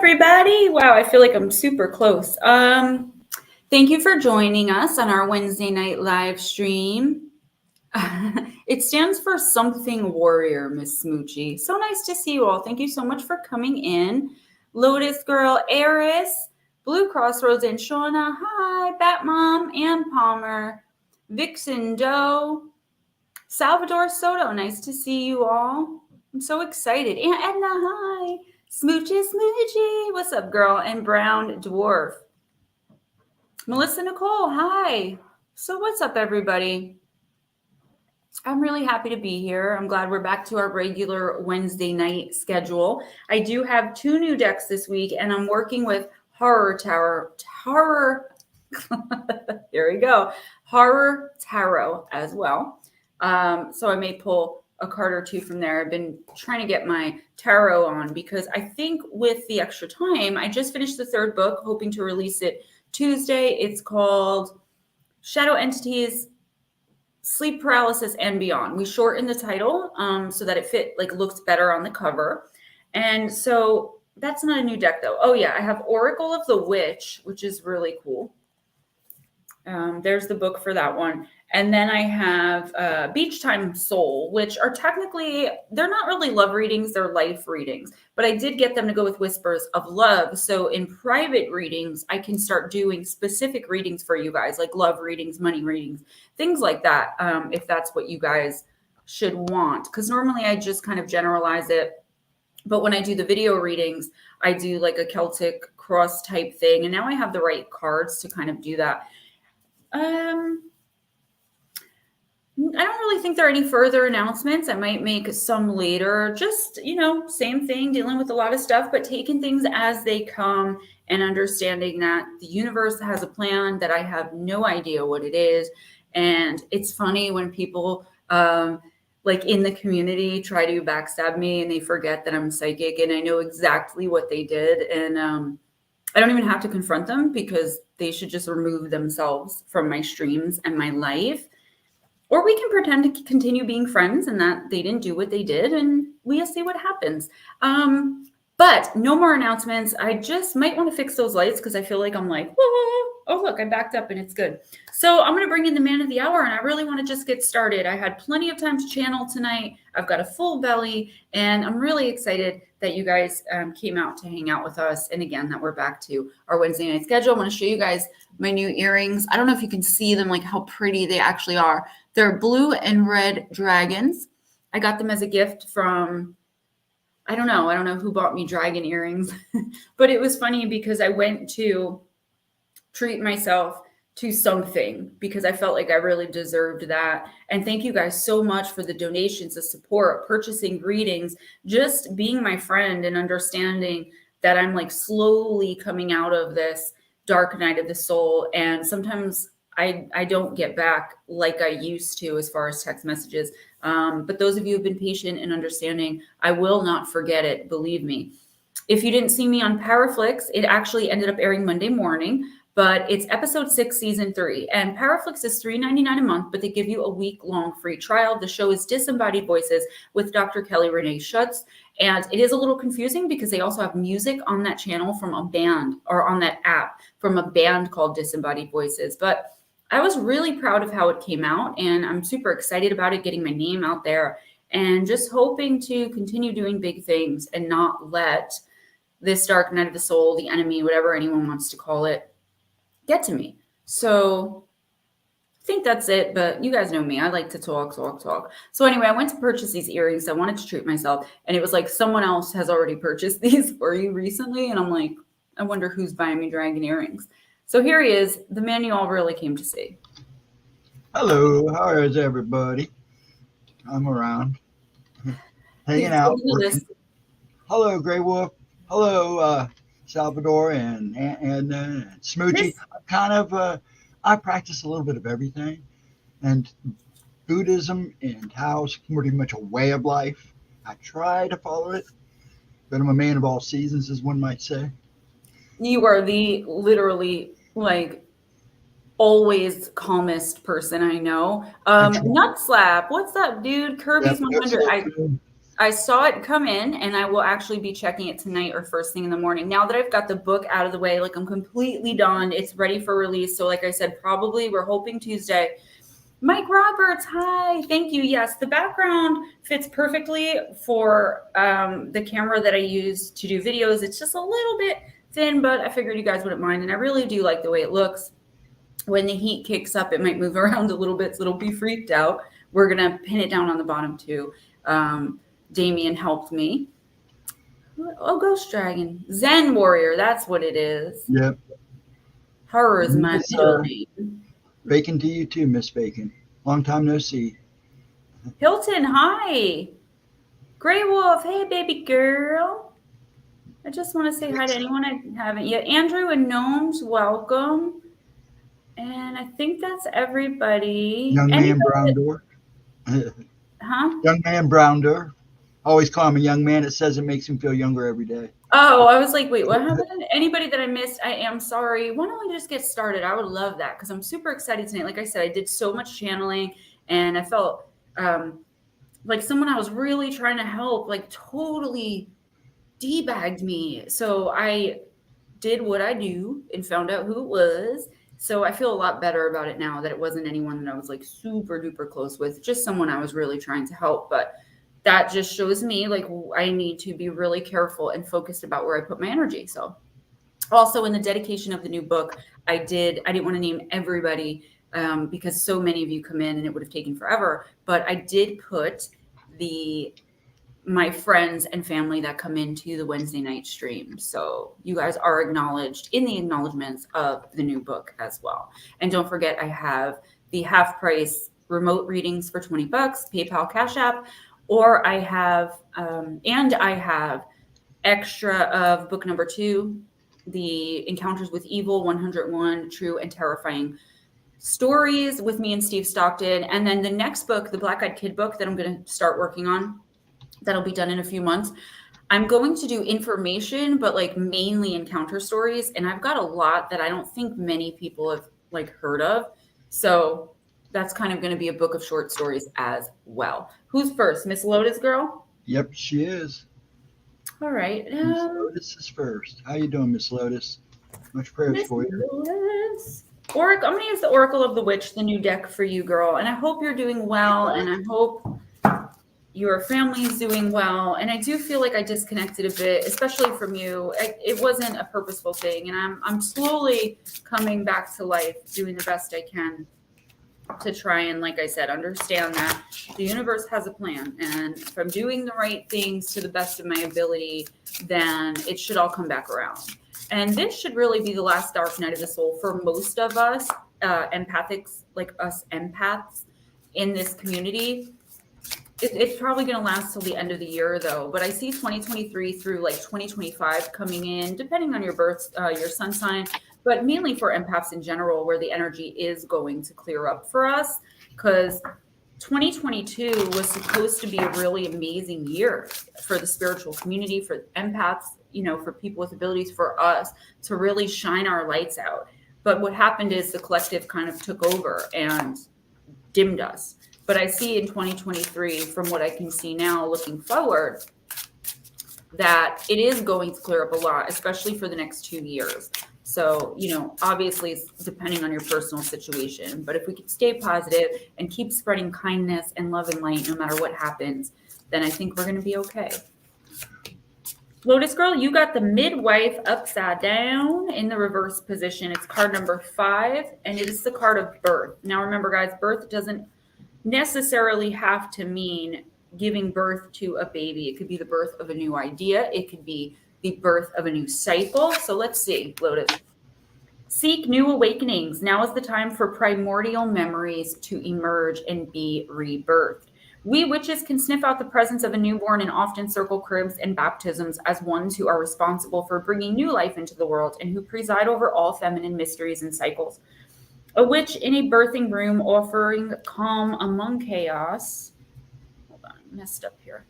everybody. Wow, I feel like I'm super close. Thank you for joining us on our Wednesday night live stream. It stands for Something Warrior, Miss Smoochie. So nice to see you all. Thank you so much for coming in. Lotus Girl, Eris, Blue Crossroads, and Shauna. Hi, Batmom, Ann Palmer, Vixen Doe, Salvador Soto. Nice to see you all. I'm so excited. Aunt Edna, hi. Smoochy Smoochy. What's up, girl? And Brown Dwarf. Melissa Nicole, hi. So what's up, everybody? I'm really happy to be here. I'm glad we're back to our regular Wednesday night schedule. I do have 2 new decks this week, and I'm working with Horror there we go. Horror Tarot as well. So I may pull a card or 2 from there. I've been trying to get my tarot on because I think with the extra time, I just finished the 3rd book, hoping to release it Tuesday. It's called Shadow Entities, Sleep Paralysis and Beyond. We shortened the title so that it looks better on the cover. And so that's not a new deck though. Oh yeah, I have Oracle of the Witch, which is really cool. There's the book for that one. And then I have Beach Time Soul, which are technically, they're not really love readings, they're life readings. But I did get them to go with Whispers of Love. So in private readings, I can start doing specific readings for you guys, like love readings, money readings, things like that, if that's what you guys should want. Because normally I just kind of generalize it. But when I do the video readings, I do like a Celtic cross type thing. And now I have the right cards to kind of do that. I don't really think there are any further announcements. I might make some later. Just, same thing, dealing with a lot of stuff, but taking things as they come and understanding that the universe has a plan that I have no idea what it is. And it's funny when people in the community try to backstab me and they forget that I'm psychic and I know exactly what they did. And I don't even have to confront them because they should just remove themselves from my streams and my life. Or we can pretend to continue being friends and that they didn't do what they did and we'll see what happens. But no more announcements. I just might want to fix those lights because I feel like I'm like, whoa, oh, look, I backed up and it's good. So I'm going to bring in the man of the hour and I really want to just get started. I had plenty of time to channel tonight. I've got a full belly and I'm really excited that you guys came out to hang out with us. And again, that we're back to our Wednesday night schedule. I want to show you guys my new earrings. I don't know if you can see them, like how pretty they actually are. They're blue and red dragons. I got them as a gift from, I don't know who bought me dragon earrings, but it was funny because I went to treat myself to something because I felt like I really deserved that. And thank you guys so much for the donations, the support, purchasing readings, just being my friend and understanding that I'm like slowly coming out of this dark night of the soul. And sometimes I don't get back like I used to as far as text messages. But those of you who've been patient and understanding, I will not forget it. Believe me. If you didn't see me on Paraflix, it actually ended up airing Monday morning, but it's episode 6, season 3. And Paraflix is $3.99 a month, but they give you a week-long free trial. The show is Disembodied Voices with Dr. Kelly Renee Schutz. And it is a little confusing because they also have music on that channel from a band or on that app from a band called Disembodied Voices. But I was really proud of how it came out and I'm super excited about it, getting my name out there and just hoping to continue doing big things and not let this dark night of the soul, the enemy, whatever anyone wants to call it, get to me. So I think that's it, but you guys know me. I like to talk. So anyway, I went to purchase these earrings. I wanted to treat myself and it was like someone else has already purchased these for you recently. And I'm like, I wonder who's buying me dragon earrings. So here he is, the man you all really came to see. Hello, how is everybody? I'm around, hanging out. Hello, Grey Wolf. Hello, Salvador and Smoochie. I'm kind of, I practice a little bit of everything. And Buddhism and Tao's pretty much a way of life. I try to follow it, but I'm a man of all seasons, as one might say. You are the literally like always calmest person I know. Nut Slap, what's up, dude? Kirby's 100. I saw it come in, and I will actually be checking it tonight or first thing in the morning. Now that I've got the book out of the way, like I'm completely done. It's ready for release. So like I said, probably we're hoping Tuesday. Mike Roberts, hi. Thank you. Yes, the background fits perfectly for the camera that I use to do videos. It's just a little bit thin, but I figured you guys wouldn't mind. And I really do like the way it looks. When the heat kicks up, it might move around a little bit, so don't be freaked out. We're going to pin it down on the bottom too. Damien helped me. Oh, Ghost Dragon. Zen Warrior, that's what it is. Yep. Horror is my middle name. Bacon to you too, Miss Bacon. Long time no see. Hilton, hi. Grey Wolf, hey, baby girl. I just want to say hi to anyone I haven't yet. Andrew and Gnomes, welcome. And I think that's everybody. Young man, brown door. Huh? Young man, brown door. Always call him a young man. It says it makes him feel younger every day. Oh, I was like, wait, what happened? Anybody that I missed, I am sorry. Why don't we just get started? I would love that because I'm super excited tonight. Like I said, I did so much channeling and I felt like someone I was really trying to help, like totally debagged me. So I did what I do and found out who it was. So I feel a lot better about it now that it wasn't anyone that I was like super duper close with, just someone I was really trying to help. But that just shows me like I need to be really careful and focused about where I put my energy. So also in the dedication of the new book, I didn't want to name everybody because so many of you come in and it would have taken forever. But I did put my friends and family that come into the Wednesday night stream. So you guys are acknowledged in the acknowledgments of the new book as well. And don't forget, I have the half price remote readings for $20, PayPal, Cash App, or I have extra of book number 2, the Encounters with Evil, 101 True and Terrifying Stories with me and Steve Stockton. And then the next book, the Black Eyed Kid book that I'm going to start working on, that'll be done in a few months. I'm going to do information, but like mainly encounter stories. And I've got a lot that I don't think many people have like heard of. So that's kind of going to be a book of short stories as well. Who's first? Miss Lotus girl? Yep, she is. All right. Miss Lotus is first. How you doing, Miss Lotus? Much prayers for you. Lotus. Oracle. I'm going to use the Oracle of the Witch, the new deck for you, girl. And I hope you're doing well. And I hope your family is doing well. And I do feel like I disconnected a bit, especially from you. It wasn't a purposeful thing. And I'm slowly coming back to life, doing the best I can to try and, like I said, understand that the universe has a plan. And if I'm doing the right things to the best of my ability, then it should all come back around. And this should really be the last dark night of the soul for most of us, empathics, like us empaths in this community. It's probably going to last till the end of the year, though. But I see 2023 through like 2025 coming in, depending on your birth, your sun sign, but mainly for empaths in general, where the energy is going to clear up for us. Because 2022 was supposed to be a really amazing year for the spiritual community, for empaths, you know, for people with abilities, for us to really shine our lights out. But what happened is the collective kind of took over and dimmed us. But I see in 2023, from what I can see now, looking forward, that it is going to clear up a lot, especially for the next 2 years. So, you know, obviously, it's depending on your personal situation. But if we can stay positive and keep spreading kindness and love and light, no matter what happens, then I think we're going to be okay. Lotus Girl, you got the midwife upside down in the reverse position. It's card number 5, and it is the card of birth. Now, remember, guys, birth doesn't necessarily have to mean giving birth to a baby. It could be the birth of a new idea. It could be the birth of a new cycle. So let's see, Lotus. Seek new awakenings. Now is the time for primordial memories to emerge and be rebirthed. We witches can sniff out the presence of a newborn and often circle cribs and baptisms as ones who are responsible for bringing new life into the world and who preside over all feminine mysteries and cycles. A witch in a birthing room offering calm among chaos. Hold on, I messed up here.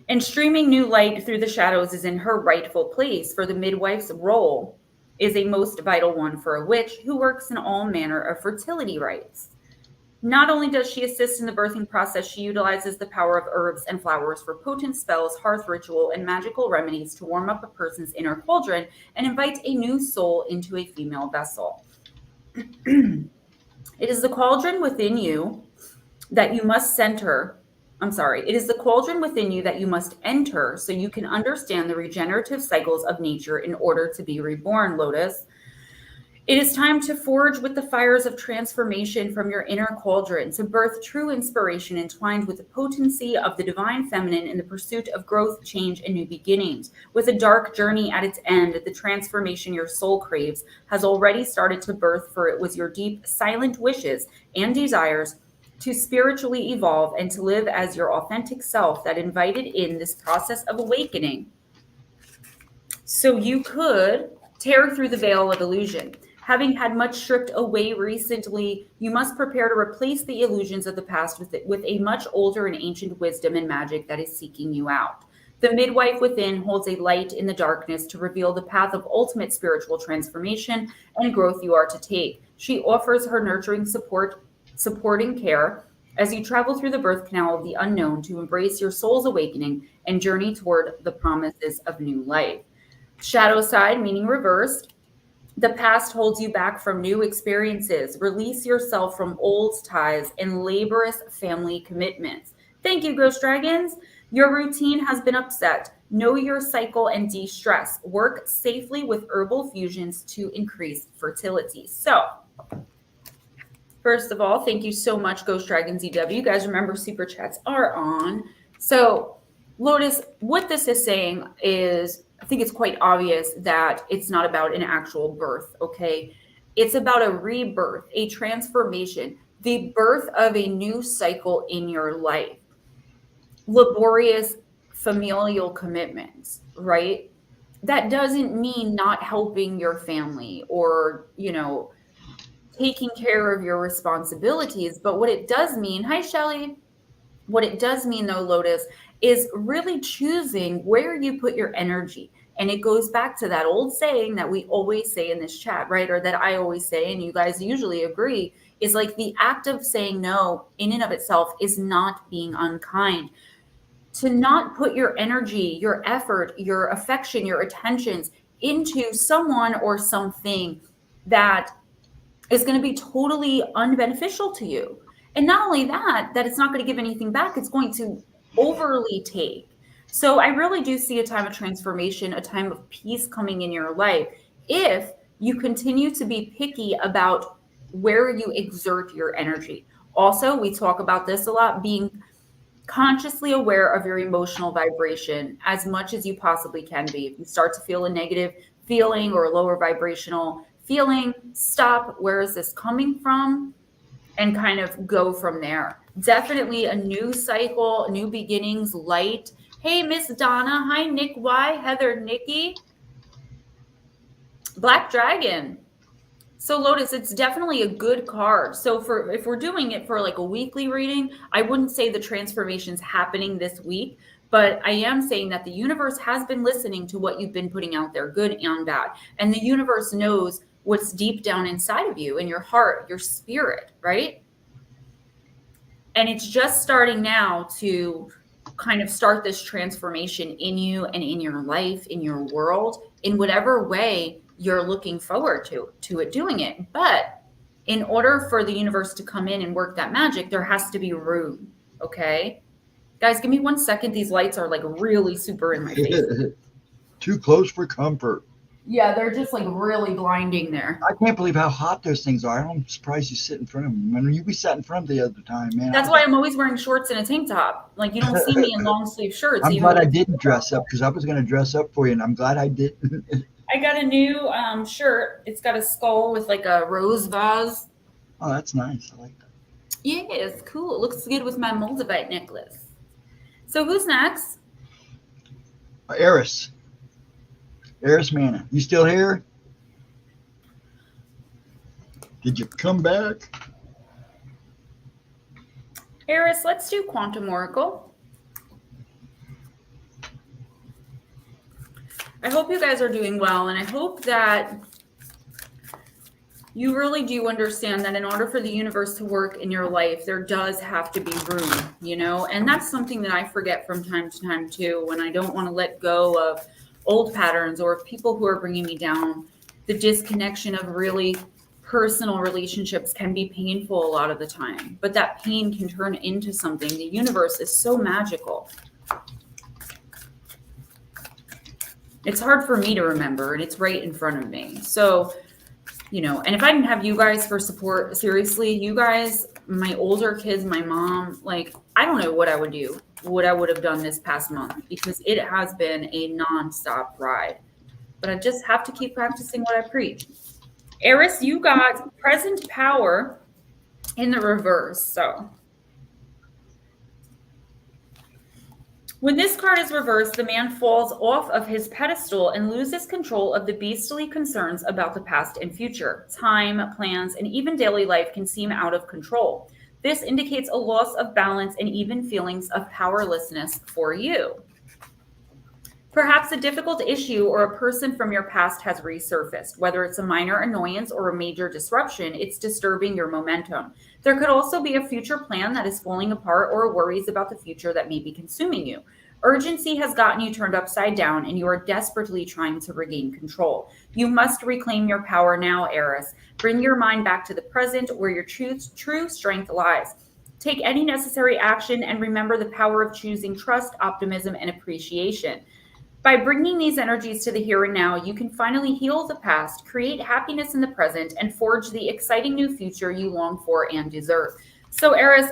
And streaming new light through the shadows is in her rightful place, for the midwife's role is a most vital one for a witch who works in all manner of fertility rites. Not only does she assist in the birthing process, she utilizes the power of herbs and flowers for potent spells, hearth ritual, and magical remedies to warm up a person's inner cauldron and invite a new soul into a female vessel. It is the cauldron within you that you must center. It is the cauldron within you that you must enter so you can understand the regenerative cycles of nature in order to be reborn, Lotus. It is time to forge with the fires of transformation from your inner cauldron to birth true inspiration entwined with the potency of the divine feminine in the pursuit of growth, change, and new beginnings. With a dark journey at its end, the transformation your soul craves has already started to birth, for it was your deep, silent wishes and desires to spiritually evolve and to live as your authentic self that invited in this process of awakening. So you could tear through the veil of illusion. Having had much stripped away recently, you must prepare to replace the illusions of the past with a much older and ancient wisdom and magic that is seeking you out. The midwife within holds a light in the darkness to reveal the path of ultimate spiritual transformation and growth you are to take. She offers her nurturing supporting care as you travel through the birth canal of the unknown to embrace your soul's awakening and journey toward the promises of new life. Shadow side, meaning reversed. The past holds you back from new experiences. Release yourself from old ties and laborious family commitments. Thank you, Ghost Dragons. Your routine has been upset. Know your cycle and de-stress. Work safely with herbal fusions to increase fertility. So, first of all, thank you so much, Ghostdragonzw. You guys remember super chats are on. So, Lotus, what this is saying is, I think it's quite obvious that it's not about an actual birth, okay? It's about a rebirth, a transformation, the birth of a new cycle in your life. Laborious familial commitments, right? That doesn't mean not helping your family or, taking care of your responsibilities. But what it does mean, hi, Shelly. What it does mean, though, Lotus, is really choosing where you put your energy. And it goes back to that old saying that we always say in this chat, right? Or that I always say, and you guys usually agree, is like the act of saying no in and of itself is not being unkind. To not put your energy, your effort, your affection, your attentions into someone or something that is going to be totally unbeneficial to you. And not only that it's not going to give anything back, it's going to overly take. So I really do see a time of transformation, a time of peace coming in your life if you continue to be picky about where you exert your energy. Also, we talk about this a lot, being consciously aware of your emotional vibration as much as you possibly can be. If you start to feel a negative feeling or a lower vibrational feeling, stop. Where is this coming from? And kind of go from there. Definitely a new cycle, new beginnings, light. Hey, Miss Donna. Hi, Nick Y, Heather, Nikki. Black Dragon. So Lotus, it's definitely a good card. So if we're doing it for like a weekly reading, I wouldn't say the transformation's happening this week, but I am saying that the universe has been listening to what you've been putting out there, good and bad. And the universe knows what's deep down inside of you, in your heart, your spirit, right? And it's just starting now to kind of start this transformation in you and in your life, in your world, in whatever way you're looking forward to it doing it. But in order for the universe to come in and work that magic, there has to be room. Okay, guys, give me 1 second. These lights are like really super in my face. Too close for comfort. Yeah, they're just like really blinding there. I can't believe how hot those things are. I'm surprised you sit in front of them. I mean, you sat in front the other time, man. That's why I'm always wearing shorts and a tank top. Like, you don't see me in long sleeve shirts. I'm glad I didn't dress up, because I was going to dress up for you, and I'm glad I didn't. I got a new shirt. It's got a skull with like a rose vase. Oh, that's nice. I like that. Yeah, it's cool. It looks good with my Moldavite necklace. So who's next? Eris. Eris Mana. You still here? Did you come back? Eris, let's do Quantum Oracle. I hope you guys are doing well, and I hope that you really do understand that in order for the universe to work in your life, there does have to be room, you know? And that's something that I forget from time to time too, when I don't want to let go of old patterns or people who are bringing me down. The disconnection of really personal relationships can be painful a lot of the time, but that pain can turn into something. The universe is so magical. It's hard for me to remember, and it's right in front of me. So, you know, and if I didn't have you guys for support, seriously, you guys, my older kids, my mom, like, I don't know what I would do, what I would have done this past month, because it has been a nonstop ride. But I just have to keep practicing what I preach. Eris, you got present power in the reverse. So when this card is reversed, the man falls off of his pedestal and loses control of the beastly concerns about the past and future. Time, plans, and even daily life can seem out of control. This indicates a loss of balance and even feelings of powerlessness for you. Perhaps a difficult issue or a person from your past has resurfaced. Whether it's a minor annoyance or a major disruption, it's disturbing your momentum. There could also be a future plan that is falling apart or worries about the future that may be consuming you. Urgency has gotten you turned upside down and you are desperately trying to regain control. You must reclaim your power now, Eris. Bring your mind back to the present where your true strength lies. Take any necessary action and remember the power of choosing trust, optimism, and appreciation. By bringing these energies to the here and now, you can finally heal the past, create happiness in the present, and forge the exciting new future you long for and deserve. So, Eris,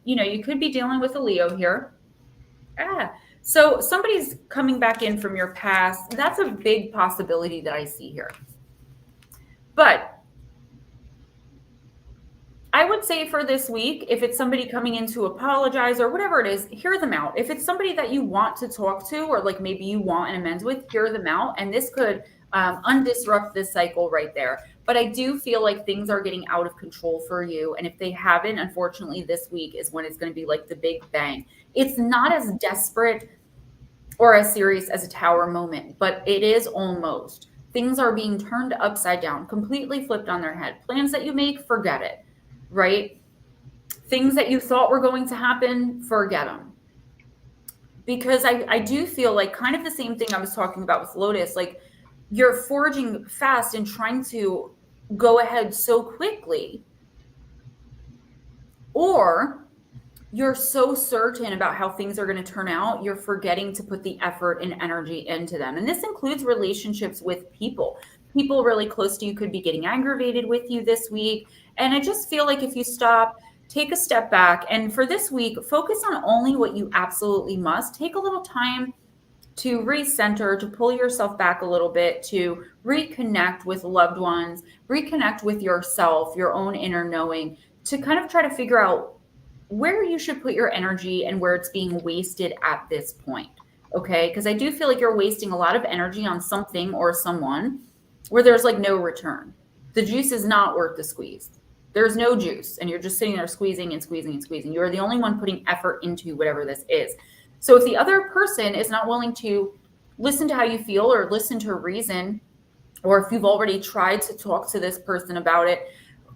you could be dealing with a Leo here. So somebody's coming back in from your past. That's a big possibility that I see here. But I would say for this week, if it's somebody coming in to apologize or whatever it is, hear them out. If it's somebody that you want to talk to, or like maybe you want an amends with, hear them out. And this could undisrupt this cycle right there. But I do feel like things are getting out of control for you. And if they haven't, unfortunately, this week is when it's going to be like the big bang. It's not as desperate or as serious as a tower moment, but it is almost. Things are being turned upside down, completely flipped on their head. Plans that you make, forget it. Right? Things that you thought were going to happen, forget them. Because I do feel like kind of the same thing I was talking about with Lotus, like you're forging fast and trying to go ahead so quickly, or you're so certain about how things are going to turn out, you're forgetting to put the effort and energy into them. And this includes relationships with people. People really close to you could be getting aggravated with you this week. And I just feel like if you stop, take a step back, and for this week, focus on only what you absolutely must. Take a little time to recenter, to pull yourself back a little bit, to reconnect with loved ones, reconnect with yourself, your own inner knowing, to kind of try to figure out where you should put your energy and where it's being wasted at this point. Okay? Because I do feel like you're wasting a lot of energy on something or someone where there's like no return. The juice is not worth the squeeze. There's no juice, and you're just sitting there squeezing and squeezing and squeezing. You're the only one putting effort into whatever this is. So if the other person is not willing to listen to how you feel or listen to reason, or if you've already tried to talk to this person about it,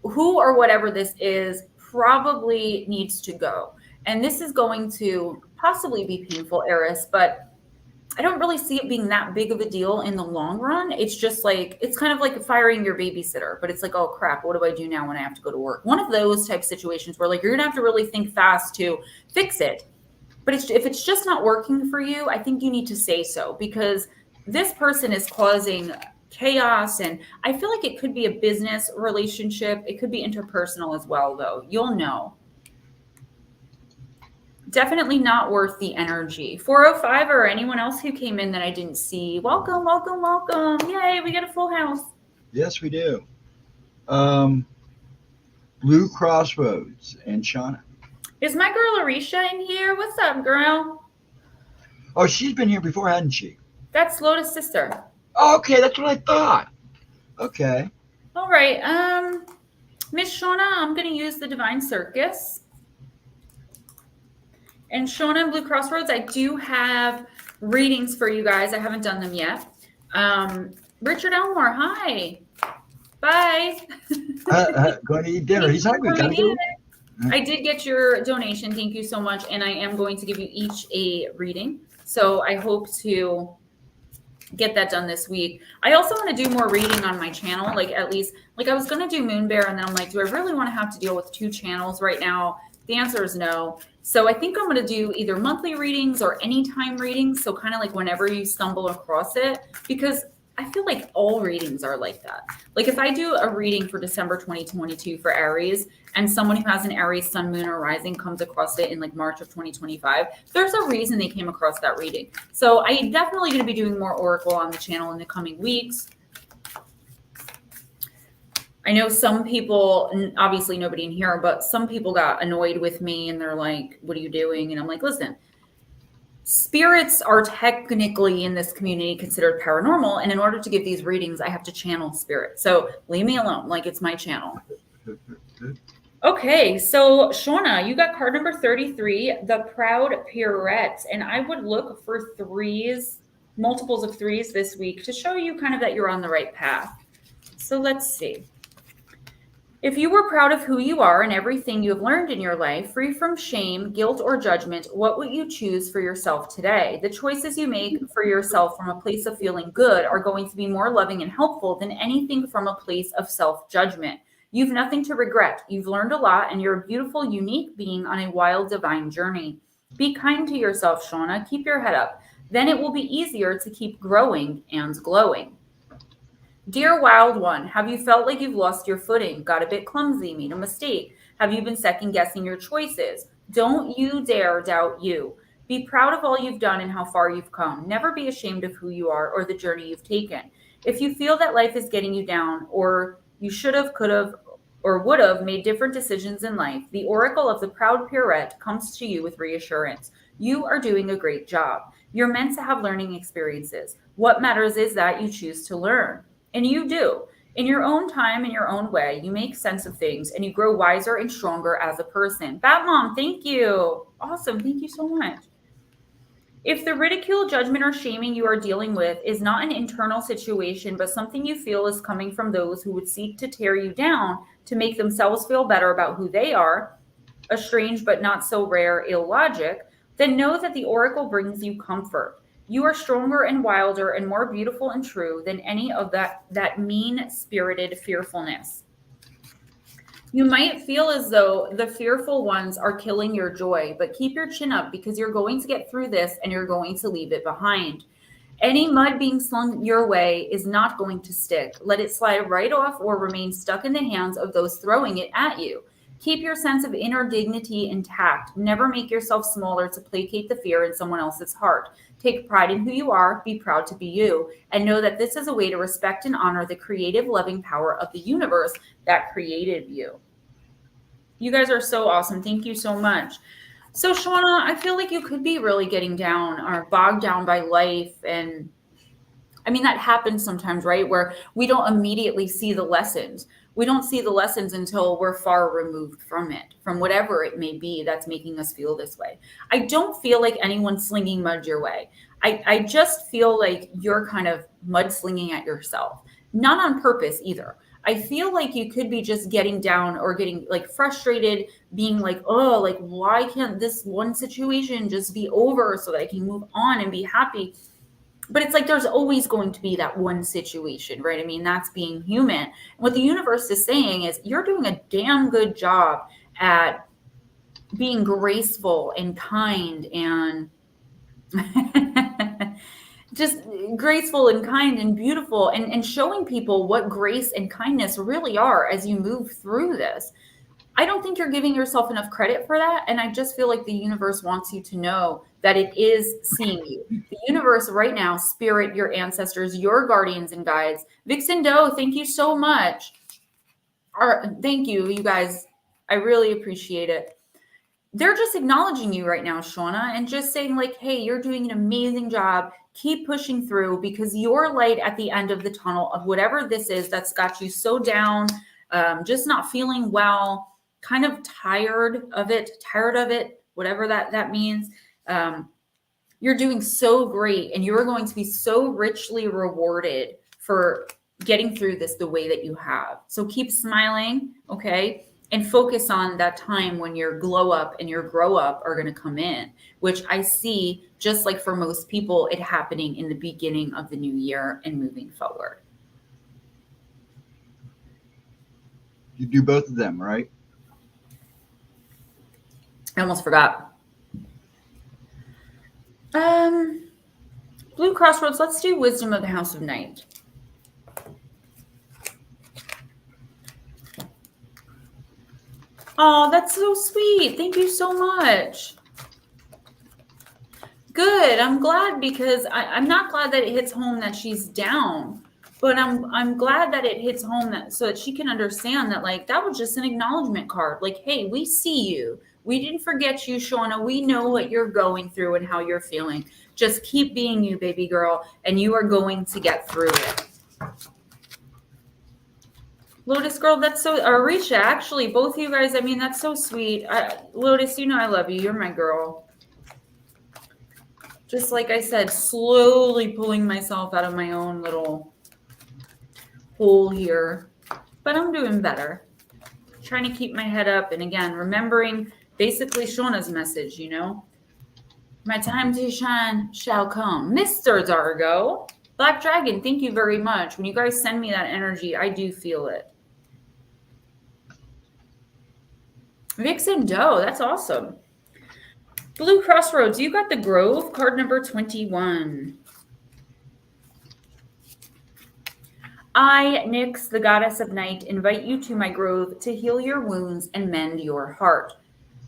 who or whatever this is probably needs to go. And this is going to possibly be painful, Eris, but I don't really see it being that big of a deal in the long run. It's just like, it's kind of like firing your babysitter, but it's like, oh crap, what do I do now when I have to go to work? One of those type situations where like, you're going to have to really think fast to fix it. But if it's just not working for you, I think you need to say so, because this person is causing chaos. And I feel like it could be a business relationship. It could be interpersonal as well, though. You'll know. Definitely not worth the energy. 405 or anyone else who came in that I didn't see. Welcome, welcome, welcome. Yay, we got a full house. Yes, we do. Blue Crossroads and Shauna. Is my girl Arisha in here? What's up, girl? Oh, she's been here before, hadn't she? That's Lotus' sister. Oh, okay, that's what I thought. Okay. All right. Miss Shauna, I'm going to use the Divine Circus. And Shauna and Blue Crossroads, I do have readings for you guys. I haven't done them yet. Richard Elmore, hi. Bye. Going to eat dinner. He's hungry. Gotta go. I did get your donation. Thank you so much. And I am going to give you each a reading. So I hope to get that done this week. I also want to do more reading on my channel. Like at least, like I was going to do Moon Bear, and then I'm like, do I really want to have to deal with 2 channels right now? The answer is no. So I think I'm going to do either monthly readings or anytime readings. So kind of like whenever you stumble across it, because I feel like all readings are like that. Like if I do a reading for December 2022 for Aries, and someone who has an Aries sun, moon, or rising comes across it in like March of 2025, there's a reason they came across that reading. So I'm definitely going to be doing more Oracle on the channel in the coming weeks. I know some people, obviously nobody in here, but some people got annoyed with me and they're like, what are you doing? And I'm like, listen, spirits are technically in this community considered paranormal. And in order to give these readings, I have to channel spirit. So leave me alone. Like it's my channel. Okay. So Shauna, you got card number 33, the Proud Pirate. And I would look for 3s, multiples of 3s this week to show you kind of that you're on the right path. So let's see. If you were proud of who you are and everything you have learned in your life, free from shame, guilt, or judgment, what would you choose for yourself today? The choices you make for yourself from a place of feeling good are going to be more loving and helpful than anything from a place of self-judgment. You've nothing to regret. You've learned a lot, and you're a beautiful, unique being on a wild, divine journey. Be kind to yourself, Shauna. Keep your head up. Then it will be easier to keep growing and glowing. Dear wild one, have you felt like you've lost your footing, got a bit clumsy, made a mistake? Have you been second guessing your choices? Don't you dare doubt you. Be proud of all you've done and how far you've come. Never be ashamed of who you are or the journey you've taken. If you feel that life is getting you down, or you should have, could have, or would have made different decisions in life, the Oracle of the Proud Pirate comes to you with reassurance. You are doing a great job. You're meant to have learning experiences. What matters is that you choose to learn. And you do. In your own time, in your own way, you make sense of things and you grow wiser and stronger as a person. Bat Mom, thank you. Awesome. Thank you so much. If the ridicule, judgment, or shaming you are dealing with is not an internal situation, but something you feel is coming from those who would seek to tear you down to make themselves feel better about who they are, a strange but not so rare illogic, then know that the Oracle brings you comfort. You are stronger and wilder and more beautiful and true than any of that mean-spirited fearfulness. You might feel as though the fearful ones are killing your joy, but keep your chin up because you're going to get through this and you're going to leave it behind. Any mud being slung your way is not going to stick. Let it slide right off or remain stuck in the hands of those throwing it at you. Keep your sense of inner dignity intact. Never make yourself smaller to placate the fear in someone else's heart. Take pride in who you are, be proud to be you, and know that this is a way to respect and honor the creative, loving power of the universe that created you. You guys are so awesome. Thank you so much. So, Shauna, I feel like you could be really getting down or bogged down by life. And I mean, that happens sometimes, right? Where we don't immediately see the lessons. We don't see the lessons until we're far removed from it, from whatever it may be that's making us feel this way. I don't feel like anyone's slinging mud your way. I just feel like you're kind of mudslinging at yourself, not on purpose either. I feel like you could be just getting down or getting like frustrated, being like, oh, like, why can't this one situation just be over so that I can move on and be happy? But it's like there's always going to be that one situation, right? I mean, that's being human. And what the universe is saying is you're doing a damn good job at being graceful and kind and just graceful and kind and beautiful and showing people what grace and kindness really are as you move through this. I don't think you're giving yourself enough credit for that. And I just feel like the universe wants you to know that it is seeing you. The universe right now, spirit, your ancestors, your guardians and guides. Vixen Doe, thank you so much. Thank you, you guys. I really appreciate it. They're just acknowledging you right now, Shauna, and just saying like, hey, you're doing an amazing job. Keep pushing through because your light at the end of the tunnel of whatever this is that's got you so down, just not feeling well, kind of tired of it, whatever that means. You're doing so great and you're going to be so richly rewarded for getting through this the way that you have. So keep smiling, okay? And focus on that time when your glow up and your grow up are going to come in, which I see, just like for most people, it happening in the beginning of the new year and moving forward. You do both of them, right? I almost forgot. Blue Crossroads, let's do Wisdom of the House of Night. Oh, that's so sweet. Thank you so much. Good. I'm glad, because I'm not glad that it hits home that she's down, but I'm glad that it hits home that so that she can understand that, like, that was just an acknowledgement card. Like, hey, we see you. We didn't forget you, Shauna. We know what you're going through and how you're feeling. Just keep being you, baby girl, and you are going to get through it. Lotus girl, that's so, Arisha, actually, both of you guys, I mean, that's so sweet. Lotus, you know I love you. You're my girl. Just like I said, slowly pulling myself out of my own little hole here. But I'm doing better. Trying to keep my head up. And again, remembering basically Shauna's message, you know. My time to shine shall come. Mr. Dargo. Black Dragon, thank you very much. When you guys send me that energy, I do feel it. Vixen Doe, that's awesome. Blue Crossroads, you got the Grove, card number 21. I, Nyx, the goddess of night, invite you to my grove to heal your wounds and mend your heart.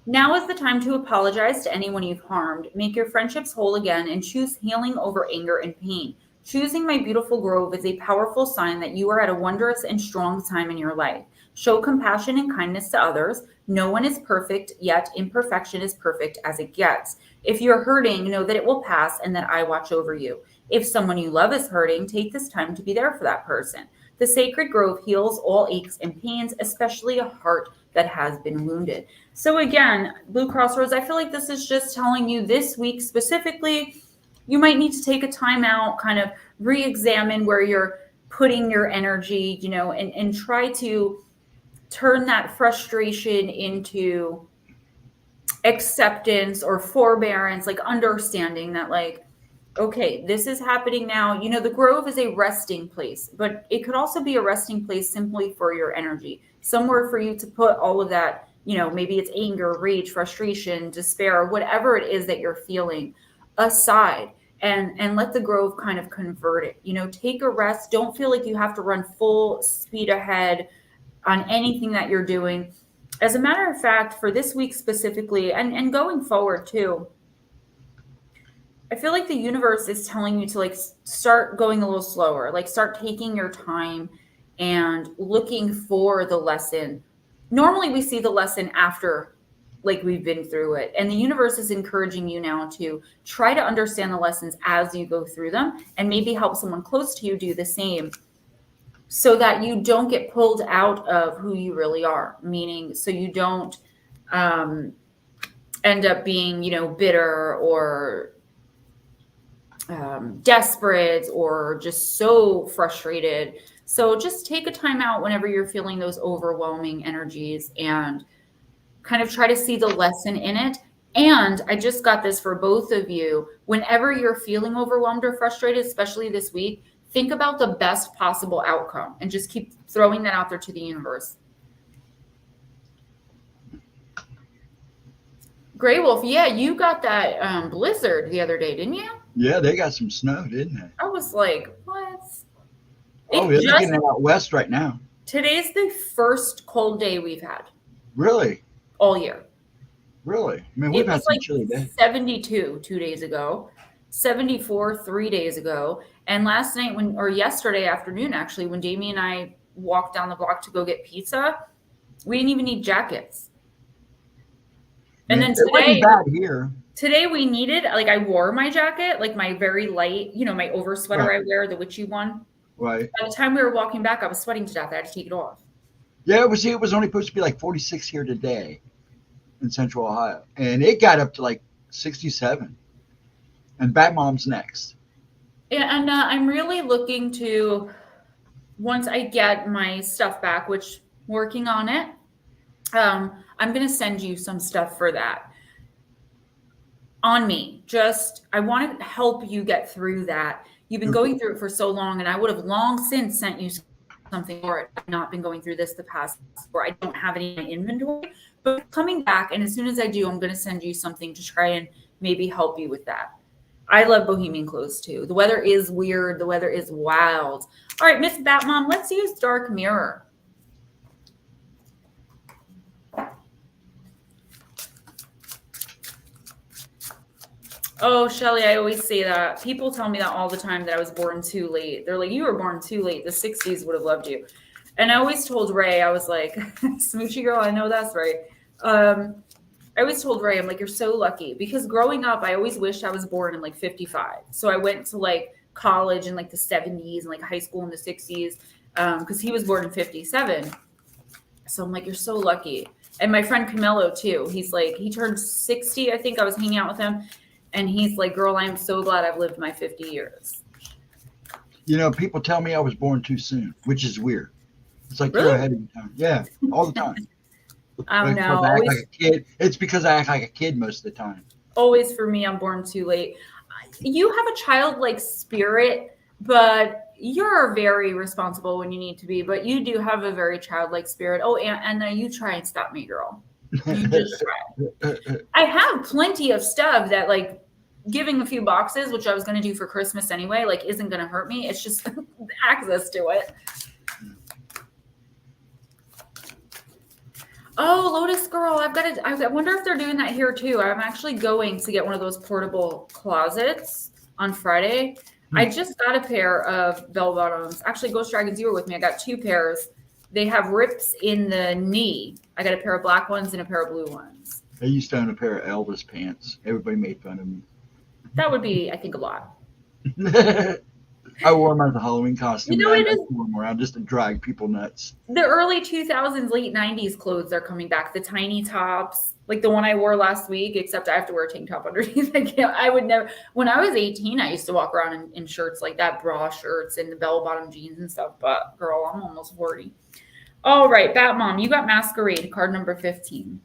Now is the time to apologize to anyone you've harmed, make your friendships whole again, and choose healing over anger and pain. Choosing my beautiful grove is a powerful sign that you are at a wondrous and strong time in your life. Show compassion and kindness to others. No one is perfect, yet imperfection is perfect as it gets. If you're hurting, know that it will pass and that I watch over you. If someone you love is hurting, take this time to be there for that person. The sacred grove heals all aches and pains, especially a heart that has been wounded. So again, Blue Crossroads, I feel like this is just telling you this week specifically, you might need to take a time out, kind of re-examine where you're putting your energy, you know, and try to turn that frustration into acceptance or forbearance, like understanding that, like, okay, this is happening now. You know, the grove is a resting place, but it could also be a resting place simply for your energy, somewhere for you to put all of that, you know, maybe it's anger, rage, frustration, despair, whatever it is that you're feeling aside, and let the grove kind of convert it. You know, take a rest. Don't feel like you have to run full speed ahead on anything that you're doing. As a matter of fact, for this week specifically, and going forward too, I feel like the universe is telling you to, like, start going a little slower, like start taking your time and looking for the lesson. Normally we see the lesson after, like, we've been through it, and the universe is encouraging you now to try to understand the lessons as you go through them, and maybe help someone close to you do the same, so that you don't get pulled out of who you really are, meaning so you don't end up being, you know, bitter or desperate or just so frustrated. So just take a time out whenever you're feeling those overwhelming energies and kind of try to see the lesson in it. And I just got this for both of you. Whenever you're feeling overwhelmed or frustrated, especially this week, think about the best possible outcome and just keep throwing that out there to the universe. Grey Wolf, yeah, you got that blizzard the other day, didn't you? Yeah, they got some snow, didn't they? I was like, what? Oh, yeah, they're getting it out west right now. Today's the first cold day we've had. Really? All year. Really? I mean, we've had some like chilly days. 72 2 days ago, 74 3 days ago, and last night or yesterday afternoon, actually, when Jamie and I walked down the block to go get pizza, we didn't even need jackets. And then today, bad here. Today we needed, like, I wore my jacket, like my very light, you know, my over sweater I wear, the witchy one. Right. By the time we were walking back, I was sweating to death. I had to take it off. Yeah, it was only supposed to be like 46 here today in Central Ohio, and it got up to like 67. And Bat Mom's next. Yeah, and I'm really looking to once I get my stuff back, which working on it, I'm going to send you some stuff for that on me. Just, I want to help you get through that. You've been going through it for so long, and I would have long since sent you something for it. I've not been going through this the past, or I don't have any in my inventory, but coming back. And as soon as I do, I'm going to send you something to try and maybe help you with that. I love bohemian clothes too. The weather is weird. The weather is wild. All right, Miss Batmom, let's use Dark Mirror. Oh, Shelly, I always say that. People tell me that all the time, that I was born too late. They're like, you were born too late. The 60s would have loved you. And I always told Ray, I was like, smoochy girl, I know that's right. I always told Ray, I'm like, you're so lucky. Because growing up, I always wished I was born in like 55. So I went to like college in like the 70s and like high school in the 60s, because he was born in 57. So I'm like, you're so lucky. And my friend Camilo too. He's like, he turned 60. I think I was hanging out with him. And he's like, girl, I'm so glad I've lived my 50 years. You know, people tell me I was born too soon, which is weird. It's like, really? You're ahead of your time. Yeah, all the time. I don't know. I act like a kid. It's because I act like a kid most of the time. Always for me, I'm born too late. You have a childlike spirit, but you're very responsible when you need to be. But you do have a very childlike spirit. Oh, and you try and stop me, girl. You just try. I have plenty of stuff that, like, giving a few boxes, which I was going to do for Christmas anyway, like, isn't going to hurt me. It's just access to it. Oh, Lotus Girl, I wonder if they're doing that here too. I'm actually going to get one of those portable closets on Friday. I just got a pair of bell bottoms. Actually, Ghostdragonzw were with me. I got 2 pairs. They have rips in the knee. I got a pair of black ones and a pair of blue ones. I used to own a pair of Elvis pants. Everybody made fun of me. That would be, I think, a lot. I wore them as a Halloween costume. You know, it is wore them around just to drag people nuts. The early 2000s, late 90s clothes are coming back. The tiny tops, like the one I wore last week, except I have to wear a tank top underneath. I would never. When I was 18, I used to walk around in shirts like that, bra shirts and the bell-bottom jeans and stuff. But girl, I'm almost 40. All right, Batmom, you got Masquerade, card number 15.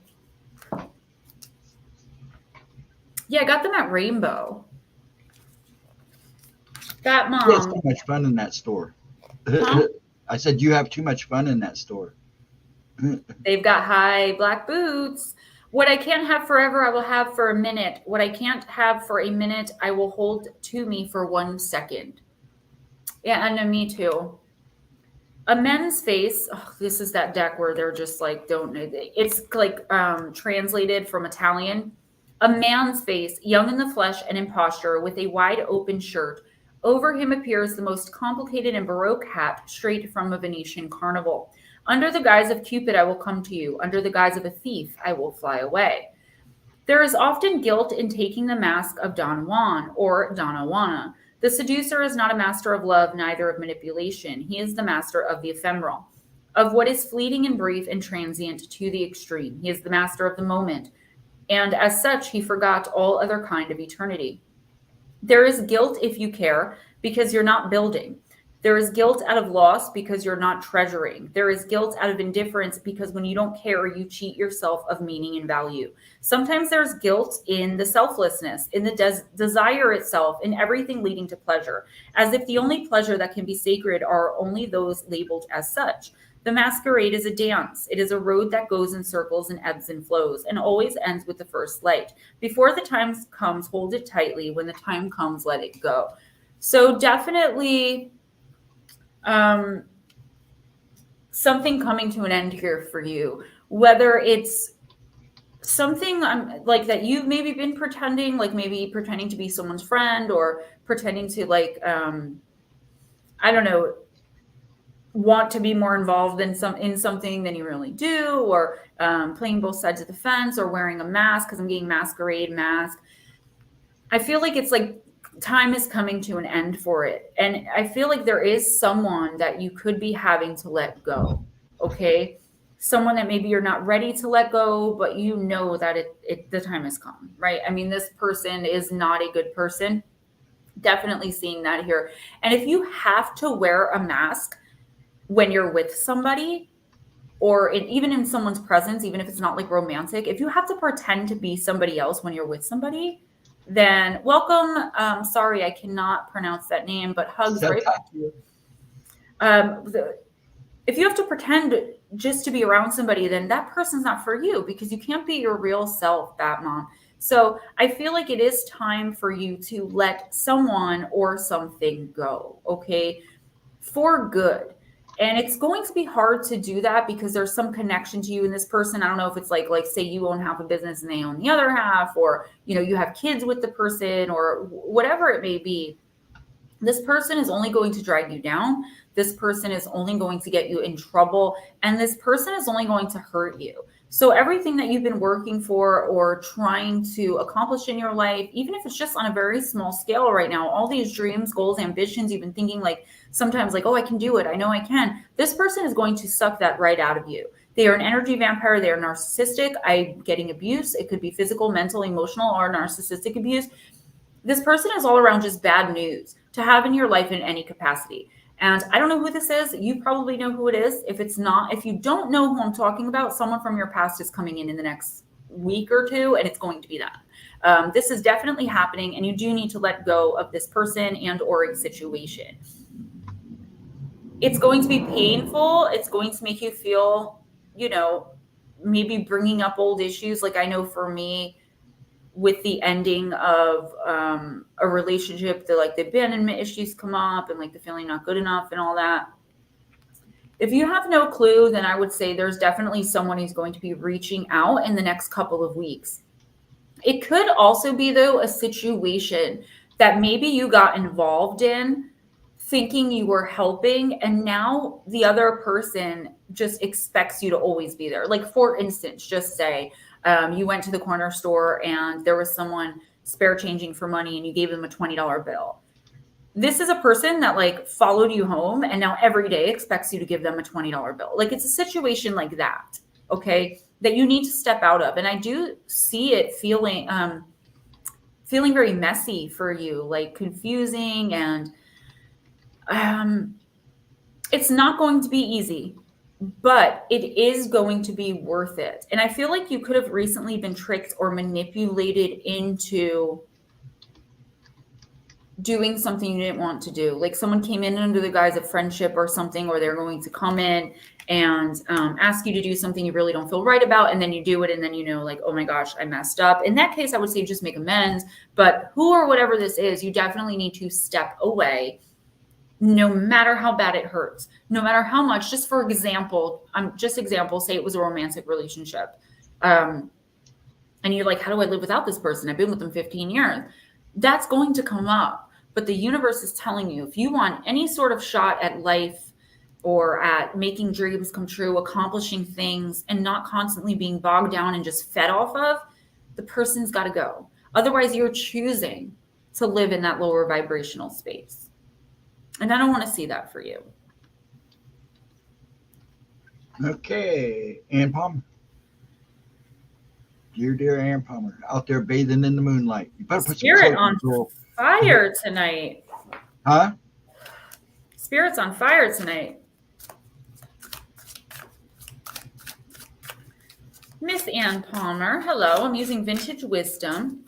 Yeah, I got them at Rainbow. Batmom. You have too much fun in that store. Huh? I said you have too much fun in that store. They've got high black boots. What I can't have forever, I will have for a minute. What I can't have for a minute, I will hold to me for 1 second. Yeah, and me too. A men's face. Oh, this is that deck where they're just like, don't know. It's like translated from Italian. A man's face, young in the flesh and in posture, with a wide open shirt. Over him appears the most complicated and baroque hat straight from a Venetian carnival. Under the guise of Cupid, I will come to you. Under the guise of a thief, I will fly away. There is often guilt in taking the mask of Don Juan or Donna Juana. The seducer is not a master of love, neither of manipulation. He is the master of the ephemeral, of what is fleeting and brief and transient to the extreme. He is the master of the moment, and as such, he forgot all other kind of eternity. There is guilt if you care, because you're not building. There is guilt out of loss because you're not treasuring. There is guilt out of indifference because when you don't care, you cheat yourself of meaning and value. Sometimes there's guilt in the selflessness, in the desire itself, in everything leading to pleasure, as if the only pleasure that can be sacred are only those labeled as such. The masquerade is a dance. It is a road that goes in circles and ebbs and flows and always ends with the first light. Before the time comes, hold it tightly. When the time comes, let it go. So definitely something coming to an end here for you, whether it's something like that you've maybe been pretending, like maybe pretending to be someone's friend or pretending to like, I don't know, want to be more involved in something than you really do, or playing both sides of the fence, or wearing a mask, because I'm getting masquerade mask. I feel like it's like time is coming to an end for it. And I feel like there is someone that you could be having to let go. Okay. Someone that maybe you're not ready to let go, but you know that the time has come, right? I mean, this person is not a good person. Definitely seeing that here. And if you have to wear a mask, when you're with somebody, or even in someone's presence, even if it's not like romantic, if you have to pretend to be somebody else when you're with somebody, then welcome. Sorry, I cannot pronounce that name, but hugs right back to you. If you have to pretend just to be around somebody, then that person's not for you, because you can't be your real self, Batmom. So I feel like it is time for you to let someone or something go, okay? For good. And it's going to be hard to do that because there's some connection to you and this person. I don't know if it's like say you own half a business and they own the other half, or, you know, you have kids with the person, or whatever it may be. This person is only going to drag you down. This person is only going to get you in trouble. And this person is only going to hurt you. So everything that you've been working for or trying to accomplish in your life, even if it's just on a very small scale right now, all these dreams, goals, ambitions, you've been thinking like sometimes like, oh, I can do it. I know I can. This person is going to suck that right out of you. They are an energy vampire. They are narcissistic. I'm getting abuse. It could be physical, mental, emotional, or narcissistic abuse. This person is all around just bad news to have in your life in any capacity. And I don't know who this is. You probably know who it is. If you don't know who I'm talking about, someone from your past is coming in the next week or two, and it's going to be that. This is definitely happening, and you do need to let go of this person and or a situation. It's going to be painful. It's going to make you feel, you know, maybe bringing up old issues. Like I know for me, with the ending of a relationship, the abandonment issues come up, and like the feeling not good enough and all that. If you have no clue, then I would say there's definitely someone who's going to be reaching out in the next couple of weeks. It could also be, though, a situation that maybe you got involved in thinking you were helping, and now the other person just expects you to always be there. Like, for instance, just say you went to the corner store and there was someone spare changing for money and you gave them a $20 bill. This is a person that like followed you home and now every day expects you to give them a $20 bill. Like, it's a situation like that, okay, that you need to step out of. And I do see it feeling very messy for you, like confusing, and it's not going to be easy, but it is going to be worth it. And I feel like you could have recently been tricked or manipulated into doing something you didn't want to do. Like someone came in under the guise of friendship or something, or they're going to come in and ask you to do something you really don't feel right about, and then you do it, and then you know, like, oh my gosh, I messed up. In that case, I would say just make amends. But who or whatever this is, you definitely need to step away, no matter how bad it hurts, no matter how much. Just for example, say it was a romantic relationship. And you're like, how do I live without this person? I've been with them 15 years. That's going to come up. But the universe is telling you, if you want any sort of shot at life or at making dreams come true, accomplishing things, and not constantly being bogged down and just fed off of, the person's got to go. Otherwise, you're choosing to live in that lower vibrational space. And I don't want to see that for you. Okay, Ann Palmer. Dear Ann Palmer, out there bathing in the moonlight. You better put Spirit on fire tonight. Huh? Spirit's on fire tonight. Miss Ann Palmer, hello. I'm using Vintage Wisdom.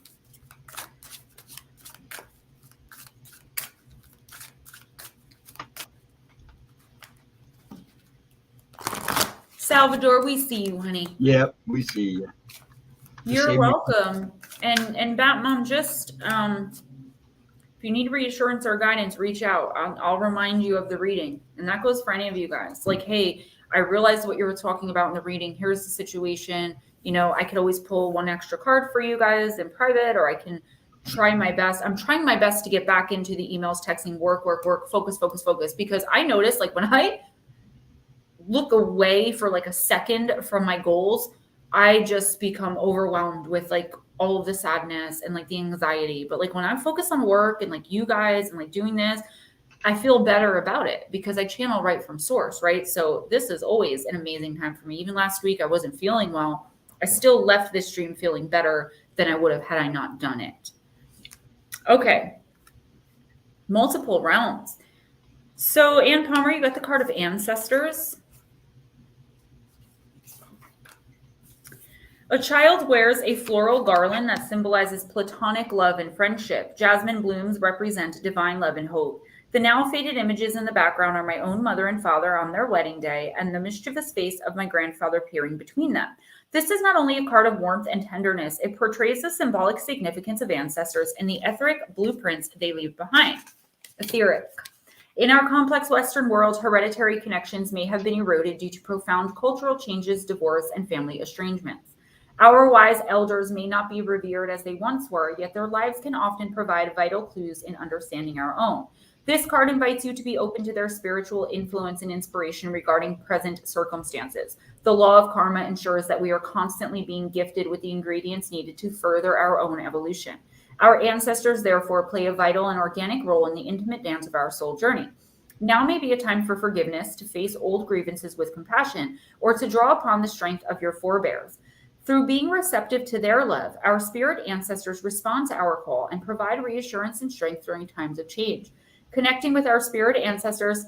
Salvador, we see you, honey. Yep, we see you. You're welcome. And Batmom, just if you need reassurance or guidance, reach out. I'll remind you of the reading. And that goes for any of you guys. Like, hey, I realized what you were talking about in the reading. Here's the situation. You know, I could always pull one extra card for you guys in private, or I can try my best. I'm trying my best to get back into the emails, texting, work, focus, because I notice, like, when I look away for like a second from my goals, I just become overwhelmed with like all of the sadness and like the anxiety. But like when I focus on work and like you guys and like doing this, I feel better about it because I channel right from source, right? So this is always an amazing time for me. Even last week, I wasn't feeling well. I still left this stream feeling better than I would have had I not done it. Okay. Multiple realms. So, Ann Palmer, you got the card of Ancestors. A child wears a floral garland that symbolizes platonic love and friendship. Jasmine blooms represent divine love and hope. The now faded images in the background are my own mother and father on their wedding day, and the mischievous face of my grandfather peering between them. This is not only a card of warmth and tenderness, it portrays the symbolic significance of ancestors and the etheric blueprints they leave behind. Etheric. In our complex Western world, hereditary connections may have been eroded due to profound cultural changes, divorce, and family estrangements. Our wise elders may not be revered as they once were, yet their lives can often provide vital clues in understanding our own. This card invites you to be open to their spiritual influence and inspiration regarding present circumstances. The law of karma ensures that we are constantly being gifted with the ingredients needed to further our own evolution. Our ancestors, therefore, play a vital and organic role in the intimate dance of our soul journey. Now may be a time for forgiveness, to face old grievances with compassion, or to draw upon the strength of your forebears. Through being receptive to their love, our spirit ancestors respond to our call and provide reassurance and strength during times of change. Connecting with our spirit ancestors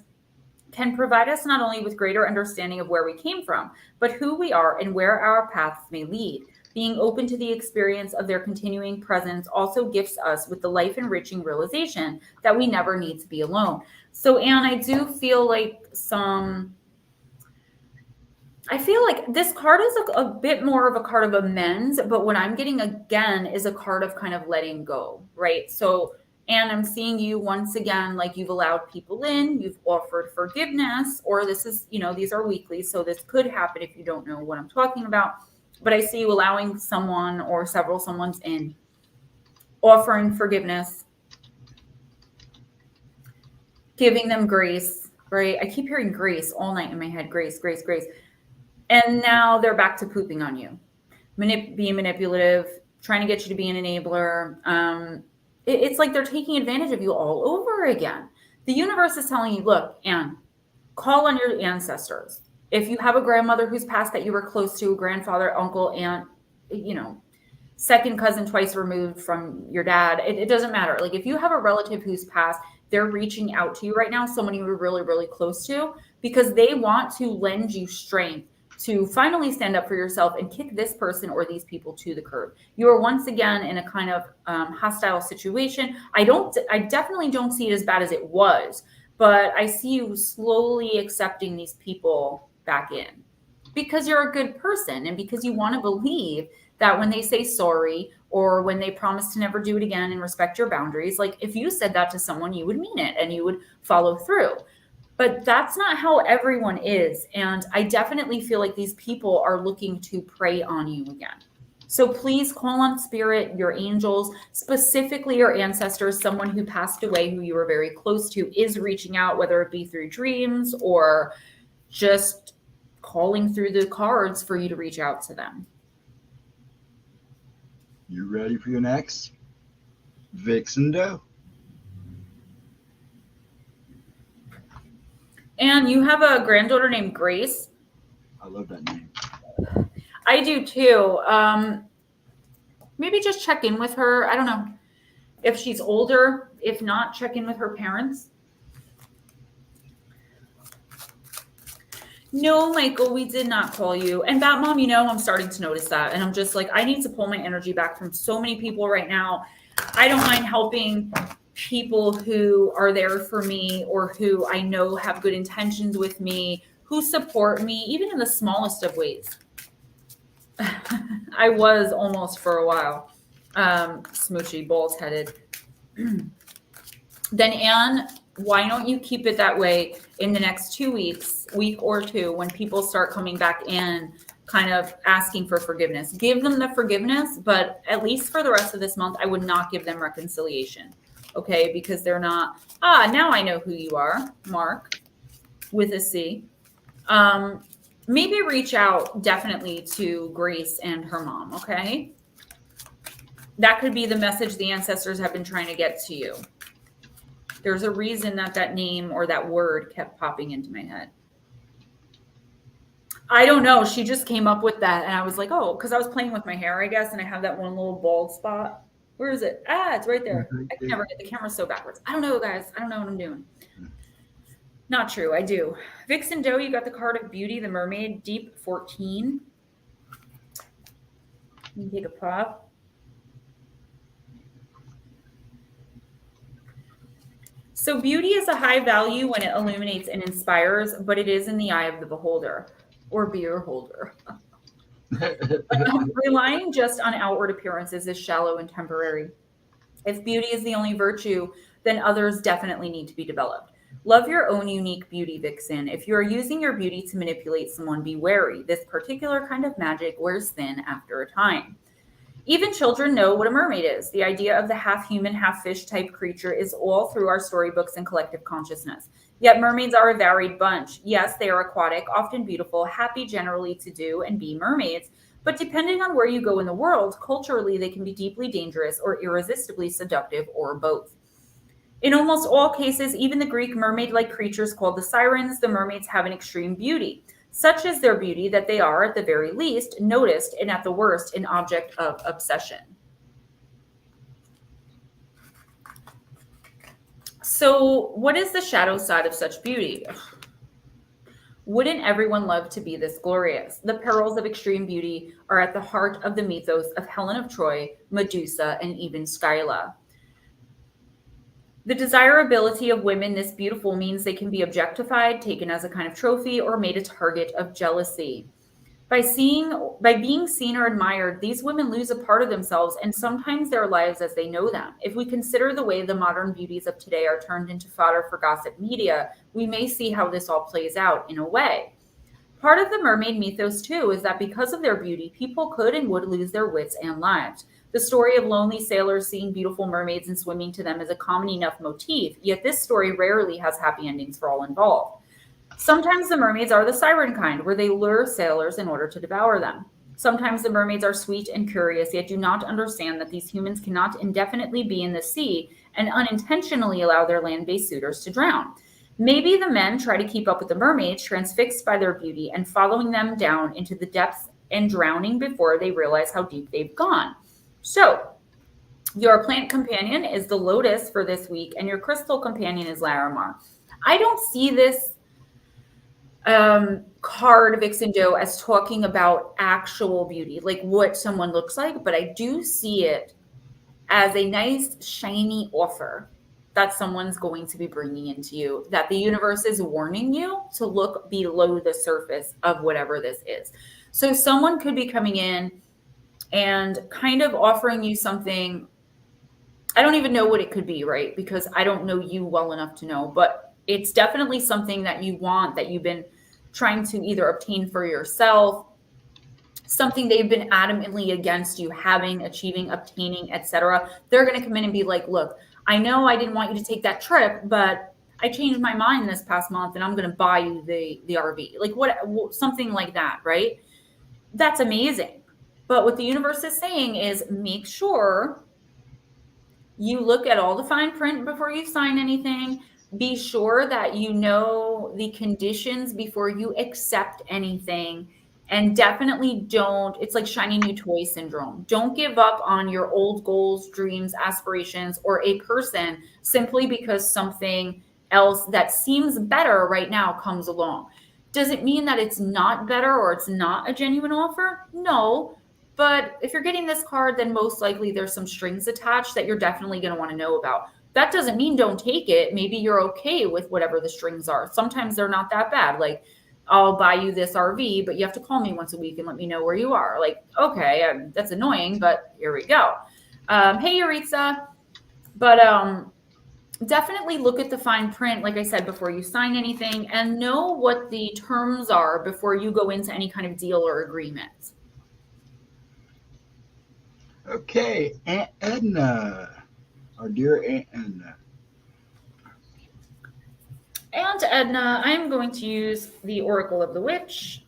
can provide us not only with greater understanding of where we came from, but who we are and where our paths may lead. Being open to the experience of their continuing presence also gifts us with the life-enriching realization that we never need to be alone. So, Anne, I do feel like I feel like this card is a bit more of a card of amends, but what I'm getting again is a card of kind of letting go, right? So, and I'm seeing you once again, like you've allowed people in, you've offered forgiveness, or this is, these are weekly, so this could happen if you don't know what I'm talking about. But I see you allowing someone or several someone's in, offering forgiveness, giving them grace, right? I keep hearing grace all night in my head, grace, grace, grace. And now they're back to pooping on you, being manipulative, trying to get you to be an enabler. It's like they're taking advantage of you all over again. The universe is telling you, look, Anne, call on your ancestors. If you have a grandmother who's passed that you were close to, a grandfather, uncle, aunt, second cousin twice removed from your dad, it doesn't matter. Like if you have a relative who's passed, they're reaching out to you right now, someone you were really, really close to, because they want to lend you strength to finally stand up for yourself and kick this person or these people to the curb. You are once again in a kind of hostile situation. I definitely don't see it as bad as it was, but I see you slowly accepting these people back in because you're a good person and because you want to believe that when they say sorry or when they promise to never do it again and respect your boundaries, like if you said that to someone, you would mean it and you would follow through. But that's not how everyone is. And I definitely feel like these people are looking to prey on you again. So please call on spirit, your angels, specifically your ancestors, someone who passed away who you were very close to is reaching out, whether it be through dreams or just calling through the cards for you to reach out to them. You ready for your next? Vixen Doe. And you have a granddaughter named Grace. I love that name. I do too. Maybe just check in with her. I don't know if she's older. If not, check in with her parents. No, Michael, we did not call you. And Bat Mom, I'm starting to notice that. And I'm just like, I need to pull my energy back from so many people right now. I don't mind helping people who are there for me or who I know have good intentions with me, who support me, even in the smallest of ways. I was almost for a while smoochy, balls-headed. Then, Anne, why don't you keep it that way in the next 2 weeks, week or two, when people start coming back in, kind of asking for forgiveness. Give them the forgiveness, but at least for the rest of this month, I would not give them reconciliation. Okay, because they're not, now I know who you are, Mark, with a C. Maybe reach out definitely to Grace and her mom, okay? That could be the message the ancestors have been trying to get to you. There's a reason that name or that word kept popping into my head. I don't know. She just came up with that. And I was like, oh, because I was playing with my hair, I guess. And I have that one little bald spot. Where is it? It's right there. I can never get the camera so backwards. I don't know, guys. I don't know what I'm doing. Not true. I do. Vixen Doe, you got the card of Beauty, the Mermaid, Deep 14. You can take a pop. So beauty is a high value when it illuminates and inspires, but it is in the eye of the beholder or beer holder. Relying just on outward appearances is shallow and temporary. If beauty is the only virtue, then others definitely need to be developed. Love your own unique beauty, Vixen. If you are using your beauty to manipulate someone, be wary. This particular kind of magic wears thin after a time. Even children know what a mermaid is. The idea of the half human, half fish type creature is all through our storybooks and collective consciousness. Yet mermaids are a varied bunch. Yes, they are aquatic, often beautiful, happy generally to do and be mermaids. But depending on where you go in the world, culturally, they can be deeply dangerous or irresistibly seductive or both. In almost all cases, even the Greek mermaid-like creatures called the sirens, the mermaids have an extreme beauty. Such is their beauty that they are, at the very least, noticed and at the worst, an object of obsession. So what is the shadow side of such beauty? Wouldn't everyone love to be this glorious? The perils of extreme beauty are at the heart of the mythos of Helen of Troy, Medusa, and even Scylla. The desirability of women this beautiful means they can be objectified, taken as a kind of trophy, or made a target of jealousy. By being seen or admired, these women lose a part of themselves and sometimes their lives as they know them. If we consider the way the modern beauties of today are turned into fodder for gossip media, we may see how this all plays out in a way. Part of the mermaid mythos, too, is that because of their beauty, people could and would lose their wits and lives. The story of lonely sailors seeing beautiful mermaids and swimming to them is a common enough motif, yet this story rarely has happy endings for all involved. Sometimes the mermaids are the siren kind, where they lure sailors in order to devour them. Sometimes the mermaids are sweet and curious, yet do not understand that these humans cannot indefinitely be in the sea and unintentionally allow their land-based suitors to drown. Maybe the men try to keep up with the mermaids, transfixed by their beauty and following them down into the depths and drowning before they realize how deep they've gone. So, your plant companion is the lotus for this week, and your crystal companion is Larimar. I don't see this card, Vixen Doe, as talking about actual beauty, like what someone looks like, but I do see it as a nice, shiny offer that someone's going to be bringing into you, that the universe is warning you to look below the surface of whatever this is. So someone could be coming in and kind of offering you something. I don't even know what it could be, right? Because I don't know you well enough to know, but it's definitely something that you want, that you've been trying to either obtain for yourself, something they've been adamantly against you having, achieving, obtaining, etc. They're going to come in and be like, look, I know I didn't want you to take that trip, but I changed my mind this past month and I'm going to buy you the RV. Like something like that, right? That's amazing. But what the universe is saying is make sure you look at all the fine print before you sign anything. Be sure that you know the conditions before you accept anything. And definitely don't, it's like shiny new toy syndrome. Don't give up on your old goals, dreams, aspirations, or a person simply because something else that seems better right now comes along. Does it mean that it's not better or it's not a genuine offer? No. But if you're getting this card, then most likely there's some strings attached that you're definitely going to want to know about. That doesn't mean don't take it. Maybe you're okay with whatever the strings are. Sometimes they're not that bad. Like, I'll buy you this RV, but you have to call me once a week and let me know where you are. Like, okay, that's annoying, but here we go. Hey, Yuritsa. But definitely look at the fine print, like I said, before you sign anything, and know what the terms are before you go into any kind of deal or agreement. Okay, Aunt Edna, our dear Aunt Edna. Aunt Edna, I'm going to use the Oracle of the Witch.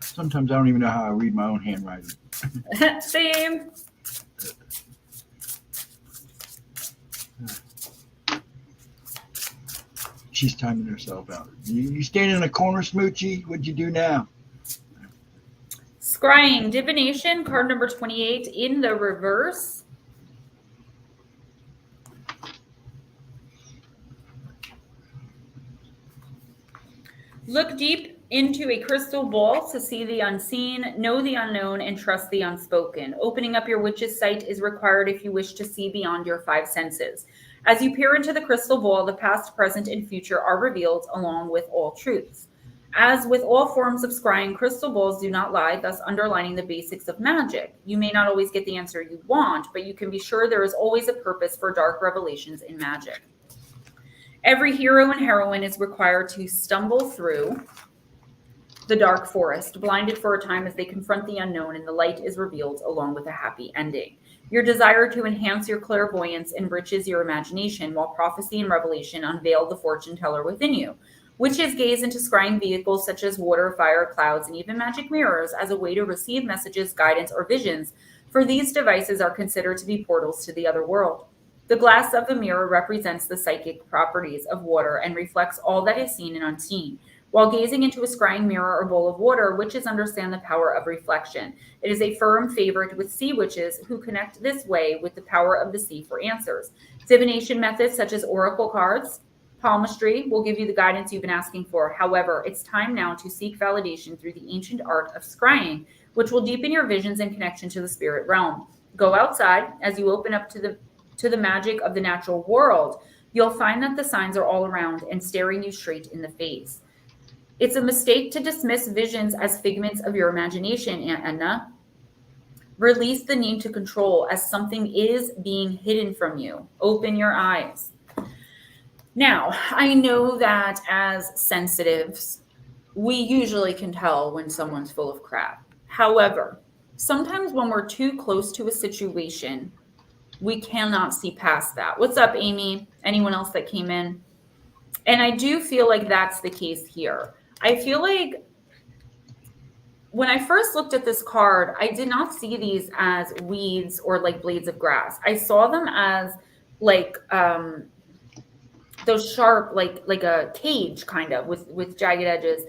Sometimes I don't even know how I read my own handwriting. Same. She's timing herself out. You standing in a corner, Smoochie? What'd you do now? Scrying, divination, card number 28 in the reverse. Look deep into a crystal ball to see the unseen, know the unknown, and trust the unspoken. Opening up your witch's sight is required if you wish to see beyond your five senses. As you peer into the crystal ball, the past, present, and future are revealed along with all truths. As with all forms of scrying, crystal balls do not lie, thus underlining the basics of magic. You may not always get the answer you want, but you can be sure there is always a purpose for dark revelations in magic. Every hero and heroine is required to stumble through the dark forest, blinded for a time as they confront the unknown, and the light is revealed along with a happy ending. Your desire to enhance your clairvoyance enriches your imagination, while prophecy and revelation unveil the fortune teller within you. Witches gaze into scrying vehicles such as water, fire, clouds, and even magic mirrors as a way to receive messages, guidance, or visions, for these devices are considered to be portals to the other world. The glass of the mirror represents the psychic properties of water and reflects all that is seen and unseen. While gazing into a scrying mirror or bowl of water, witches understand the power of reflection. It is a firm favorite with sea witches who connect this way with the power of the sea for answers. Divination methods such as oracle cards, palmistry will give you the guidance you've been asking for. However, it's time now to seek validation through the ancient art of scrying, which will deepen your visions and connection to the spirit realm. Go outside as you open up to the magic of the natural world. You'll find that the signs are all around and staring you straight in the face. It's a mistake to dismiss visions as figments of your imagination, Aunt Edna. Release the need to control as something is being hidden from you. Open your eyes. Now, I know that as sensitives, we usually can tell when someone's full of crap. However, sometimes when we're too close to a situation, we cannot see past that. What's up, Amy? Anyone else that came in? And I do feel like that's the case here. I feel like when I first looked at this card, I did not see these as weeds or like blades of grass. I saw them as like those sharp, like a cage kind of with jagged edges.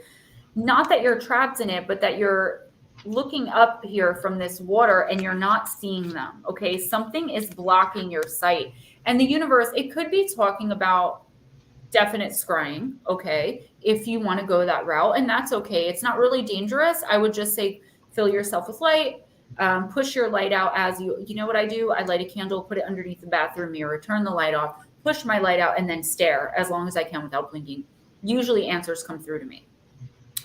Not that you're trapped in it, but that you're looking up here from this water and you're not seeing them. Okay, something is blocking your sight. And the universe, it could be talking about definite scrying, okay, if you want to go that route, and that's okay. It's not really dangerous. I would just say fill yourself with light, push your light out as you know what I do? I light a candle, put it underneath the bathroom mirror, turn the light off, push my light out, and then stare as long as I can without blinking. Usually answers come through to me.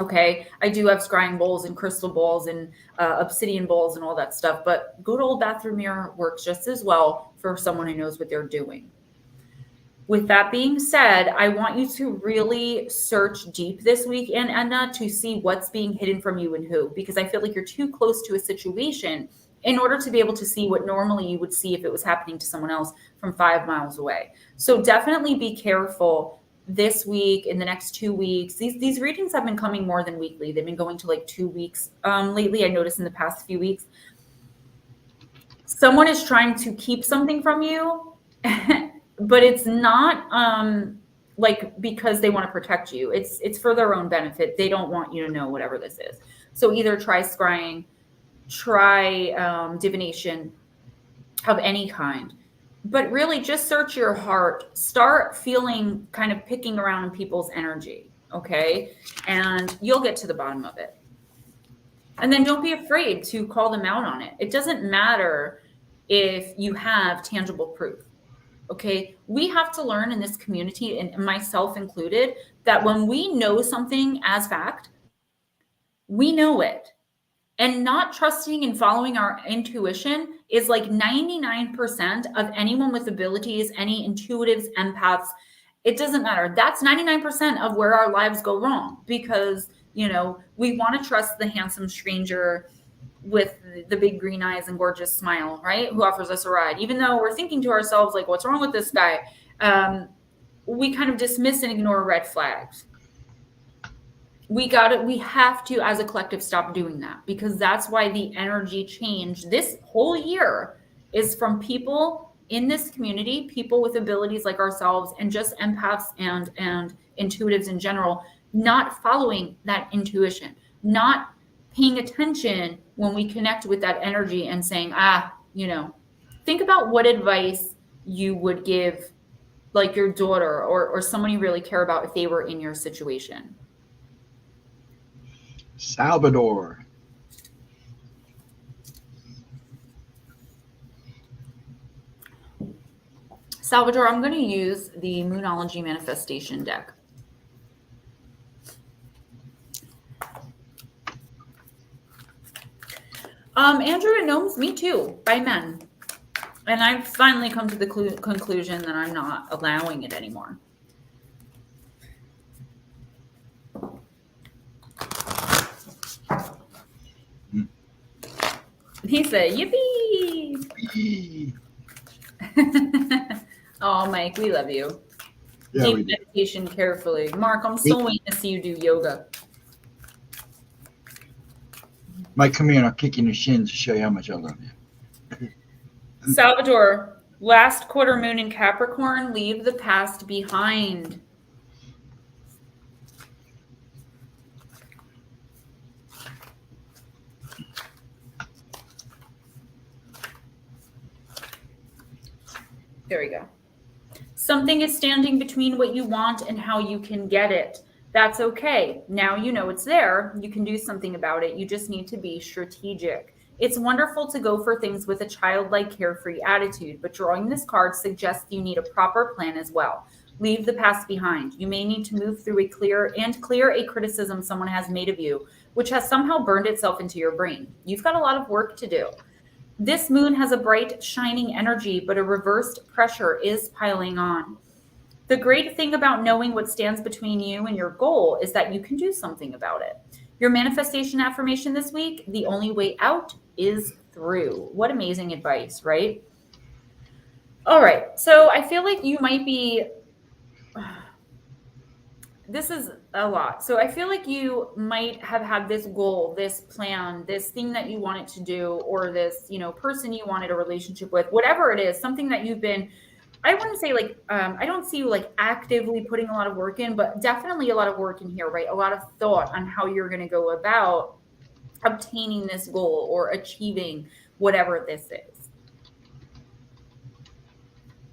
Okay, I do have scrying bowls and crystal balls and obsidian balls and all that stuff, but good old bathroom mirror works just as well for someone who knows what they're doing. With that being said, I want you to really search deep this week, Edna, to see what's being hidden from you and who, because I feel like you're too close to a situation in order to be able to see what normally you would see if it was happening to someone else from 5 miles away. So definitely be careful this week, in the next 2 weeks. These readings have been coming more than weekly. They've been going to like 2 weeks lately. I noticed in the past few weeks. Someone is trying to keep something from you, but it's not like because they want to protect you. It's for their own benefit. They don't want you to know whatever this is. So either try scrying, try divination of any kind. But really just search your heart. Start feeling, kind of picking around in people's energy, okay? And you'll get to the bottom of it. And then don't be afraid to call them out on it. It doesn't matter if you have tangible proof, okay? We have to learn in this community, and myself included, that when we know something as fact, we know it. And not trusting and following our intuition is like 99% of anyone with abilities, any intuitives, empaths. It doesn't matter. That's 99% of where our lives go wrong, because, you know, we want to trust the handsome stranger with the big green eyes and gorgeous smile, right? Who offers us a ride. Even though we're thinking to ourselves, like, what's wrong with this guy? We kind of dismiss and ignore red flags. We have to, as a collective, stop doing that, because that's why the energy change this whole year is from people in this community, people with abilities like ourselves, and just empaths and intuitives in general, not following that intuition, not paying attention when we connect with that energy and saying, think about what advice you would give like your daughter or someone you really care about if they were in your situation. Salvador. Salvador, I'm going to use the Moonology Manifestation deck. Andrew and Gnomes, me too, by men. And I've finally come to the conclusion that I'm not allowing it anymore. He said, yippee! Oh, Mike, we love you. Yeah, Take meditation carefully. Mark, I'm still waiting to see you do yoga. Mike, come here and I'll kick you in the shins to show you how much I love you. Salvador, last quarter moon in Capricorn, leave the past behind. There we go. Something is standing between what you want and how you can get it. That's okay. Now you know it's there. You can do something about it. You just need to be strategic. It's wonderful to go for things with a childlike, carefree attitude, but drawing this card suggests you need a proper plan as well. Leave the past behind. You may need to move through clear a criticism someone has made of you, which has somehow burned itself into your brain. You've got a lot of work to do. This moon has a bright, shining energy, but a reversed pressure is piling on. The great thing about knowing what stands between you and your goal is that you can do something about it. Your manifestation affirmation this week, the only way out is through. What amazing advice, right? All right. So I feel like you might be, this is a lot. So I feel like you might have had this goal, this plan, this thing that you wanted to do, or this, person you wanted a relationship with, whatever it is, something that you've been, I wouldn't say I don't see you like actively putting a lot of work in, but definitely a lot of work in here, right? A lot of thought on how you're going to go about obtaining this goal or achieving whatever this is.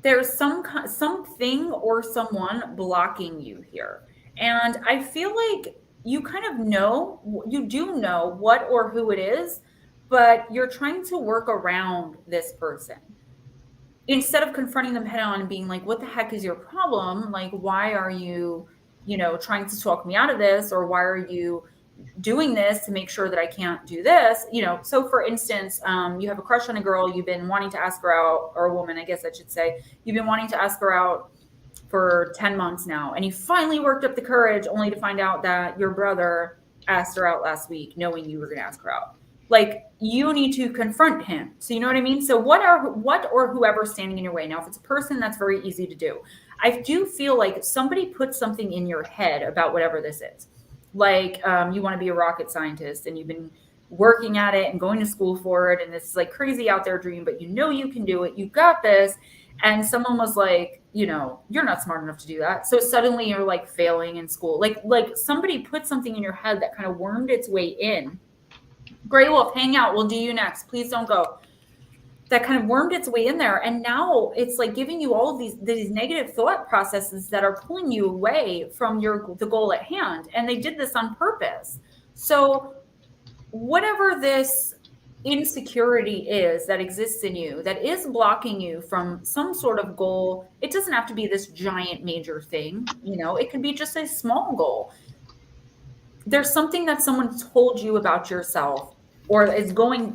There's something or someone blocking you here. And I feel like you kind of you do know what or who it is, but you're trying to work around this person. Instead of confronting them head on and being like, what the heck is your problem? Like, why are you, trying to talk me out of this? Or why are you doing this to make sure that I can't do this? So for instance, you have a crush on a girl, you've been wanting to ask her out, or a woman, I guess I should say, you've been wanting to ask her out for 10 months now. And you finally worked up the courage only to find out that your brother asked her out last week, knowing you were going to ask her out. Like, you need to confront him. So you know what I mean? So what or whoever's standing in your way. Now, if it's a person, that's very easy to do. I do feel like somebody put something in your head about whatever this is. Like, you want to be a rocket scientist and you've been working at it and going to school for it. And it's like crazy out there dream, but you can do it. You got this. And someone was like, you're not smart enough to do that. So suddenly you're like failing in school. Like somebody put something in your head that kind of wormed its way in. Gray Wolf, hang out. We'll do you next. Please don't go. That kind of wormed its way in there. And now it's like giving you all of these negative thought processes that are pulling you away from the goal at hand. And they did this on purpose. So whatever this insecurity is that exists in you, that is blocking you from some sort of goal, it doesn't have to be this giant major thing. It could be just a small goal. There's something that someone told you about yourself, or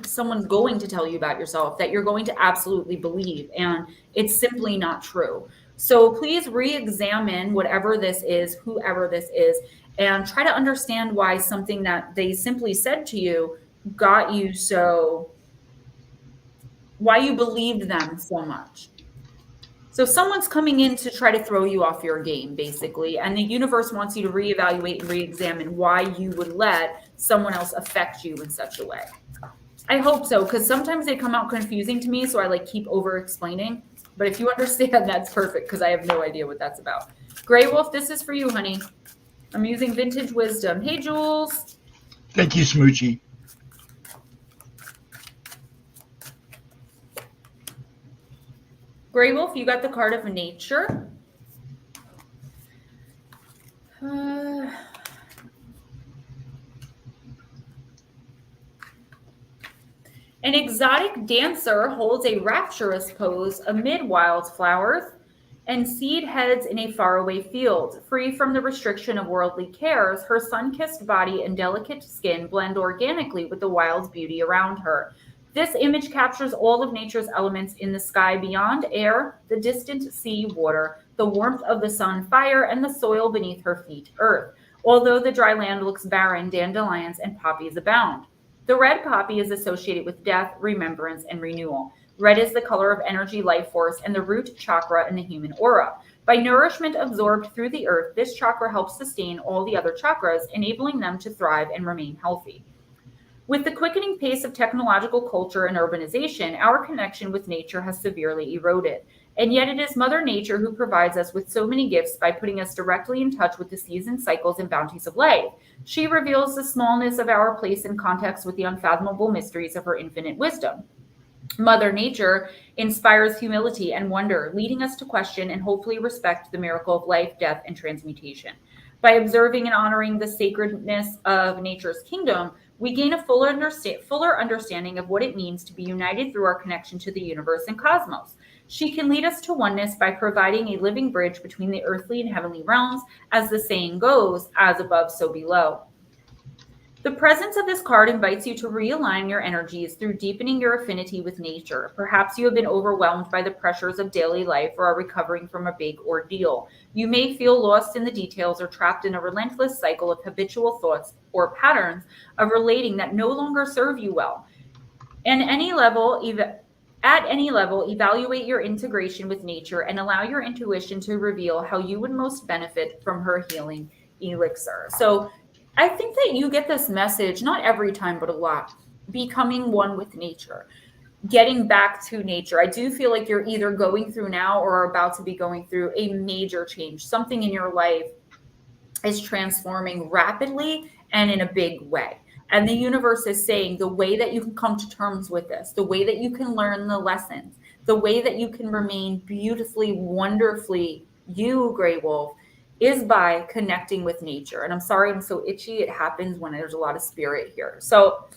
someone's going to tell you about yourself that you're going to absolutely believe, and it's simply not true. So please re-examine whatever this is, whoever this is, and try to understand why something that they simply said to you got you why you believed them so much. So someone's coming in to try to throw you off your game, basically, and the universe wants you to reevaluate and re-examine why you would let someone else affect you in such a way. I hope so, because sometimes they come out confusing to me, so I keep over-explaining. But if you understand, that's perfect, because I have no idea what that's about. Gray Wolf, this is for you, honey. I'm using Vintage Wisdom. Hey, Jules. Thank you, Smoochie. Grey Wolf, you got the card of nature. An exotic dancer holds a rapturous pose amid wildflowers and seed heads in a faraway field. Free from the restriction of worldly cares, her sun-kissed body and delicate skin blend organically with the wild beauty around her. This image captures all of nature's elements in the sky beyond: air, the distant sea, water, the warmth of the sun, fire, and the soil beneath her feet, earth. Although the dry land looks barren, dandelions and poppies abound. The red poppy is associated with death, remembrance, and renewal. Red is the color of energy, life force, and the root chakra in the human aura. By nourishment absorbed through the earth, this chakra helps sustain all the other chakras, enabling them to thrive and remain healthy. With the quickening pace of technological culture and urbanization, our connection with nature has severely eroded. And yet it is Mother Nature who provides us with so many gifts by putting us directly in touch with the season cycles and bounties of life. She reveals the smallness of our place in context with the unfathomable mysteries of her infinite wisdom. Mother Nature inspires humility and wonder, leading us to question and hopefully respect the miracle of life, death, and transmutation. By observing and honoring the sacredness of nature's kingdom, we gain a fuller understanding of what it means to be united through our connection to the universe and cosmos. She can lead us to oneness by providing a living bridge between the earthly and heavenly realms, as the saying goes, as above, so below. The presence of this card invites you to realign your energies through deepening your affinity with nature. Perhaps you have been overwhelmed by the pressures of daily life or are recovering from a big ordeal. You may feel lost in the details or trapped in a relentless cycle of habitual thoughts or patterns of relating that no longer serve you well. At any level, evaluate your integration with nature and allow your intuition to reveal how you would most benefit from her healing elixir. So I think that you get this message, not every time, but a lot, becoming one with nature, getting back to nature. I do feel like you're either going through now or are about to be going through a major change. Something in your life is transforming rapidly and in a big way. And the universe is saying the way that you can come to terms with this, the way that you can learn the lessons, the way that you can remain beautifully, wonderfully you, Grey Wolf, is by connecting with nature. And I'm sorry I'm so itchy. It happens when there's a lot of spirit here. So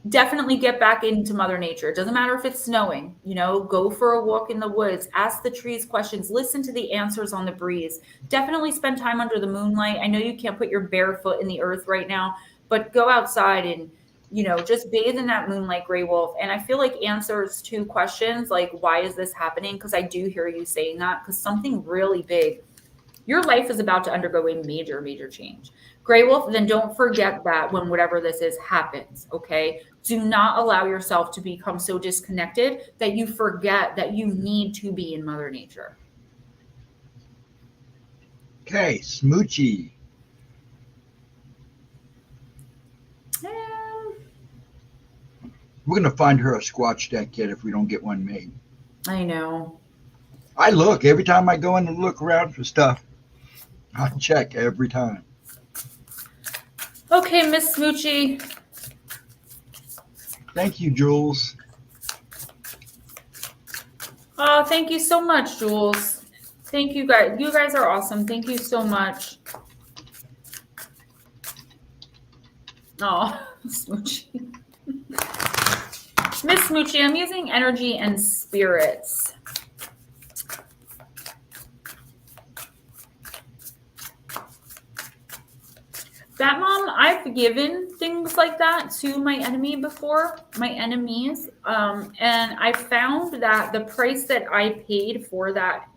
definitely get back into Mother Nature. It doesn't matter if it's snowing, go for a walk in the woods, ask the trees questions, listen to the answers on the breeze. Definitely spend time under the moonlight. I know you can't put your bare foot in the earth right now, but go outside and, just bathe in that moonlight, Grey Wolf. And I feel like answers to questions like, why is this happening? Because I do hear you saying that, because something really big. Your life is about to undergo a major, major change. Grey Wolf, then don't forget that when whatever this is happens, okay? Do not allow yourself to become so disconnected that you forget that you need to be in Mother Nature. Okay, Smoochie. We're going to find her a Squatch deck kit if we don't get one made. I know. I look. Every time I go in and look around for stuff, I check every time. Okay, Miss Smoochie. Thank you, Jules. Oh, thank you so much, Jules. Thank you guys. You guys are awesome. Thank you so much. Oh, Smoochie. Miss Smoochie, I'm using energy and spirits. That mom, I've given things like that to my enemy before, my enemies. And I found that the price that I paid for that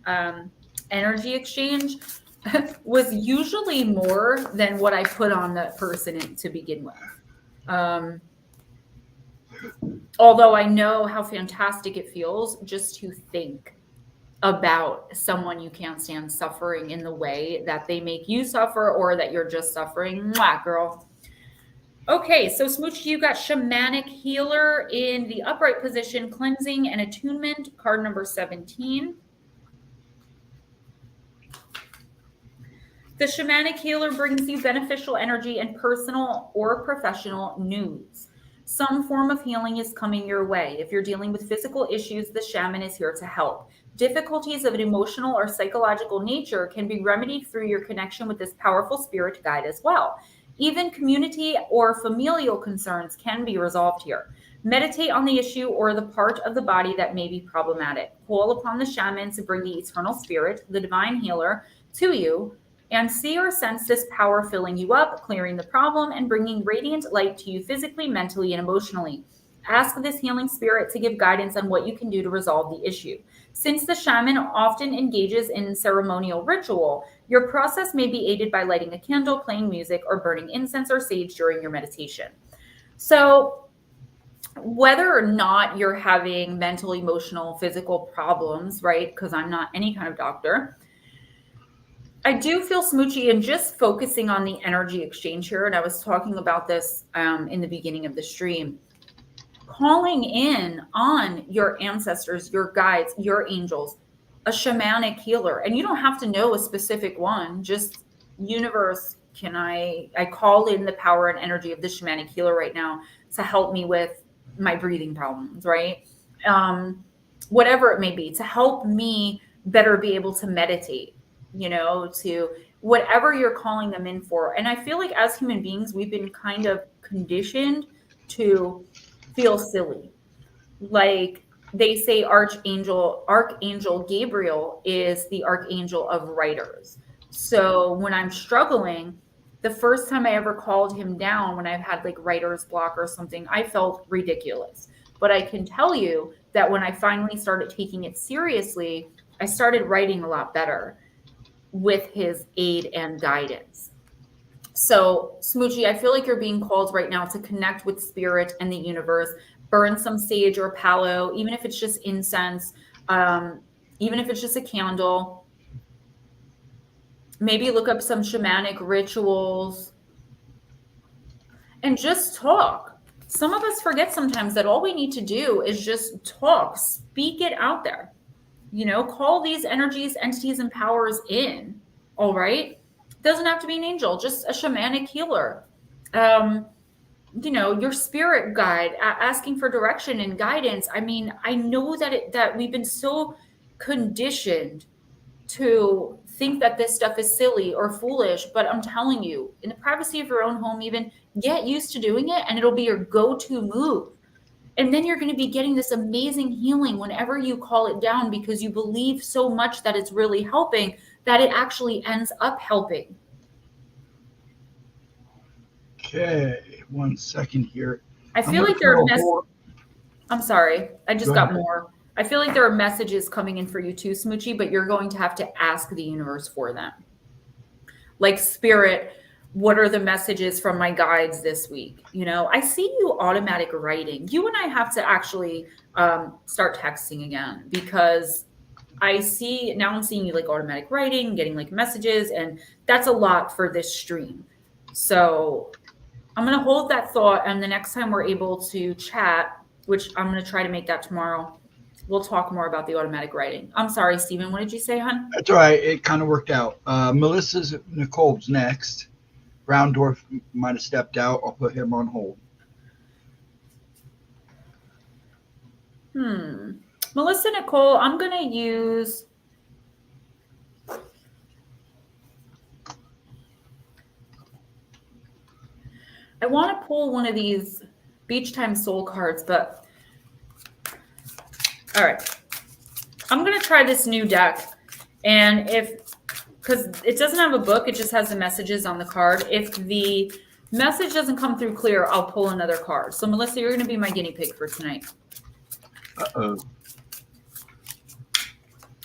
energy exchange was usually more than what I put on that person to begin with. Although I know how fantastic it feels just to think about someone you can't stand suffering in the way that they make you suffer, or that you're just suffering. Mwah, girl. Okay, so Smooch, you got Shamanic Healer in the upright position, cleansing and attunement, card number 17. The Shamanic Healer brings you beneficial energy and personal or professional news. Some form of healing is coming your way. If you're dealing with physical issues, the shaman is here to help. Difficulties of an emotional or psychological nature can be remedied through your connection with this powerful spirit guide as well. Even community or familial concerns can be resolved here. Meditate on the issue or the part of the body that may be problematic. Call upon the shaman to bring the eternal spirit, the divine healer, to you, and see or sense this power filling you up, clearing the problem, and bringing radiant light to you physically, mentally, and emotionally. Ask this healing spirit to give guidance on what you can do to resolve the issue. Since the shaman often engages in ceremonial ritual, your process may be aided by lighting a candle, playing music, or burning incense or sage during your meditation. So, whether or not you're having mental, emotional, physical problems, right? Because I'm not any kind of doctor, I do feel smoochy and just focusing on the energy exchange here. And I was talking about this in the beginning of the stream. Calling in on your ancestors, your guides, your angels, a shamanic healer. And you don't have to know a specific one, just universe. I call in the power and energy of the shamanic healer right now to help me with my breathing problems, right? Whatever it may be, to help me better be able to meditate, to whatever you're calling them in for. And I feel like as human beings, we've been kind of conditioned to feel silly. Like they say Archangel Gabriel is the archangel of writers. So when I'm struggling, the first time I ever called him down, when I've had like writer's block or something, I felt ridiculous. But I can tell you that when I finally started taking it seriously, I started writing a lot better with his aid and guidance. So, Smoochy, I feel like you're being called right now to connect with spirit and the universe. Burn some sage or palo, even if it's just incense, even if it's just a candle. Maybe look up some shamanic rituals and just talk. Some of us forget sometimes that all we need to do is just talk, speak it out there. Call these energies, entities, and powers in. All right. Doesn't have to be an angel, just a shamanic healer. Your spirit guide, asking for direction and guidance. I mean, I know that we've been so conditioned to think that this stuff is silly or foolish, but I'm telling you, in the privacy of your own home, even get used to doing it, and it'll be your go-to move. And then you're going to be getting this amazing healing whenever you call it down, because you believe so much that it's really helping that it actually ends up helping. Okay, 1 second here. I feel like there are I'm sorry, I just got more. I feel like there are messages coming in for you too, Smoochy, but you're going to have to ask the universe for them. Like, spirit, what are the messages from my guides this week? I see you automatic writing. You and I have to actually start texting again, because I'm seeing you like automatic writing, getting like messages, and that's a lot for this stream. So I'm going to hold that thought, and the next time we're able to chat, which I'm going to try to make that tomorrow, we'll talk more about the automatic writing. I'm sorry, Stephen. What did you say, hon? That's all right. It kind of worked out. Nicole's next. Browndorf might have stepped out. I'll put him on hold. Melissa Nicole, I'm going to use... I want to pull one of these Beach Time Soul cards, but... All right. I'm going to try this new deck. And because it doesn't have a book, it just has the messages on the card. If the message doesn't come through clear, I'll pull another card. So, Melissa, you're going to be my guinea pig for tonight. Uh-oh.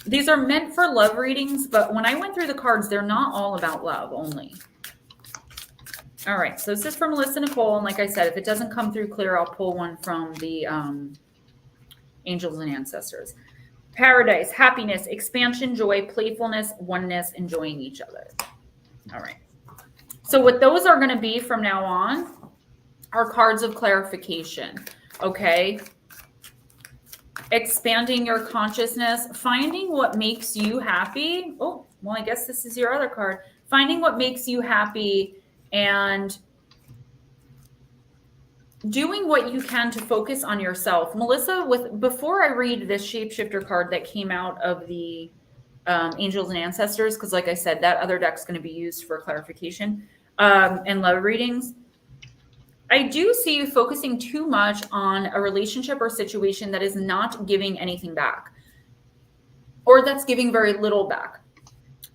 These are meant for love readings, but when I went through the cards, they're not all about love only. All right, so this is from Melissa Nicole, and like I said, if it doesn't come through clear, I'll pull one from the Angels and Ancestors. Paradise, happiness, expansion, joy, playfulness, oneness, enjoying each other. All right. So what those are going to be from now on are cards of clarification, okay? Expanding your consciousness, finding what makes you happy. Oh, well, I guess this is your other card. Finding what makes you happy and doing what you can to focus on yourself. Melissa, before I read this shapeshifter card that came out of the Angels and Ancestors, because like I said, that other deck's going to be used for clarification and love readings. I do see you focusing too much on a relationship or situation that is not giving anything back, or that's giving very little back.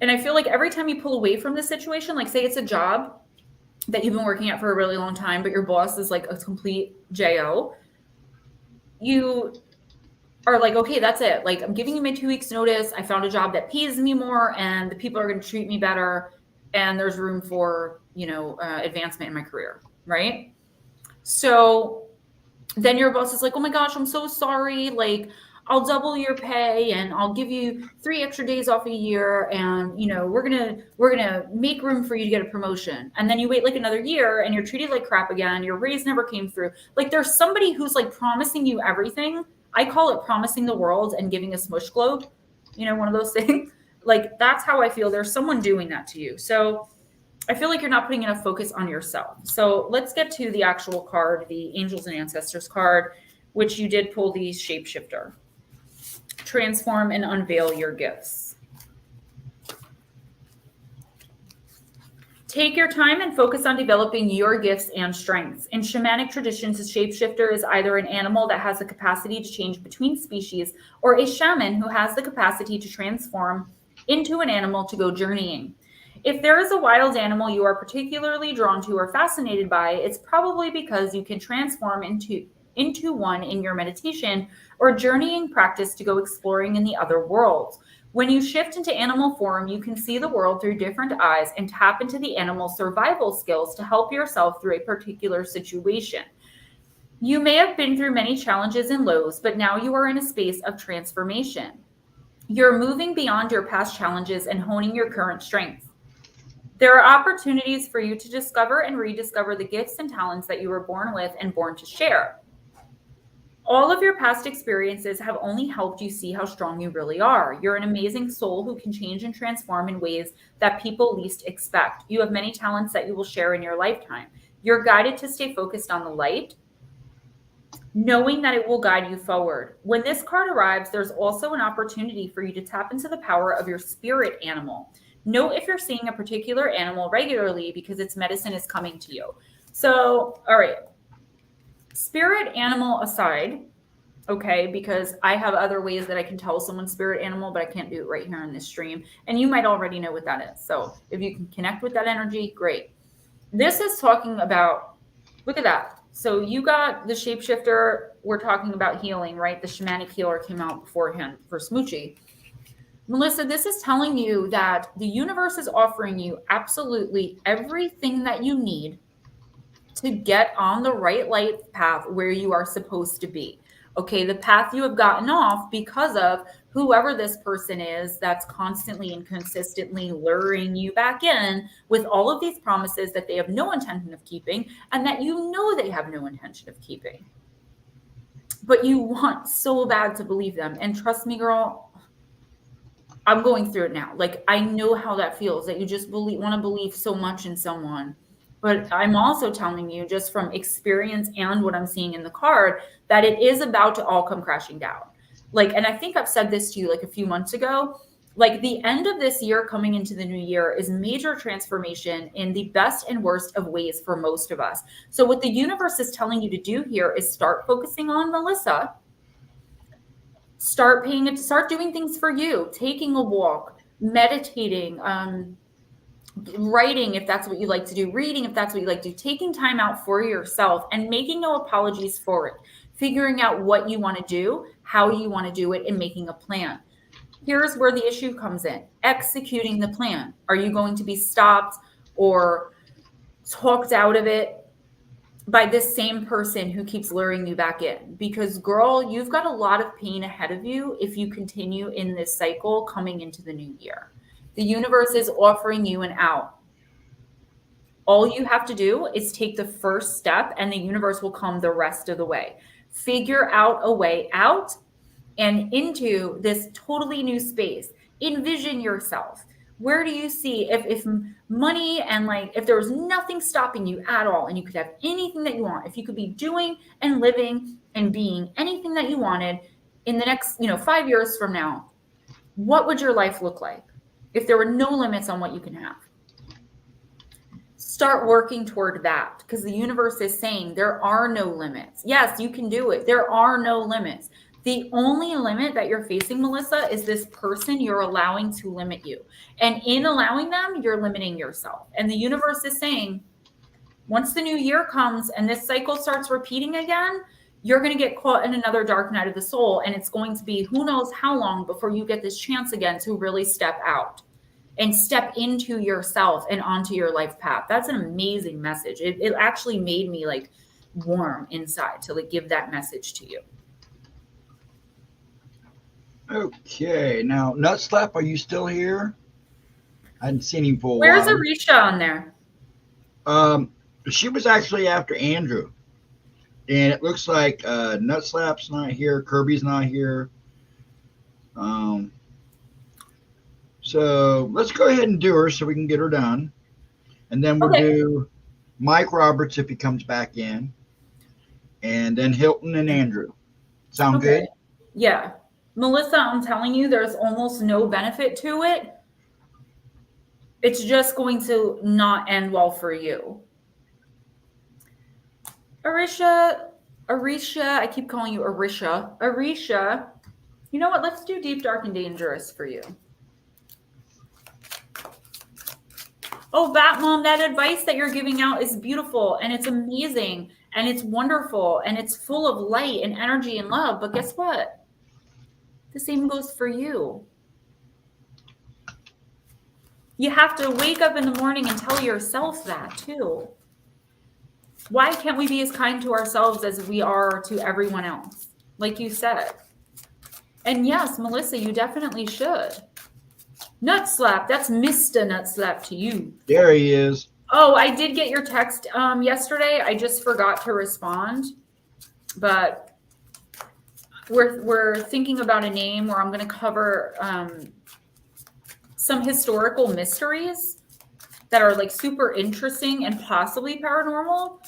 And I feel like every time you pull away from the situation, like say it's a job that you've been working at for a really long time, but your boss is like a complete JO, you are like, okay, that's it. Like, I'm giving you my 2 weeks notice. I found a job that pays me more and the people are going to treat me better. And there's room for, advancement in my career. Right. So then your boss is like, oh my gosh, I'm so sorry. Like, I'll double your pay and I'll give you 3 extra days off a year. And, we're going to make room for you to get a promotion. And then you wait like another year and you're treated like crap again. Your raise never came through. Like, there's somebody who's like promising you everything. I call it promising the world and giving a smush globe, one of those things. Like, that's how I feel. There's someone doing that to you. So I feel like you're not putting enough focus on yourself. So let's get to the actual card, the Angels and Ancestors card, which you did pull the Shapeshifter. Transform and unveil your gifts. Take your time and focus on developing your gifts and strengths. In shamanic traditions, a shapeshifter is either an animal that has the capacity to change between species or a shaman who has the capacity to transform into an animal to go journeying. If there is a wild animal you are particularly drawn to or fascinated by, it's probably because you can transform into one in your meditation or journeying practice to go exploring in the other worlds. When you shift into animal form, you can see the world through different eyes and tap into the animal's survival skills to help yourself through a particular situation. You may have been through many challenges and lows, but now you are in a space of transformation. You're moving beyond your past challenges and honing your current strengths. There are opportunities for you to discover and rediscover the gifts and talents that you were born with and born to share. All of your past experiences have only helped you see how strong you really are. You're an amazing soul who can change and transform in ways that people least expect. You have many talents that you will share in your lifetime. You're guided to stay focused on the light, knowing that it will guide you forward. When this card arrives, there's also an opportunity for you to tap into the power of your spirit animal. Note if you're seeing a particular animal regularly because its medicine is coming to you. So, all right. Spirit animal aside, okay, because I have other ways that I can tell someone's spirit animal, but I can't do it right here in this stream. And you might already know what that is. So if you can connect with that energy, great. This is talking about, look at that. So you got the shapeshifter. We're talking about healing, right? The shamanic healer came out beforehand for Smoochie. Melissa, this is telling you that the universe is offering you absolutely everything that you need to get on the right light path where you are supposed to be. Okay, the path you have gotten off because of whoever this person is that's constantly and consistently luring you back in with all of these promises that they have no intention of keeping and that you know they have no intention of keeping. But you want so bad to believe them. And trust me, girl, I'm going through it now. Like, I know how that feels, that you just want to believe so much in someone. But I'm also telling you, just from experience and what I'm seeing in the card, that it is about to all come crashing down. Like, and I think I've said this to you like a few months ago, like the end of this year coming into the new year is major transformation in the best and worst of ways for most of us. So what the universe is telling you to do here is start focusing on Melissa. Start doing things for you, taking a walk, meditating, writing if that's what you like to do, reading if that's what you like to do, taking time out for yourself and making no apologies for it, figuring out what you want to do, how you want to do it, and making a plan. Here's where the issue comes in: executing the plan. Are you going to be stopped or talked out of it by this same person who keeps luring you back in? Because girl, you've got a lot of pain ahead of you if you continue in this cycle coming into the new year. The universe is offering you an out. All you have to do is take the first step and the universe will come the rest of the way. Figure out a way out and into this totally new space. Envision yourself Where do you see if money and like if there was nothing stopping you at all and you could have anything that you want, if you could be doing and living and being anything that you wanted in the next, 5 years from now, what would your life look like if there were no limits on what you can have? Start working toward that, because the universe is saying there are no limits. Yes, you can do it. There are no limits. The only limit that you're facing, Melissa, is this person you're allowing to limit you. And in allowing them, you're limiting yourself. And the universe is saying, once the new year comes and this cycle starts repeating again, you're going to get caught in another dark night of the soul. And it's going to be who knows how long before you get this chance again to really step out and step into yourself and onto your life path. That's an amazing message. It actually made me like warm inside to like give that message to you. Okay, now Nutslap, are you still here? I hadn't seen him for a Where's while. Arisha on there? She was actually after Andrew, and it looks like Nutslap's not here, Kirby's not here. So let's go ahead and do her so we can get her done, and then we'll do Mike Roberts if he comes back in, and then Hilton and Andrew. Sound good? Yeah. Melissa, I'm telling you, there's almost no benefit to it. It's just going to not end well for you. Arisha, I keep calling you Arisha, you know what? Let's do Deep, Dark, and Dangerous for you. Oh, Batmom, that advice that you're giving out is beautiful, and it's amazing, and it's wonderful, and it's full of light and energy and love. But guess what? The same goes for you. You have to wake up in the morning and tell yourself that too. Why can't we be as kind to ourselves as we are to everyone else? Like you said. And yes, Melissa, you definitely should. Nutslap, that's Mr. Nutslap to you. There he is. Oh, I did get your text yesterday. I just forgot to respond. But we're thinking about a name where I'm going to cover some historical mysteries that are like super interesting and possibly paranormal.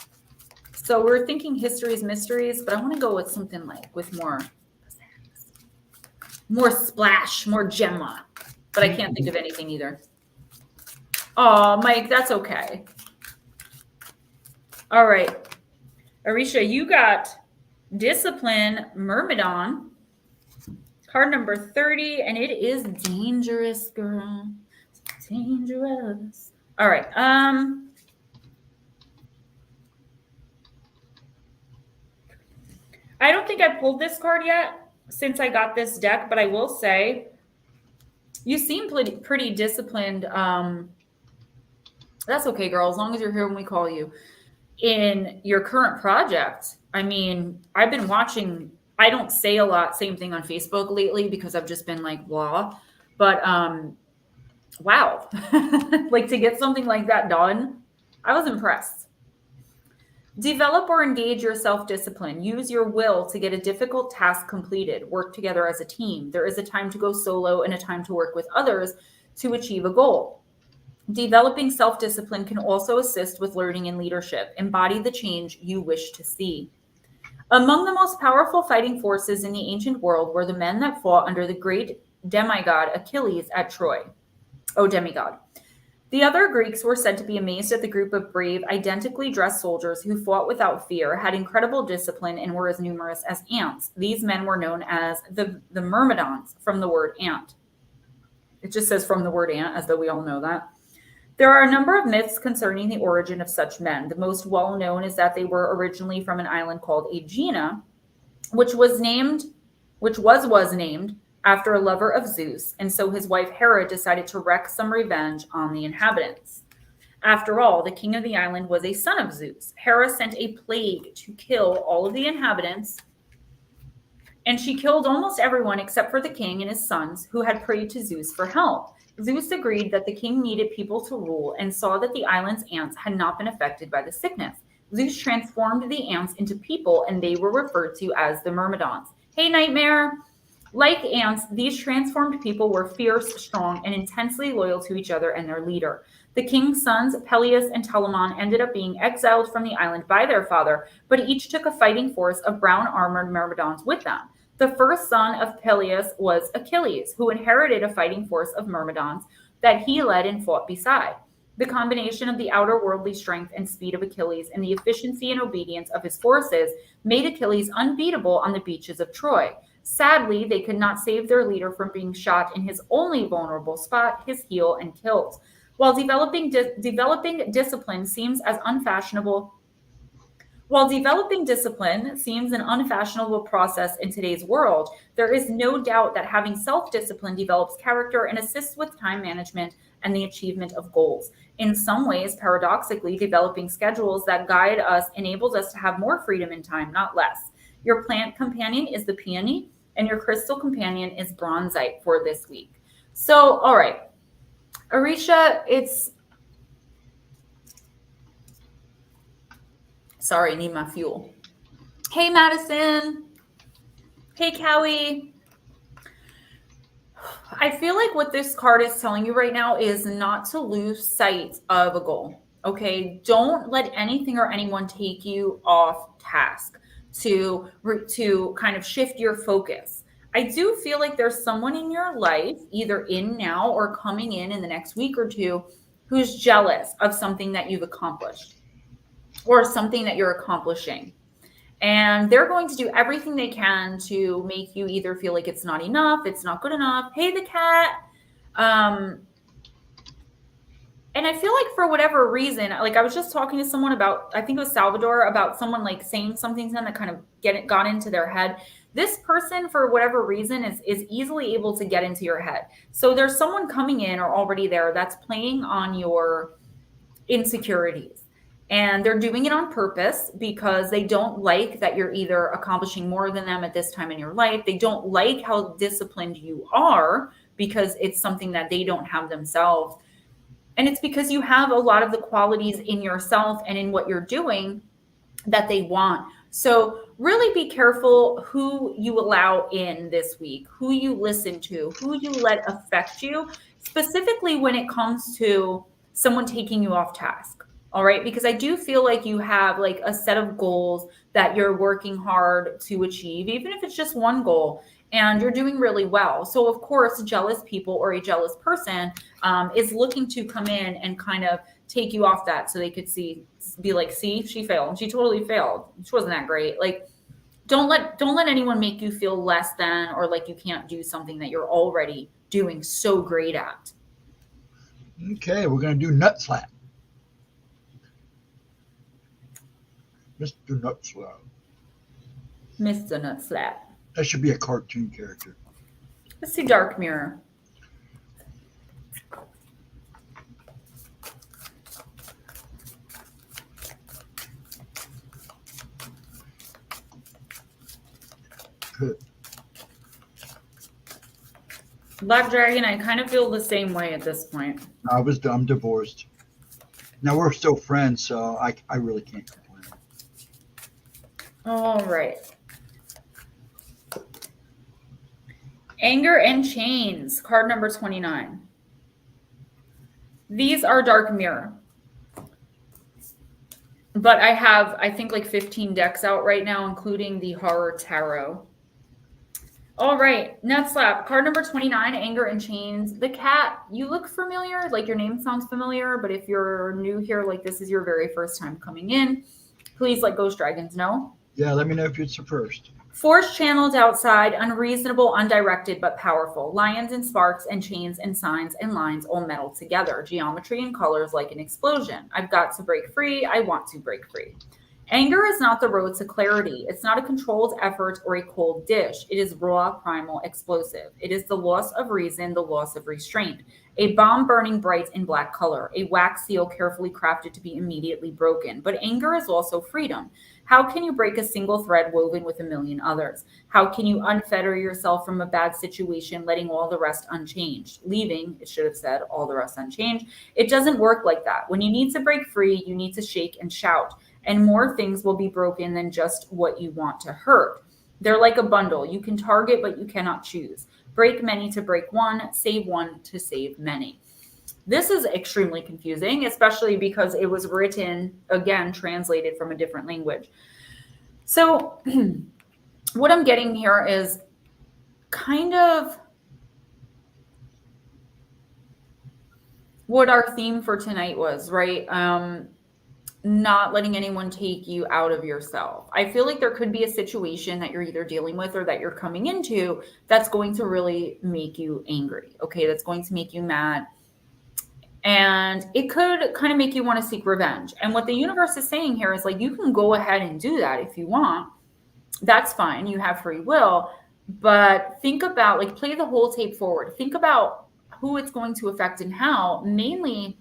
So we're thinking histories, mysteries, but I want to go with something like with more splash, more Gemma. But I can't think of anything either. Oh, Mike, that's okay. All right. Arisha, you got Discipline Myrmidon, card number 30, and it is dangerous, girl. Dangerous. All right. I don't think I pulled this card yet since I got this deck, but I will say you seem pretty disciplined. That's okay, girl, as long as you're here when we call you. In your current project, I mean, I've been watching, I don't say a lot, same thing on Facebook lately because I've just been like, blah. But wow, like to get something like that done, I was impressed. Develop or engage your self-discipline. Use your will to get a difficult task completed. Work together as a team. There is a time to go solo and a time to work with others to achieve a goal. Developing self-discipline can also assist with learning and leadership. Embody the change you wish to see. Among the most powerful fighting forces in the ancient world were the men that fought under the great demigod Achilles at Troy. Oh, demigod. The other Greeks were said to be amazed at the group of brave, identically dressed soldiers who fought without fear, had incredible discipline, and were as numerous as ants. These men were known as the Myrmidons, from the word ant. It just says from the word ant, as though we all know that. There are a number of myths concerning the origin of such men. The most well-known is that they were originally from an island called Aegina, which was named after a lover of Zeus, and so his wife Hera decided to wreak some revenge on the inhabitants. After all, the king of the island was a son of Zeus. Hera sent a plague to kill all of the inhabitants, and she killed almost everyone except for the king and his sons, who had prayed to Zeus for help. Zeus agreed that the king needed people to rule and saw that the island's ants had not been affected by the sickness. Zeus transformed the ants into people, and they were referred to as the Myrmidons. Hey, Nightmare. Like ants, these transformed people were fierce, strong, and intensely loyal to each other and their leader. The king's sons, Peleus and Telamon, ended up being exiled from the island by their father, but each took a fighting force of brown-armored myrmidons with them. The first son of Peleus was Achilles, who inherited a fighting force of myrmidons that he led and fought beside. The combination of the outer worldly strength and speed of Achilles and the efficiency and obedience of his forces made Achilles unbeatable on the beaches of Troy. Sadly, they could not save their leader from being shot in his only vulnerable spot, his heel, and killed. While developing discipline seems an unfashionable process in today's world, there is no doubt that having self-discipline develops character and assists with time management and the achievement of goals. In some ways, paradoxically, developing schedules that guide us enables us to have more freedom in time, not less. Your plant companion is the peony, and your crystal companion is bronzite for this week. So, all right. Arisha, sorry, need my fuel. Hey, Madison. Hey, Cowie. I feel like what this card is telling you right now is not to lose sight of a goal. Okay, don't let anything or anyone take you off task to kind of shift your focus. I do feel like there's someone in your life, either in now or coming in the next week or two, who's jealous of something that you've accomplished or something that you're accomplishing. And they're going to do everything they can to make you either feel like it's not enough, it's not good enough. Hey, the cat. And I feel like for whatever reason, like I was just talking to someone about, I think it was Salvador, about someone like saying something to them that kind of got into their head. This person, for whatever reason, is easily able to get into your head. So there's someone coming in or already there that's playing on your insecurities. And they're doing it on purpose because they don't like that you're either accomplishing more than them at this time in your life. They don't like how disciplined you are because it's something that they don't have themselves. And it's because you have a lot of the qualities in yourself and in what you're doing that they want. So really be careful who you allow in this week, who you listen to, who you let affect you, specifically when it comes to someone taking you off task. All right. Because I do feel like you have like a set of goals that you're working hard to achieve, even if it's just one goal, and you're doing really well. So of course, jealous people or a jealous person is looking to come in and kind of take you off that so they could be like, see, she failed. She totally failed. She wasn't that great. Like, don't let anyone make you feel less than or like you can't do something that you're already doing so great at. Okay, we're going to do Nut Slap. Mr. Nut Slap. Mr. Nut Slap. That should be a cartoon character. Let's see Dark Mirror. Black Dragon, I kind of feel the same way at this point. I'm divorced. Now we're still friends, so I really can't complain. All right. Anger and Chains, card number 29. These are Dark Mirror. But I have, I think, like 15 decks out right now, including the Horror Tarot. All right, Nut Slap, card number 29, Anger and Chains. The cat, you look familiar, like your name sounds familiar, but if you're new here, like this is your very first time coming in, please let Ghostdragonzw know. Yeah, let me know if it's the first. Force channeled outside, unreasonable, undirected, but powerful. Lions and sparks and chains and signs and lines all meddle together. Geometry and colors like an explosion. I've got to break free. I want to break free. Anger is not the road to clarity. It's not a controlled effort or a cold dish. It is raw, primal, explosive. It is the loss of reason, the loss of restraint. A bomb burning bright in black color. A wax seal carefully crafted to be immediately broken. But anger is also freedom. How can you break a single thread woven with a million others? How can you unfetter yourself from a bad situation, letting all the rest unchanged? Leaving, it should have said, all the rest unchanged. It doesn't work like that. When you need to break free, you need to shake and shout. And more things will be broken than just what you want to hurt. They're like a bundle. You can target, but you cannot choose. Break many to break one, save one to save many. This is extremely confusing, especially because it was written, again, translated from a different language. So what I'm getting here is kind of what our theme for tonight was, right? Not letting anyone take you out of yourself. I feel like there could be a situation that you're either dealing with or that you're coming into that's going to really make you angry, okay? That's going to make you mad. And it could kind of make you want to seek revenge. And what the universe is saying here is like, you can go ahead and do that if you want. That's fine. You have free will. But think about, like, play the whole tape forward. Think about who it's going to affect and how. Mainly,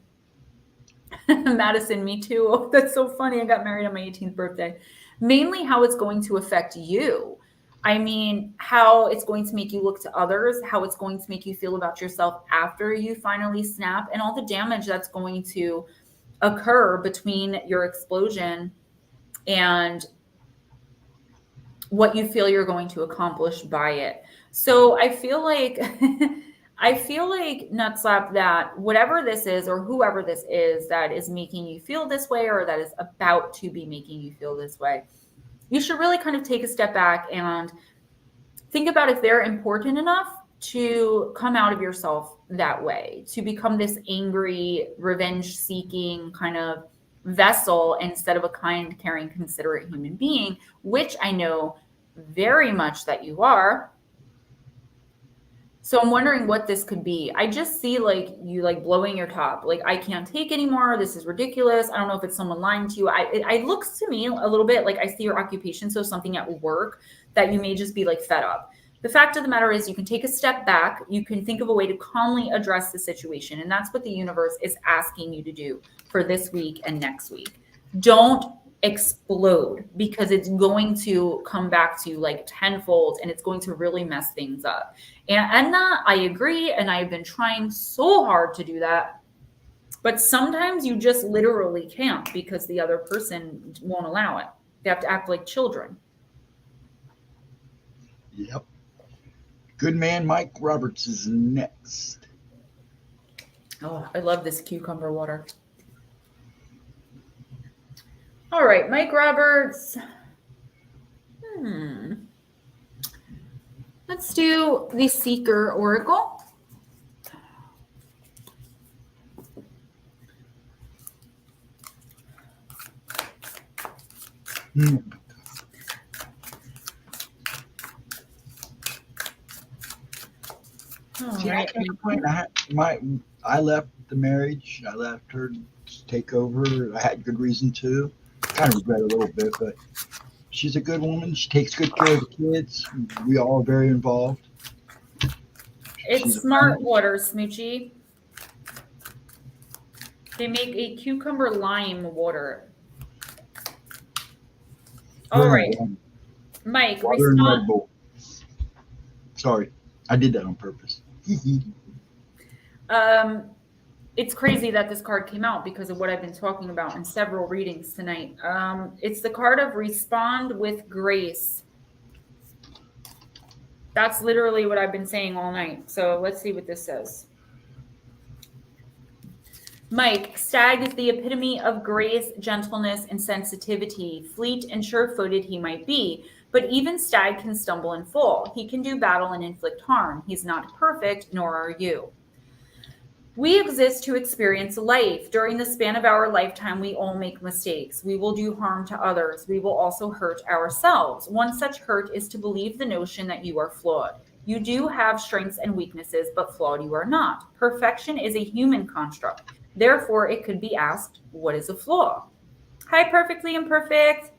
Madison, me too. Oh, that's so funny. I got married on my 18th birthday. Mainly how it's going to affect you. I mean, how it's going to make you look to others, how it's going to make you feel about yourself after you finally snap, and all the damage that's going to occur between your explosion and what you feel you're going to accomplish by it. So I feel like Nutslap, that whatever this is or whoever this is that is making you feel this way or that is about to be making you feel this way, you should really kind of take a step back and think about if they're important enough to come out of yourself that way, to become this angry, revenge-seeking kind of vessel instead of a kind, caring, considerate human being, which I know very much that you are. So I'm wondering what this could be. I just see like you like blowing your top. Like, I can't take anymore. This is ridiculous. I don't know if it's someone lying to you. It looks to me a little bit like I see your occupation. So something at work that you may just be like fed up. The fact of the matter is you can take a step back. You can think of a way to calmly address the situation. And that's what the universe is asking you to do for this week and next week. Don't explode, because it's going to come back to you like tenfold and it's going to really mess things up. And that I agree. And I've been trying so hard to do that. But sometimes you just literally can't because the other person won't allow it. They have to act like children. Yep. Good man Mike Roberts is next. Oh, I love this cucumber water. All right, Mike Roberts. Let's do the Seeker Oracle. See, I can't complain. I left the marriage. I left her to take over. I had good reason to. Kind of regret it a little bit, but she's a good woman. She takes good care of the kids. We all are very involved. It's smart water, Smoochie. They make a cucumber lime water. All right, Mike, water and Red Bull. Sorry, I did that on purpose. It's crazy that this card came out because of what I've been talking about in several readings tonight. It's the card of Respond with Grace. That's literally what I've been saying all night. So let's see what this says. Mike, Stag is the epitome of grace, gentleness, and sensitivity. Fleet and sure-footed he might be, but even Stag can stumble and fall. He can do battle and inflict harm. He's not perfect, nor are you. We exist to experience life. During the span of our lifetime, we all make mistakes. We will do harm to others. We will also hurt ourselves. One such hurt is to believe the notion that you are flawed. You do have strengths and weaknesses, but flawed you are not. Perfection is a human construct. Therefore, it could be asked, what is a flaw? Hi, Perfectly Imperfect.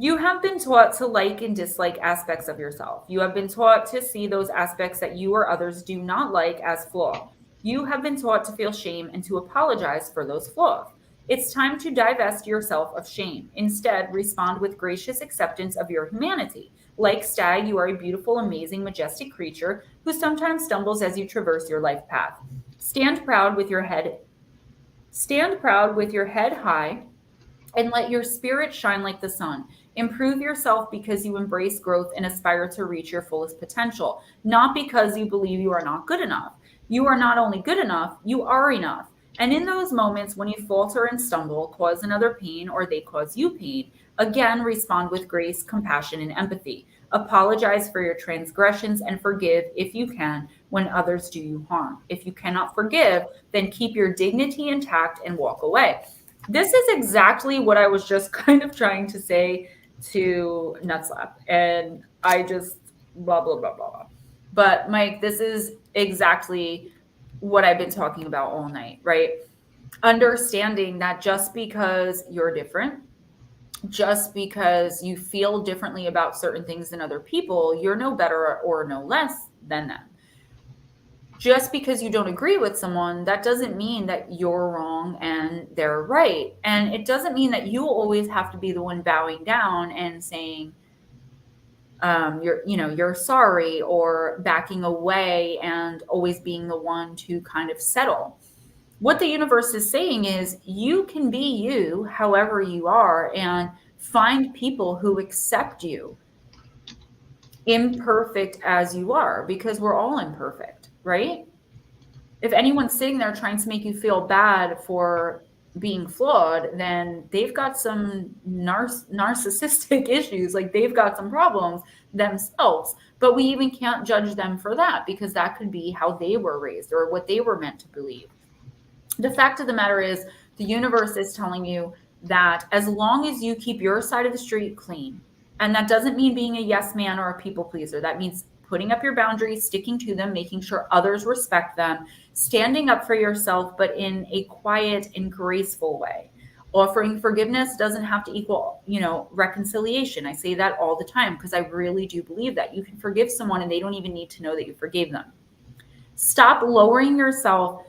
You have been taught to like and dislike aspects of yourself. You have been taught to see those aspects that you or others do not like as flaw. You have been taught to feel shame and to apologize for those flaws. It's time to divest yourself of shame. Instead, respond with gracious acceptance of your humanity. Like Stag, you are a beautiful, amazing, majestic creature who sometimes stumbles as you traverse your life path. Stand proud with your head high And let your spirit shine like the sun. Improve yourself because you embrace growth and aspire to reach your fullest potential, not because you believe you are not good enough. You are not only good enough, you are enough. And in those moments when you falter and stumble, cause another pain, or they cause you pain, again, respond with grace, compassion, and empathy. Apologize for your transgressions and forgive, if you can, when others do you harm. If you cannot forgive, then keep your dignity intact and walk away. This is exactly what I was just kind of trying to say to Nutslap. And I just blah, blah, blah, blah, blah. But Mike, this is exactly what I've been talking about all night, right? Understanding that just because you're different, just because you feel differently about certain things than other people, you're no better or no less than them. Just because you don't agree with someone, that doesn't mean that you're wrong and they're right. And it doesn't mean that you always have to be the one bowing down and saying, you're sorry, or backing away and always being the one to kind of settle. What the universe is saying is you can be you however you are, and find people who accept you imperfect as you are, because we're all imperfect, right? If anyone's sitting there trying to make you feel bad for being flawed, then they've got some narcissistic issues, like they've got some problems themselves. But we even can't judge them for that, because that could be how they were raised or what they were meant to believe. The fact of the matter is, the universe is telling you that as long as you keep your side of the street clean, and that doesn't mean being a yes man or a people pleaser, that means putting up your boundaries, sticking to them, making sure others respect them, standing up for yourself, but in a quiet and graceful way. Offering forgiveness doesn't have to equal, reconciliation. I say that all the time because I really do believe that. You can forgive someone and they don't even need to know that you forgave them. Stop lowering yourself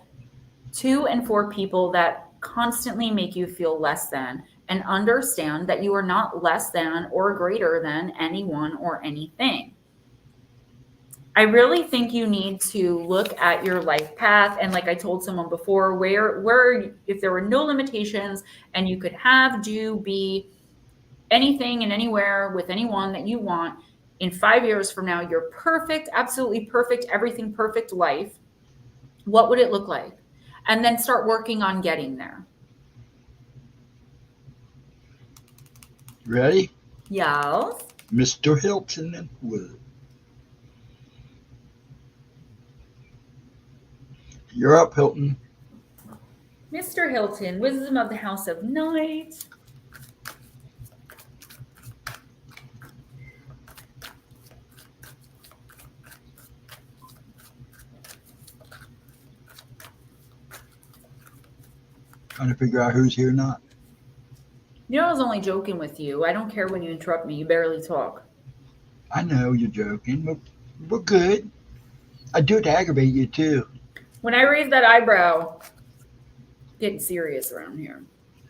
to and for people that constantly make you feel less than, and understand that you are not less than or greater than anyone or anything. I really think you need to look at your life path. And like I told someone before, where if there were no limitations and you could have, do, be anything and anywhere with anyone that you want, in 5 years from now, your perfect, absolutely perfect, everything perfect life, what would it look like? And then start working on getting there. Ready? Yes. Mr. Hilton and Wood. You're up, Hilton. Mr. Hilton, wisdom of the House of Night. Trying to figure out who's here or not. I was only joking with you. I don't care when you interrupt me. You barely talk. I know you're joking, but we're good. I do it to aggravate you, too. When I raise that eyebrow, getting serious around here.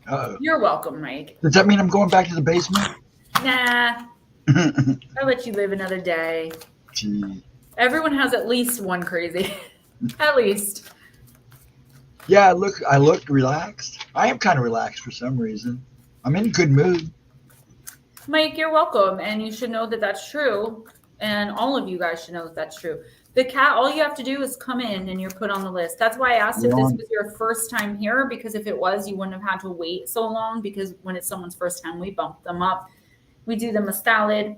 Uh-oh. You're welcome, Mike. Does that mean I'm going back to the basement? Nah. I'll let you live another day. Gee. Everyone has at least one crazy. At least. Yeah, I looked relaxed. I am kind of relaxed for some reason. I'm in a good mood. Mike, you're welcome. And you should know that that's true. And all of you guys should know that that's true. The cat, all you have to do is come in and you're put on the list. That's why I asked if this was your first time here, because if it was, you wouldn't have had to wait so long, because when it's someone's first time, we bump them up. We do them a salad.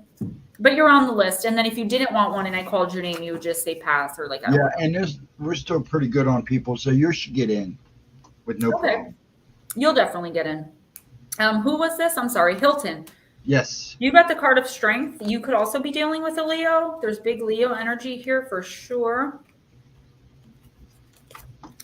But you're on the list. And then if you didn't want one and I called your name, you would just say pass or like, I don't know. And we're still pretty good on people, so you should get in with no problem. You'll definitely get in. Who was this? I'm sorry, Hilton. Yes. You got the card of strength. You could also be dealing with a Leo. There's big Leo energy here for sure.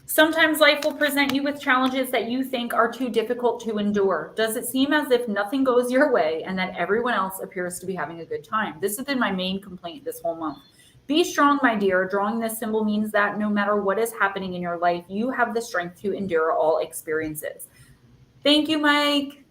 Sometimes life will present you with challenges that you think are too difficult to endure. Does it seem as if nothing goes your way and that everyone else appears to be having a good time? This has been my main complaint this whole month. Be strong, my dear. Drawing this symbol means that no matter what is happening in your life, you have the strength to endure all experiences. Thank you, Mike.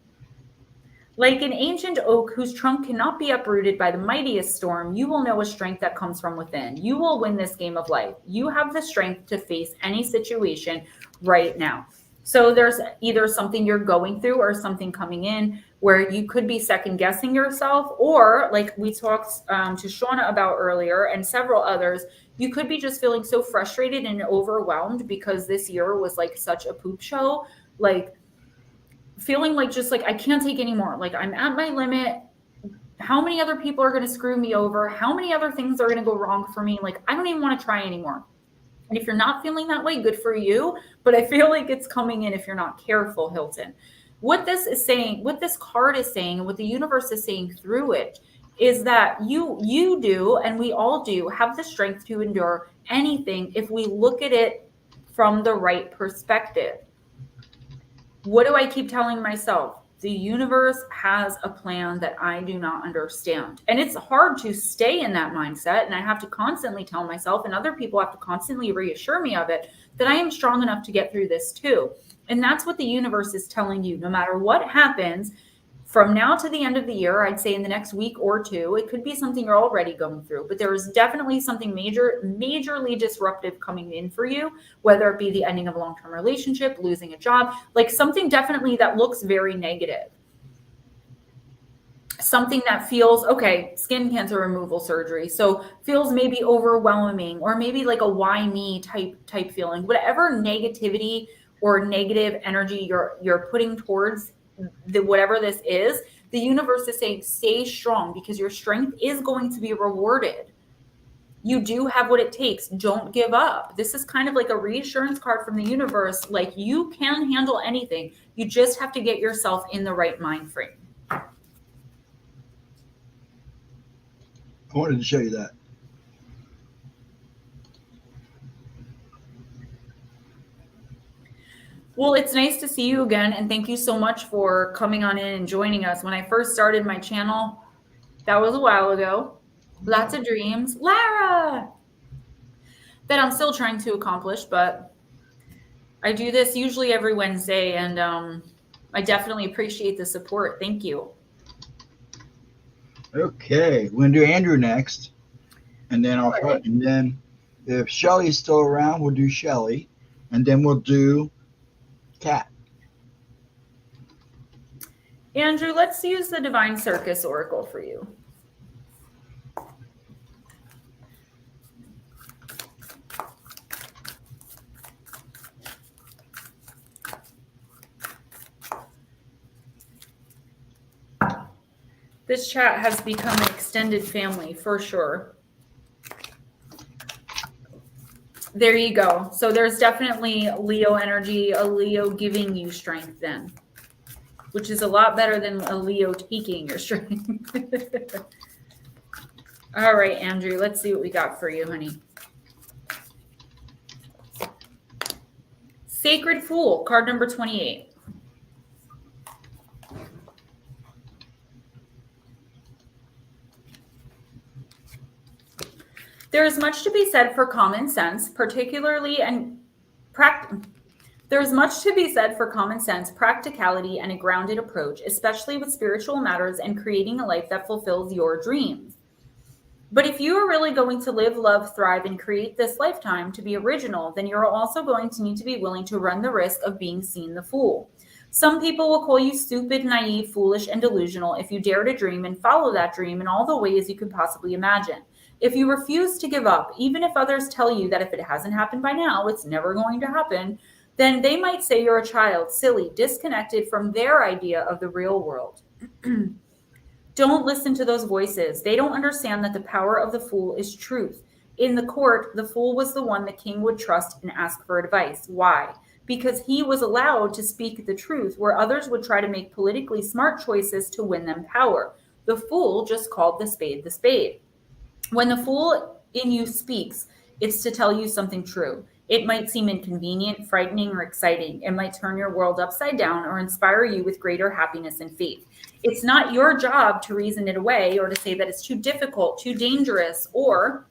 Like an ancient oak whose trunk cannot be uprooted by the mightiest storm, you will know a strength that comes from within. You will win this game of life. You have the strength to face any situation right now. So there's either something you're going through or something coming in where you could be second guessing yourself, or like we talked to Shauna about earlier and several others, you could be just feeling so frustrated and overwhelmed because this year was like such a poop show, like feeling like just like I can't take anymore. Like I'm at my limit. How many other people are going to screw me over? How many other things are going to go wrong for me? Like I don't even want to try anymore. And if you're not feeling that way, good for you. But I feel like it's coming in if you're not careful, Hilton. What this is saying, what this card is saying, and what the universe is saying through it is that you do, and we all do, have the strength to endure anything if we look at it from the right perspective. What do I keep telling myself? The universe has a plan that I do not understand. And it's hard to stay in that mindset. And I have to constantly tell myself, and other people have to constantly reassure me of it, that I am strong enough to get through this too. And that's what the universe is telling you. No matter what happens from now to the end of the year, I'd say in the next week or two, it could be something you're already going through, but there is definitely something majorly disruptive coming in for you, whether it be the ending of a long-term relationship, losing a job, like something definitely that looks very negative. Something that feels, okay, skin cancer removal surgery. So feels maybe overwhelming, or maybe like a why me type feeling, whatever negativity or negative energy you're putting towards whatever this is, the universe is saying, stay strong because your strength is going to be rewarded. You do have what it takes. Don't give up. This is kind of like a reassurance card from the universe. Like you can handle anything. You just have to get yourself in the right mind frame. I wanted to show you that. Well, it's nice to see you again, and thank you so much for coming on in and joining us. When I first started my channel, that was a while ago. Lots of dreams. Lara! That I'm still trying to accomplish, but I do this usually every Wednesday, and I definitely appreciate the support. Thank you. Okay, we're going to do Andrew next, and then and then if Shelly's still around, we'll do Shelly, and then we'll do Cat. Andrew, let's use the Divine Circus Oracle for you. This chat has become an extended family for sure. There you go. So there's definitely Leo energy, a Leo giving you strength then, which is a lot better than a Leo taking your strength. All right, Andrew, let's see what we got for you, honey. Sacred Fool, card number 28. There is much to be said for common sense, practicality, and a grounded approach, especially with spiritual matters and creating a life that fulfills your dreams. But if you are really going to live, love, thrive, and create this lifetime to be original, then you're also going to need to be willing to run the risk of being seen the fool. Some people will call you stupid, naive, foolish, and delusional if you dare to dream and follow that dream in all the ways you could possibly imagine. If you refuse to give up, even if others tell you that if it hasn't happened by now, it's never going to happen, then they might say you're a child, silly, disconnected from their idea of the real world. Don't listen to those voices. They don't understand that the power of the fool is truth. In the court, the fool was the one the king would trust and ask for advice. Why? Because he was allowed to speak the truth, where others would try to make politically smart choices to win them power. The fool just called the spade the spade. When the fool in you speaks, it's to tell you something true. It might seem inconvenient, frightening, or exciting. It might turn your world upside down or inspire you with greater happiness and faith. It's not your job to reason it away or to say that it's too difficult, too dangerous, or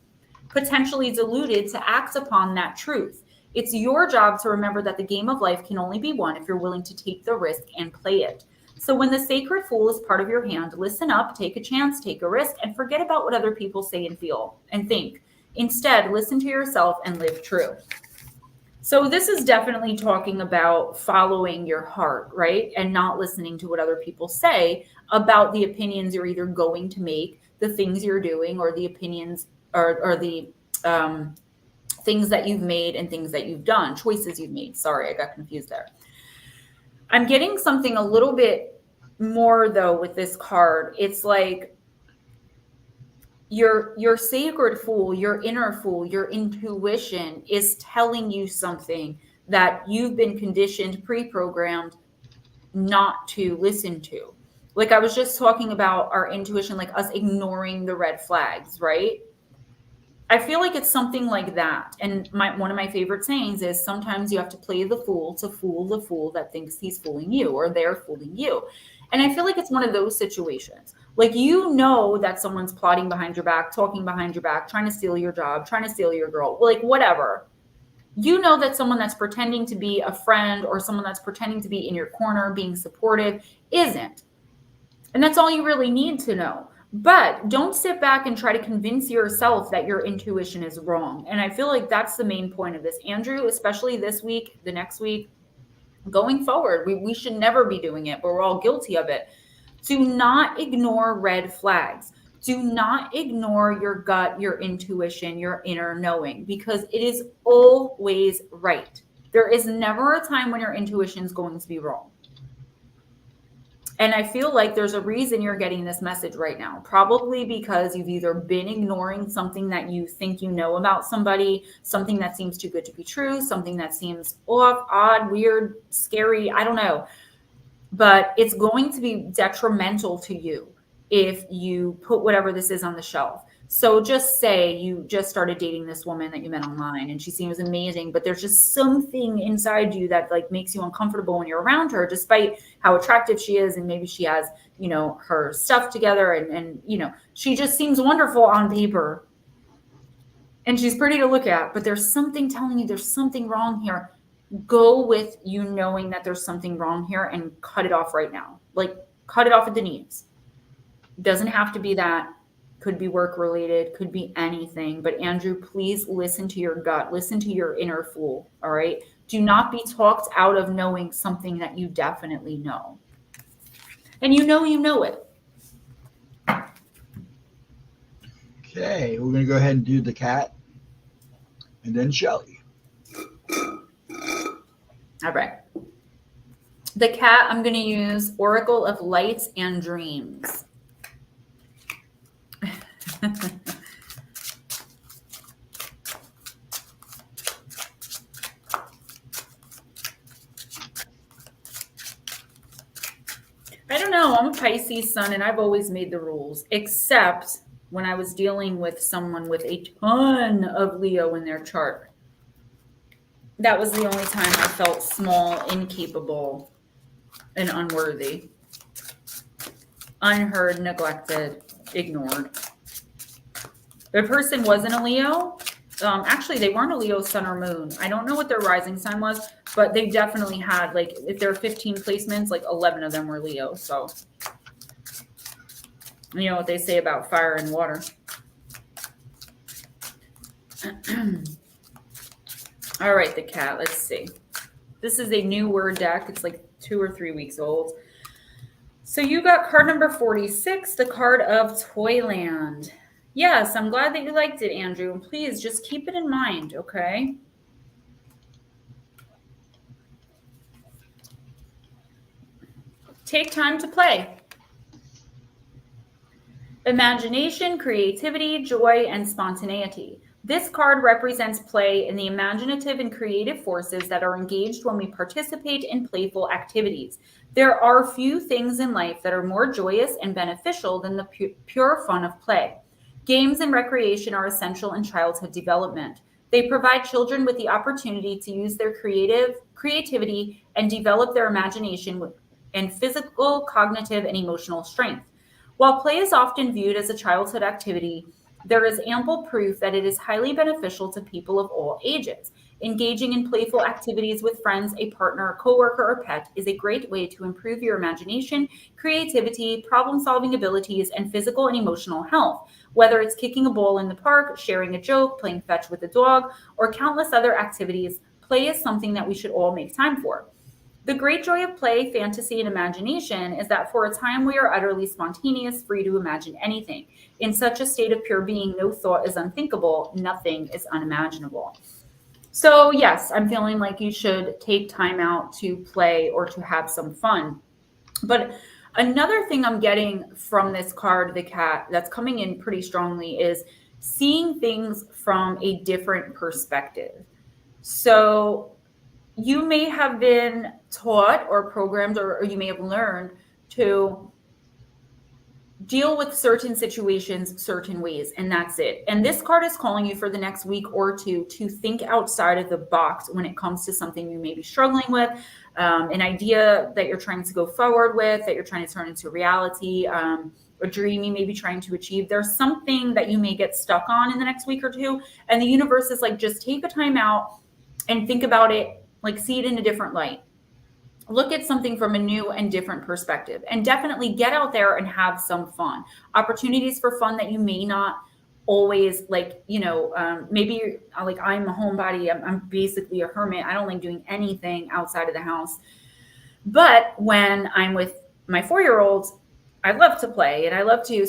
potentially deluded to act upon that truth. It's your job to remember that the game of life can only be won if you're willing to take the risk and play it. So when the sacred fool is part of your hand, listen up, take a chance, take a risk, and forget about what other people say and feel and think. Instead, listen to yourself and live true. So this is definitely talking about following your heart, right? And not listening to what other people say about the opinions you're either going to make, the things you're doing, or the opinions or the things that you've made and things that you've done, choices you've made. Sorry, I got confused there. I'm getting something a little bit more though with this card. It's like your sacred fool, your inner fool, your intuition is telling you something that you've been conditioned, pre-programmed not to listen to. Like I was just talking about our intuition, like us ignoring the red flags, right? I feel like it's something like that. And one of my favorite sayings is sometimes you have to play the fool to fool the fool that thinks he's fooling you or they're fooling you. And I feel like it's one of those situations. Like, you know that someone's plotting behind your back, talking behind your back, trying to steal your job, trying to steal your girl, like whatever. You know that someone that's pretending to be a friend or someone that's pretending to be in your corner, being supportive, isn't. And that's all you really need to know. But don't sit back and try to convince yourself that your intuition is wrong. And I feel like that's the main point of this. Andrew, especially this week, the next week, going forward, we should never be doing it, but we're all guilty of it. Do not ignore red flags. Do not ignore your gut, your intuition, your inner knowing, because it is always right. There is never a time when your intuition is going to be wrong. And I feel like there's a reason you're getting this message right now, probably because you've either been ignoring something that you think you know about somebody, something that seems too good to be true, something that seems off, odd, weird, scary, I don't know. But it's going to be detrimental to you if you put whatever this is on the shelf. So just say you just started dating this woman that you met online and she seems amazing, but there's just something inside you that like makes you uncomfortable when you're around her, despite how attractive she is. And maybe she has, you know, her stuff together and, you know, she just seems wonderful on paper and she's pretty to look at, but there's something telling you there's something wrong here. Go with you knowing that there's something wrong here and cut it off right now. Like, cut it off at the knees. Doesn't have to be that. Could be work related, could be anything. But Andrew, please listen to your gut. Listen to your inner fool, all right? Do not be talked out of knowing something that you definitely know. And you know it. Okay, we're going to go ahead and do the cat and then Shelly. All right. The cat, I'm going to use Oracle of Lights and Dreams. I don't know. I'm a Pisces sun and I've always made the rules, except when I was dealing with someone with a ton of Leo in their chart. That was the only time I felt small, incapable, and unworthy. Unheard, neglected, ignored. The person wasn't a Leo. Actually, they weren't a Leo sun or moon. I don't know what their rising sign was, but they definitely had, like, if there are 15 placements, like 11 of them were Leo. So, you know what they say about fire and water. All right, the cat. Let's see. This is a new word deck. It's like 2 or 3 weeks old. So you got card number 46, the card of Toyland. Yes, I'm glad that you liked it, Andrew. And please just keep it in mind, okay? Take time to play. Imagination, creativity, joy, and spontaneity. This card represents play and the imaginative and creative forces that are engaged when we participate in playful activities. There are few things in life that are more joyous and beneficial than the pure fun of play. Games and recreation are essential in childhood development. They provide children with the opportunity to use their creativity and develop their imagination and physical, cognitive, and emotional strength. While play is often viewed as a childhood activity, there is ample proof that it is highly beneficial to people of all ages. Engaging in playful activities with friends, a partner, a coworker, or pet is a great way to improve your imagination, creativity, problem-solving abilities, and physical and emotional health. Whether it's kicking a ball in the park, sharing a joke, playing fetch with a dog, or countless other activities, play is something that we should all make time for. The great joy of play, fantasy, and imagination is that for a time we are utterly spontaneous, free to imagine anything. In such a state of pure being, no thought is unthinkable, nothing is unimaginable. So yes, I'm feeling like you should take time out to play or to have some fun. But another thing I'm getting from this card, the cat, that's coming in pretty strongly is seeing things from a different perspective. So you may have been taught or programmed, or you may have learned to deal with certain situations certain ways, and that's it. And this card is calling you for the next week or two to think outside of the box when it comes to something you may be struggling with, an idea that you're trying to go forward with, that you're trying to turn into reality, a dream you may be trying to achieve. There's something that you may get stuck on in the next week or two, and the universe is like, just take a time out and think about it, like see it in a different light. Look at something from a new and different perspective, and definitely get out there and have some fun. Opportunities for fun that you may not always like, maybe like I'm a homebody. I'm basically a hermit. I don't like doing anything outside of the house. But when I'm with my 4-year-olds, I love to play, and I love to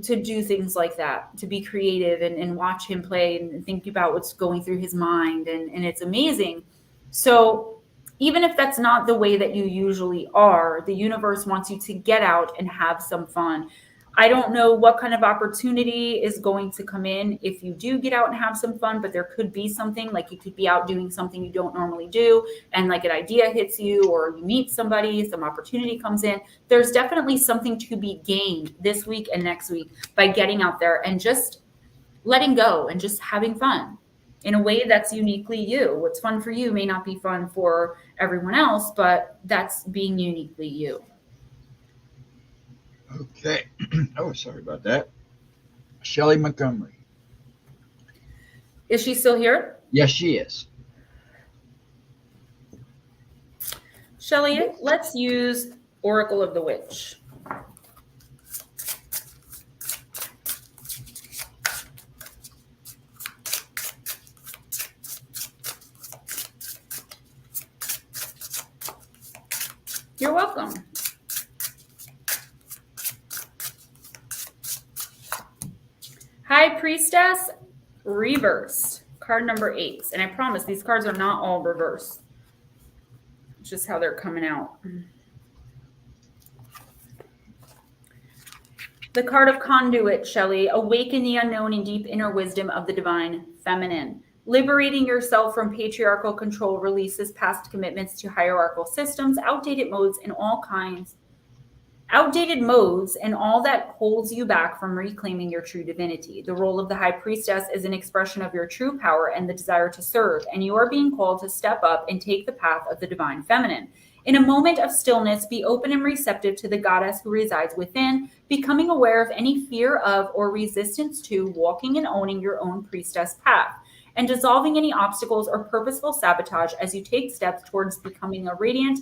do things like that, to be creative and watch him play and think about what's going through his mind. And it's amazing. So even if that's not the way that you usually are, the universe wants you to get out and have some fun. I don't know what kind of opportunity is going to come in if you do get out and have some fun, but there could be something, like you could be out doing something you don't normally do, and like an idea hits you, or you meet somebody, some opportunity comes in. There's definitely something to be gained this week and next week by getting out there and just letting go and just having fun in a way that's uniquely you. What's fun for you may not be fun for everyone else, but that's being uniquely you. Okay. Oh, sorry about that. Shelley Montgomery. Is she still here? Yes, she is. Shelley, let's use Oracle of the Witch. You're welcome. High Priestess, reversed. Card number 8. And I promise these cards are not all reversed. It's just how they're coming out. The card of Conduit, Shelley. Awaken the unknown and deep inner wisdom of the divine feminine. Liberating yourself from patriarchal control releases past commitments to hierarchical systems, outdated modes, and all that holds you back from reclaiming your true divinity. The role of the High Priestess is an expression of your true power and the desire to serve, and you are being called to step up and take the path of the divine feminine. In a moment of stillness, be open and receptive to the goddess who resides within, becoming aware of any fear of or resistance to walking and owning your own priestess path, and dissolving any obstacles or purposeful sabotage as you take steps towards becoming a radiant,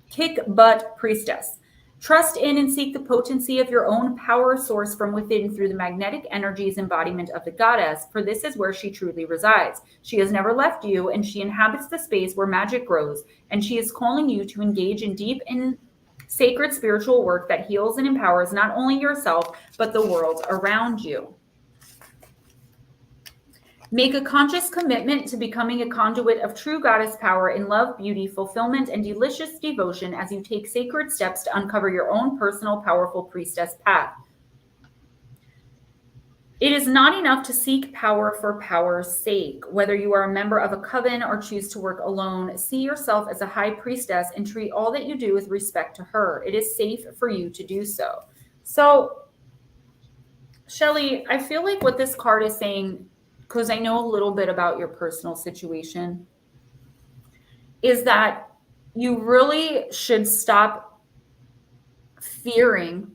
kick-butt priestess. Trust in and seek the potency of your own power source from within through the magnetic energies embodiment of the goddess, for this is where she truly resides. She has never left you, and she inhabits the space where magic grows, and she is calling you to engage in deep and sacred spiritual work that heals and empowers not only yourself, but the world around you. Make a conscious commitment to becoming a conduit of true goddess power in love, beauty, fulfillment, and delicious devotion as you take sacred steps to uncover your own personal, powerful priestess path. It is not enough to seek power for power's sake. Whether you are a member of a coven or choose to work alone, see yourself as a high priestess and treat all that you do with respect to her. It is safe for you to do so. So, Shelley, I feel like what this card is saying, because I know a little bit about your personal situation, is that you really should stop fearing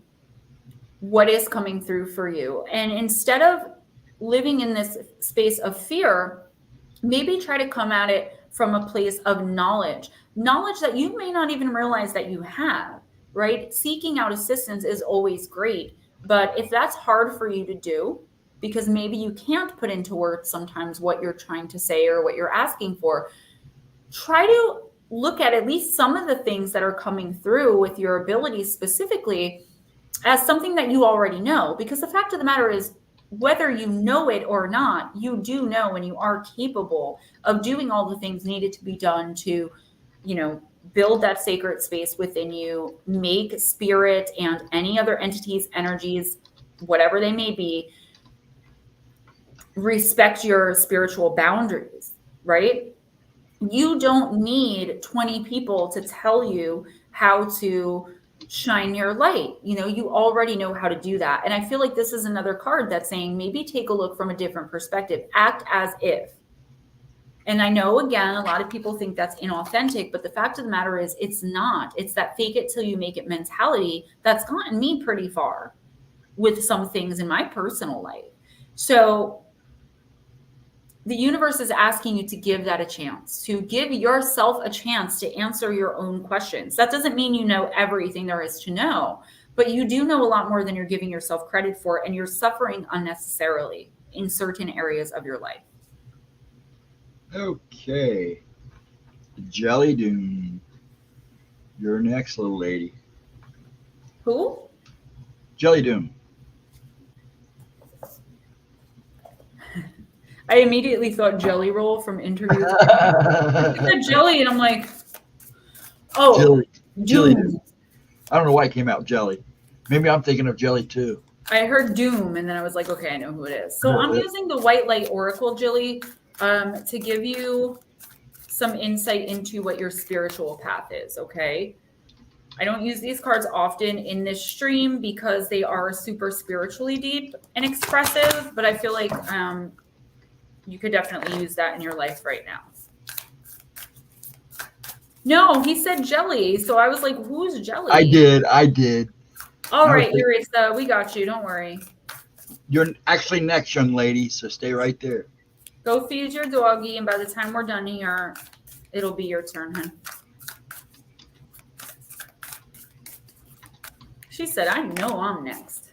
what is coming through for you. And instead of living in this space of fear, maybe try to come at it from a place of knowledge that you may not even realize that you have, right? Seeking out assistance is always great. But if that's hard for you to do, because maybe you can't put into words sometimes what you're trying to say or what you're asking for, try to look at least some of the things that are coming through with your abilities specifically as something that you already know. Because the fact of the matter is, whether you know it or not, you do know and you are capable of doing all the things needed to be done to, build that sacred space within you, make spirit and any other entities, energies, whatever they may be, respect your spiritual boundaries, right? You don't need 20 people to tell you how to shine your light. You already know how to do that. And I feel like this is another card that's saying maybe take a look from a different perspective. Act as if. And I know, again, a lot of people think that's inauthentic, but the fact of the matter is it's not. It's that fake it till you make it mentality that's gotten me pretty far with some things in my personal life. So the universe is asking you to give that a chance, to give yourself a chance to answer your own questions. That doesn't mean you know everything there is to know, but you do know a lot more than you're giving yourself credit for, and you're suffering unnecessarily in certain areas of your life. Okay. Jelly Doom. You're next, little lady. Who? Jelly Doom. I immediately thought Jelly Roll from Interview. I said Jelly, and I'm like, oh, Jelly Doom. I don't know why it came out Jelly. Maybe I'm thinking of Jelly too. I heard Doom, and then I was like, okay, I know who it is. So I'm using the White Light Oracle, Jilly, to give you some insight into what your spiritual path is, okay? I don't use these cards often in this stream because they are super spiritually deep and expressive, but I feel like you could definitely use that in your life right now. No, he said Jelly, so I was like, who's Jelly? I did. All right, Yuritsa, we got you. Don't worry. You're actually next, young lady, so stay right there. Go feed your doggy, and by the time we're done here, it'll be your turn, hun. She said, I know I'm next.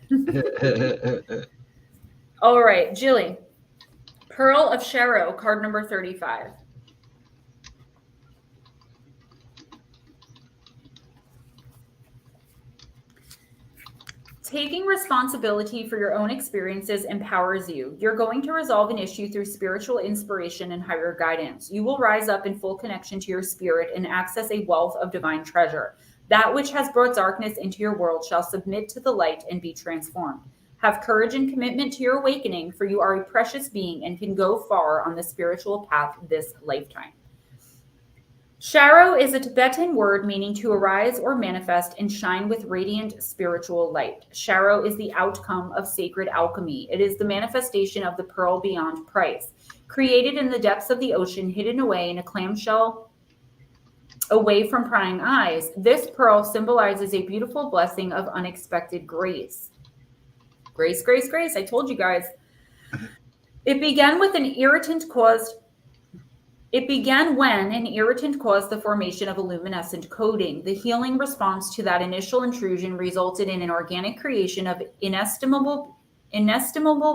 All right, Jilly. Pearl of Shadow, card number 35. Taking responsibility for your own experiences empowers you. You're going to resolve an issue through spiritual inspiration and higher guidance. You will rise up in full connection to your spirit and access a wealth of divine treasure. That which has brought darkness into your world shall submit to the light and be transformed. Have courage and commitment to your awakening, for you are a precious being and can go far on the spiritual path this lifetime. Sharo is a Tibetan word meaning to arise or manifest and shine with radiant spiritual light. Sharo is the outcome of sacred alchemy. It is the manifestation of the pearl beyond price. Created in the depths of the ocean, hidden away in a clamshell away from prying eyes, this pearl symbolizes a beautiful blessing of unexpected grace. Grace, grace, grace. I told you guys. It began when an irritant caused the formation of a luminescent coating. The healing response to that initial intrusion resulted in an organic creation of inestimable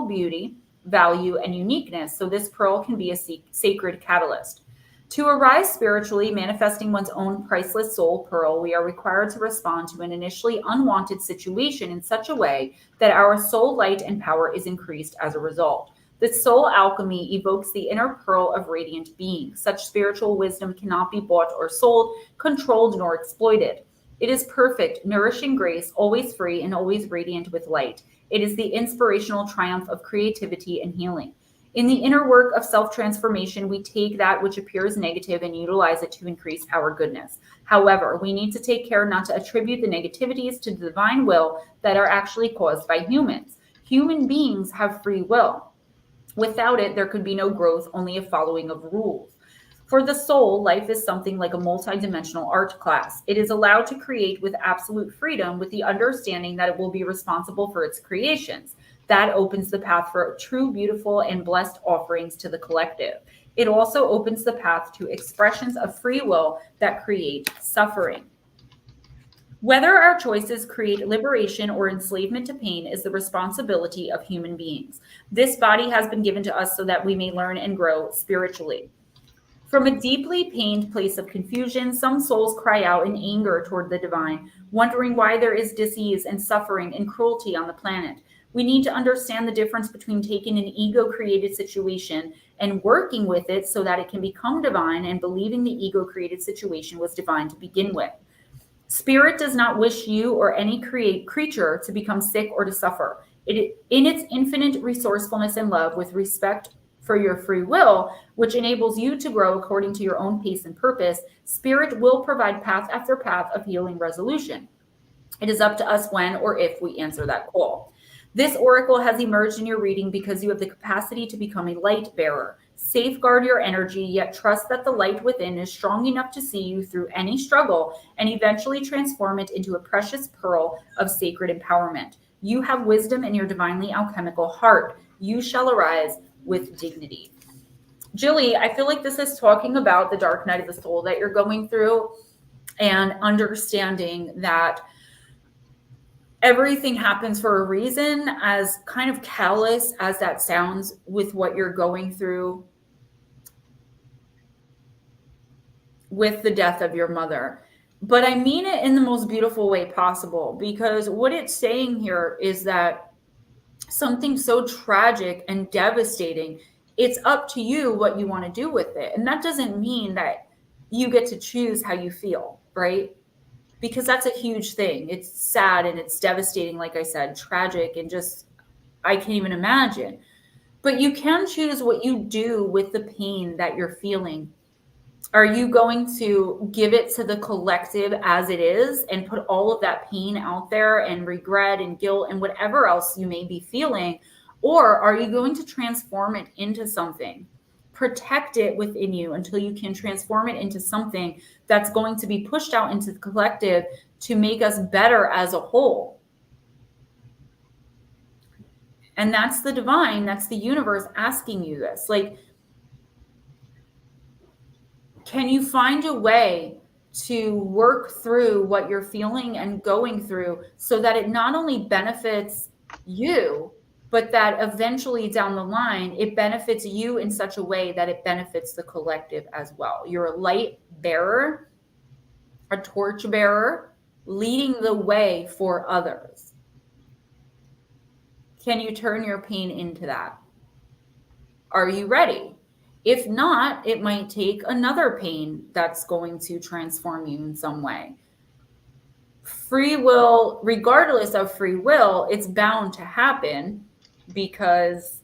beauty, value, and uniqueness. So this pearl can be a sacred catalyst. To arise spiritually, manifesting one's own priceless soul pearl, we are required to respond to an initially unwanted situation in such a way that our soul light and power is increased as a result. The soul alchemy evokes the inner pearl of radiant being. Such spiritual wisdom cannot be bought or sold, controlled, nor exploited. It is perfect, nourishing grace, always free and always radiant with light. It is the inspirational triumph of creativity and healing. In the inner work of self-transformation, we take that which appears negative and utilize it to increase our goodness. However, we need to take care not to attribute the negativities to the divine will that are actually caused by humans. Human beings have free will. Without it, there could be no growth, only a following of rules. For the soul, life is something like a multidimensional art class. It is allowed to create with absolute freedom, with the understanding that it will be responsible for its creations. That opens the path for true, beautiful, and blessed offerings to the collective. It also opens the path to expressions of free will that create suffering. Whether our choices create liberation or enslavement to pain is the responsibility of human beings. This body has been given to us so that we may learn and grow spiritually. From a deeply pained place of confusion, some souls cry out in anger toward the divine, wondering why there is disease and suffering and cruelty on the planet. We need to understand the difference between taking an ego-created situation and working with it so that it can become divine, and believing the ego-created situation was divine to begin with. Spirit does not wish you or any creature to become sick or to suffer. In its infinite resourcefulness and love, with respect for your free will, which enables you to grow according to your own pace and purpose, Spirit will provide path after path of healing resolution. It is up to us when or if we answer that call. This oracle has emerged in your reading because you have the capacity to become a light bearer. Safeguard your energy, yet trust that the light within is strong enough to see you through any struggle and eventually transform it into a precious pearl of sacred empowerment. You have wisdom in your divinely alchemical heart. You shall arise with dignity. Julie, I feel like this is talking about the dark night of the soul that you're going through, and understanding that everything happens for a reason, as kind of callous as that sounds with what you're going through with the death of your mother. But I mean it in the most beautiful way possible, because what it's saying here is that something so tragic and devastating, it's up to you what you want to do with it. And that doesn't mean that you get to choose how you feel, right? Because that's a huge thing. It's sad and it's devastating, like I said, tragic, and just, I can't even imagine. But you can choose what you do with the pain that you're feeling. Are you going to give it to the collective as it is and put all of that pain out there and regret and guilt and whatever else you may be feeling? Or are you going to transform it into something? Protect it within you until you can transform it into something that's going to be pushed out into the collective to make us better as a whole. And that's the divine, that's the universe asking you this. Like, can you find a way to work through what you're feeling and going through so that it not only benefits you, but that eventually down the line, it benefits you in such a way that it benefits the collective as well? You're a light bearer, a torch bearer, leading the way for others. Can you turn your pain into that? Are you ready? If not, it might take another pain that's going to transform you in some way. Free will, regardless of free will, it's bound to happen, because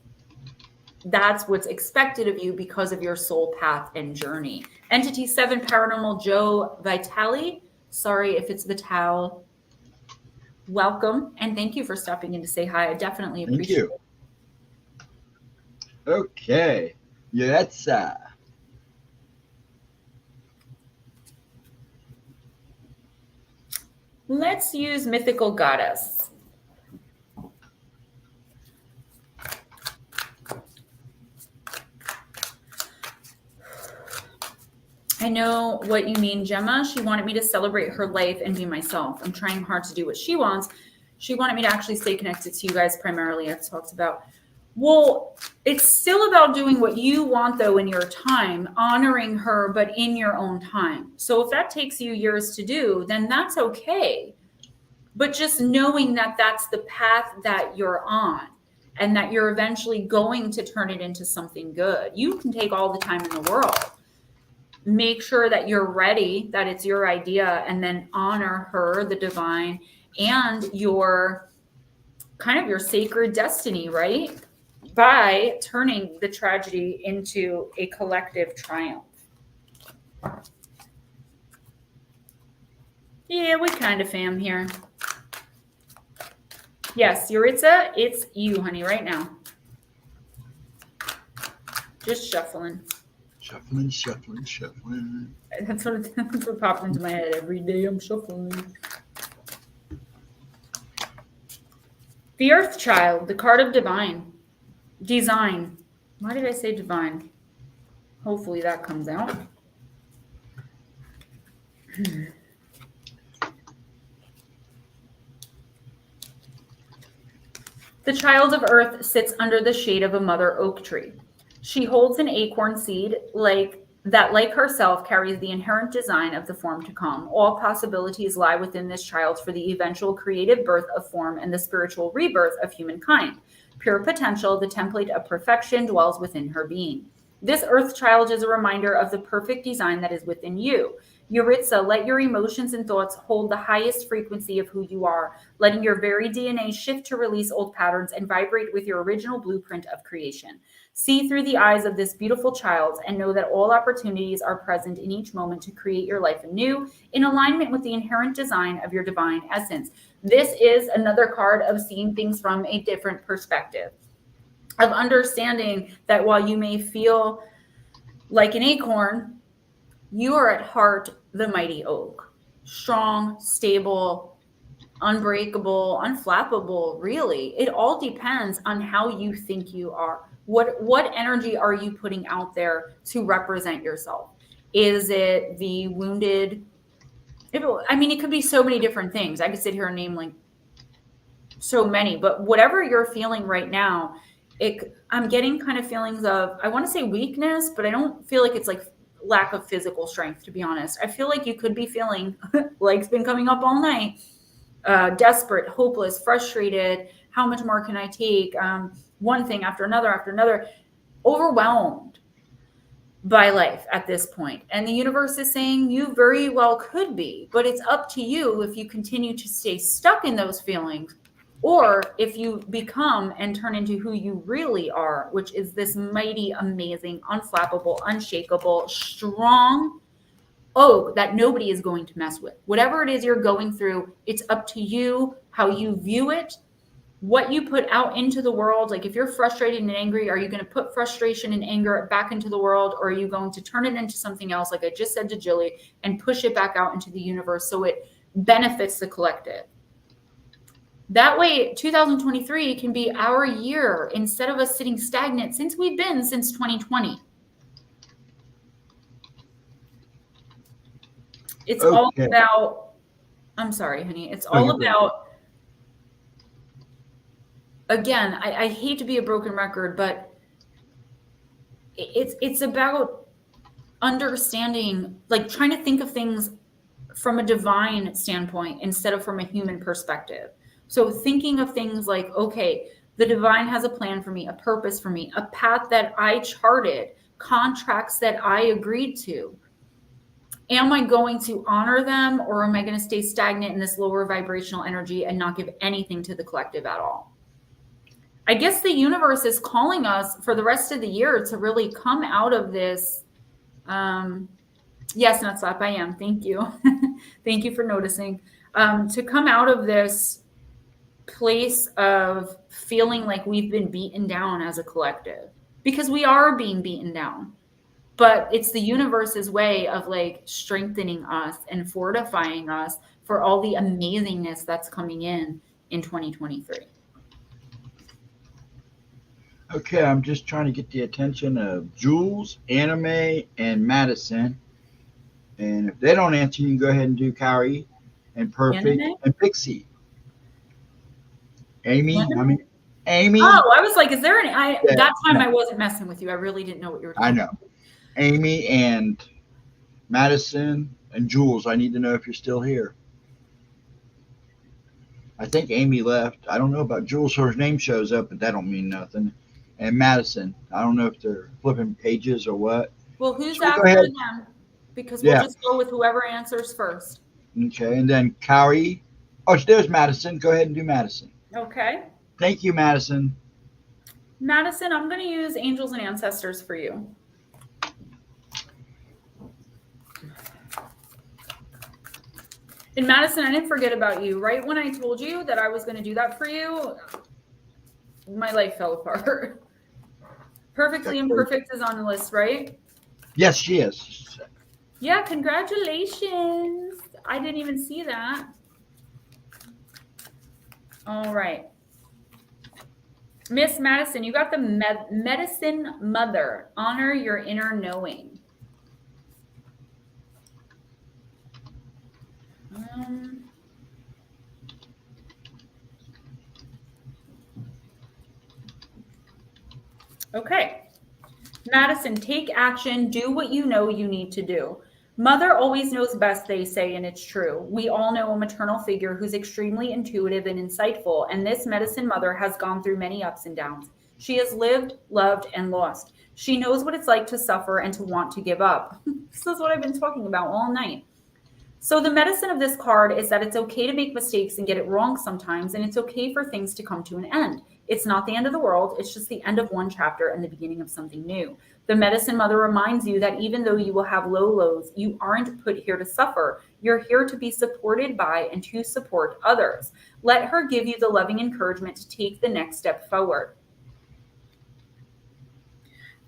that's what's expected of you because of your soul path and journey. Entity 7, Paranormal Joe Vitale. Sorry if it's Vital. Welcome, and thank you for stopping in to say hi. I definitely appreciate it. Okay. Yes. Let's use Mythical Goddess. I know what you mean, Gemma. She wanted me to celebrate her life and be myself. I'm trying hard to do what she wants. She wanted me to actually stay connected to you guys primarily. I've talked about, well, it's still about doing what you want, though, in your time, honoring her, but in your own time. So if that takes you years to do, then that's okay. But just knowing that that's the path that you're on, and that you're eventually going to turn it into something good. You can take all the time in the world. Make sure that you're ready, that it's your idea, and then honor her, the divine, and your kind of your sacred destiny, right? By turning the tragedy into a collective triumph. Yeah, we kind of fam here. Yes, Yuritsa, it's you, honey, right now. Just shuffling. Shuffling. That's what popped into my head. Every day I'm shuffling. The Earth Child, the card of divine. Design. Why did I say divine? Hopefully that comes out. The child of Earth sits under the shade of a mother oak tree. She holds an acorn seed like that, like herself, carries the inherent design of the form to come. All possibilities lie within this child for the eventual creative birth of form and the spiritual rebirth of humankind. Pure potential, the template of perfection, dwells within her being. This earth child is a reminder of the perfect design that is within you. Yuritsa, let your emotions and thoughts hold the highest frequency of who you are, letting your very DNA shift to release old patterns and vibrate with your original blueprint of creation. See through the eyes of this beautiful child and know that all opportunities are present in each moment to create your life anew in alignment with the inherent design of your divine essence. This is another card of seeing things from a different perspective, of understanding that while you may feel like an acorn, you are at heart the mighty oak, strong, stable, unbreakable, unflappable. Really, it all depends on how you think you are. What energy are you putting out there to represent yourself? Is it the wounded? It could be so many different things. I could sit here and name like so many, but whatever you're feeling right now, I'm getting kind of feelings of, I want to say weakness, but I don't feel like it's like lack of physical strength, to be honest. I feel like you could be feeling like it's been coming up all night, desperate, hopeless, frustrated. How much more can I take? One thing after another, overwhelmed by life at this point. And the universe is saying you very well could be, but it's up to you if you continue to stay stuck in those feelings, or if you become and turn into who you really are, which is this mighty, amazing, unflappable, unshakable, strong oak that nobody is going to mess with. Whatever it is you're going through, it's up to you how you view it, what you put out into the world. Like if you're frustrated and angry, are you going to put frustration and anger back into the world, or are you going to turn it into something else, like I just said to Jilly, and push it back out into the universe so it benefits the collective? That way, 2023 can be our year instead of us sitting stagnant since 2020. It's all about, I'm sorry, honey. It's all about, again, I hate to be a broken record, but it's about understanding, like trying to think of things from a divine standpoint instead of from a human perspective. So thinking of things like, okay, the divine has a plan for me, a purpose for me, a path that I charted, contracts that I agreed to. Am I going to honor them, or am I going to stay stagnant in this lower vibrational energy and not give anything to the collective at all? I guess the universe is calling us for the rest of the year to really come out of this. Yes, Nutslap, I am. Thank you. Thank you for noticing. To come out of this place of feeling like we've been beaten down as a collective, because we are being beaten down, but it's the universe's way of like strengthening us and fortifying us for all the amazingness that's coming in 2023. Okay, I'm just trying to get the attention of Jules, Anime, and Madison. And if they don't answer, you can go ahead and do Carrie and Perfect Anime? and Pixie. Amy. Oh, I was like, is there any? That time I wasn't messing with you. I really didn't know what you were talking about. I know. Amy and Madison and Jules, I need to know if you're still here. I think Amy left. I don't know about Jules. Her name shows up, but that don't mean nothing. And Madison, I don't know if they're flipping pages or what. Well, who's after them? Because we'll just go with whoever answers first. Okay, and then Carrie. Oh, there's Madison. Go ahead and do Madison. Okay. Thank you, Madison. Madison, I'm going to use Angels and Ancestors for you. And Madison, I didn't forget about you. Right when I told you that I was going to do that for you, my life fell apart. Perfectly Imperfect is on the list, right? Yes, she is. Yeah, congratulations. I didn't even see that. All right. Miss Madison, you got the Medicine Mother. Honor your inner knowing. Okay. Madison, take action. Do what you know you need to do. Mother always knows best, they say, and it's true. We all know a maternal figure who's extremely intuitive and insightful, and this medicine mother has gone through many ups and downs. She has lived, loved, and lost. She knows what it's like to suffer and to want to give up. This is what I've been talking about all night. So the medicine of this card is that it's okay to make mistakes and get it wrong sometimes, and it's okay for things to come to an end. It's not the end of the world. It's just the end of one chapter and the beginning of something new. The medicine mother reminds you that even though you will have low lows, you aren't put here to suffer. You're here to be supported by and to support others. Let her give you the loving encouragement to take the next step forward.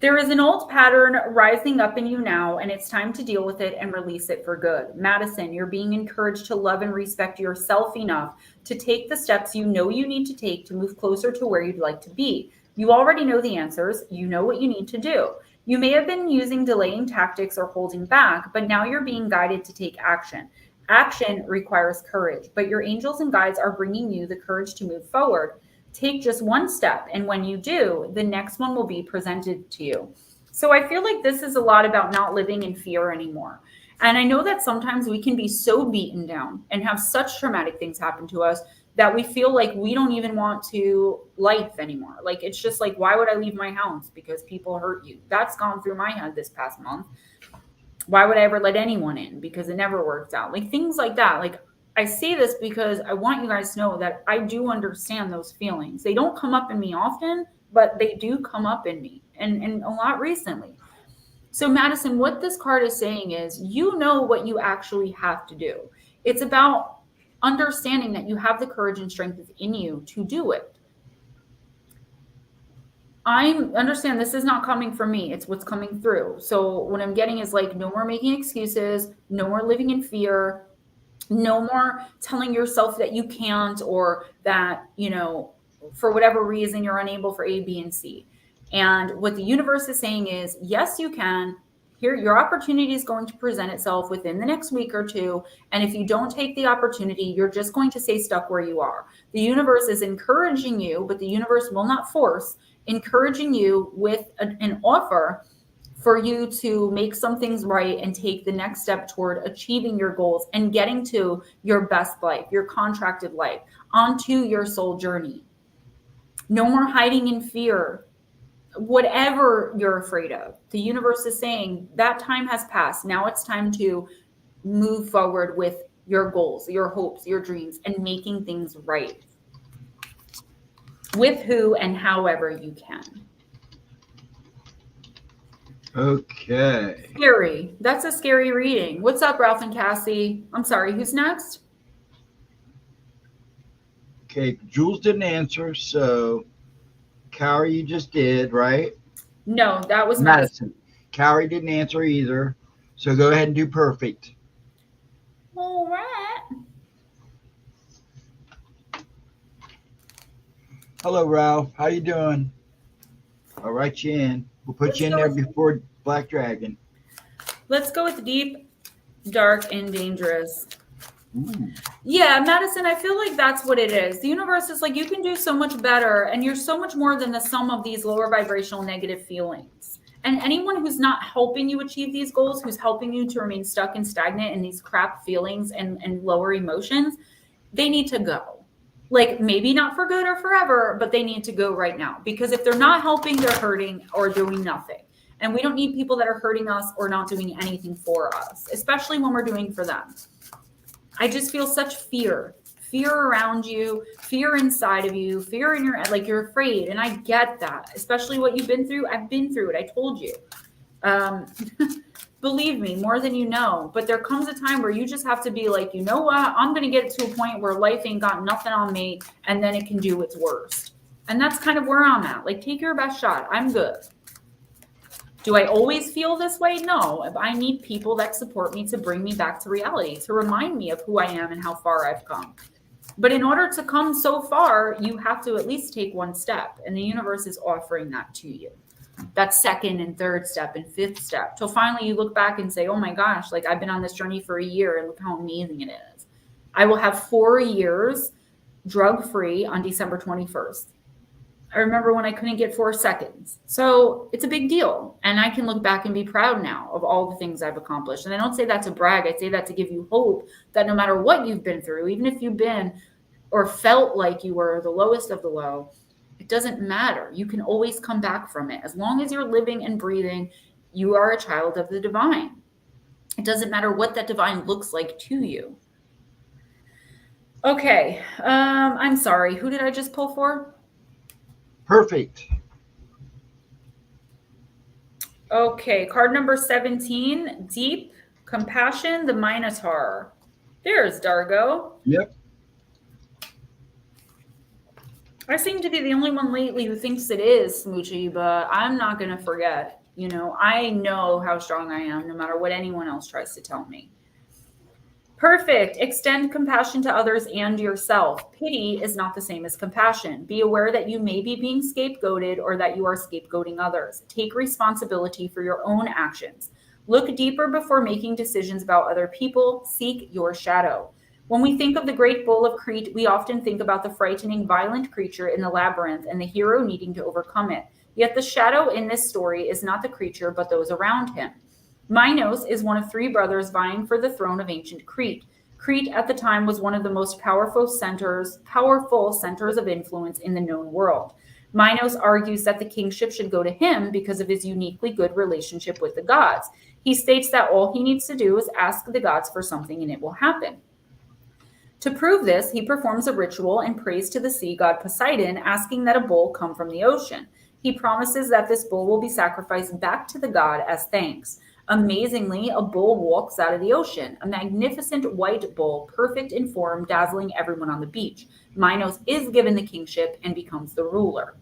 There is an old pattern rising up in you now, and it's time to deal with it and release it for good. Madison, you're being encouraged to love and respect yourself enough to take the steps you know you need to take to move closer to where you'd like to be. You already know the answers. You know what you need to do. You may have been using delaying tactics or holding back, but now you're being guided to take action. Action requires courage, but your angels and guides are bringing you the courage to move forward. Take just one step, and when you do, the next one will be presented to you. So I feel like this is a lot about not living in fear anymore. And I know that sometimes we can be so beaten down and have such traumatic things happen to us that we feel like we don't even want to life anymore. Like, it's just like, why would I leave my house? Because people hurt you. That's gone through my head this past month. Why would I ever let anyone in? Because it never works out. Like, things like that. Like, I say this because I want you guys to know that I do understand those feelings. They don't come up in me often, but they do come up in me, and a lot recently. So Madison, what this card is saying is, you know what you actually have to do. It's about understanding that you have the courage and strength within you to do it. I understand this is not coming from me. It's what's coming through. So what I'm getting is like, no more making excuses, no more living in fear, no more telling yourself that you can't, or that, you know, for whatever reason you're unable for A, B, and C. And what the universe is saying is, yes, you can. Here, your opportunity is going to present itself within the next week or two. And if you don't take the opportunity, you're just going to stay stuck where you are. The universe is encouraging you, but the universe will not force, encouraging you with an offer for you to make some things right and take the next step toward achieving your goals and getting to your best life, your contracted life, onto your soul journey. No more hiding in fear. Whatever you're afraid of, the universe is saying that time has passed. Now it's time to move forward with your goals, your hopes, your dreams, and making things right with who and however you can. Okay. Scary. That's a scary reading. What's up, Ralph and Cassie? I'm sorry, who's next? Okay, Jules didn't answer, so Carrie, you just did, right? No, that was Madison. Carrie didn't answer either, so go ahead and do perfect. All right. Hello, Ralph. How you doing? I'll write you in. We'll put you in there before Black Dragon. Let's go with deep, dark, and dangerous. Ooh. Yeah, Madison, I feel like that's what it is. The universe is like, you can do so much better, and you're so much more than the sum of these lower vibrational negative feelings. And anyone who's not helping you achieve these goals, who's helping you to remain stuck and stagnant in these crap feelings and lower emotions, they need to go. Like, maybe not for good or forever, but they need to go right now. Because if they're not helping, they're hurting or doing nothing. And we don't need people that are hurting us or not doing anything for us, especially when we're doing for them. I just feel such fear around you, fear inside of you, fear in your, like, you're afraid. And I get that, especially what you've been through. I've been through it. I told you. Believe me, more than you know. But there comes a time where you just have to be like, you know what? I'm going to get to a point where life ain't got nothing on me, and then it can do its worst. And that's kind of where I'm at. Like, take your best shot. I'm good. Do I always feel this way? No. I need people that support me to bring me back to reality, to remind me of who I am and how far I've come. But in order to come so far, you have to at least take one step. And the universe is offering that to you. That second and third step and fifth step. Till finally you look back and say, oh my gosh, like, I've been on this journey for a year and look how amazing it is. I will have 4 years drug-free on December 21st. I remember when I couldn't get 4 seconds. So it's a big deal. And I can look back and be proud now of all the things I've accomplished. And I don't say that to brag. I say that to give you hope that no matter what you've been through, even if you've been or felt like you were the lowest of the low, it doesn't matter. You can always come back from it. As long as you're living and breathing, you are a child of the divine. It doesn't matter what that divine looks like to you. Okay. I'm sorry. Who did I just pull for? Perfect. Okay. Card number 17, Deep Compassion, the Minotaur. There's Dargo. Yep. I seem to be the only one lately who thinks it is Smoochie, but I'm not going to forget. You know, I know how strong I am no matter what anyone else tries to tell me. Perfect. Extend compassion to others and yourself. Pity is not the same as compassion. Be aware that you may be being scapegoated or that you are scapegoating others. Take responsibility for your own actions. Look deeper before making decisions about other people. Seek your shadow. When we think of the great bull of Crete, we often think about the frightening, violent creature in the labyrinth and the hero needing to overcome it. Yet the shadow in this story is not the creature, but those around him. Minos is one of 3 brothers vying for the throne of ancient Crete. Crete at the time was one of the most powerful centers of influence in the known world. Minos argues that the kingship should go to him because of his uniquely good relationship with the gods. He states that all he needs to do is ask the gods for something and it will happen. To prove this, he performs a ritual and prays to the sea god Poseidon, asking that a bull come from the ocean. He promises that this bull will be sacrificed back to the god as thanks. Amazingly, a bull walks out of the ocean, a magnificent white bull, perfect in form, dazzling everyone on the beach. Minos is given the kingship and becomes the ruler.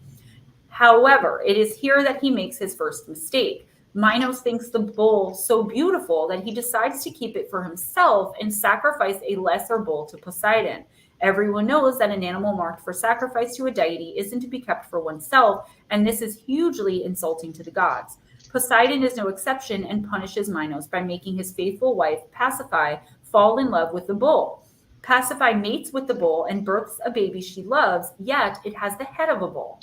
However, it is here that he makes his first mistake. Minos thinks the bull so beautiful that he decides to keep it for himself and sacrifice a lesser bull to Poseidon. Everyone knows that an animal marked for sacrifice to a deity isn't to be kept for oneself, and this is hugely insulting to the gods. Poseidon is no exception and punishes Minos by making his faithful wife, Pasiphae, fall in love with the bull. Pasiphae mates with the bull and births a baby she loves, yet it has the head of a bull.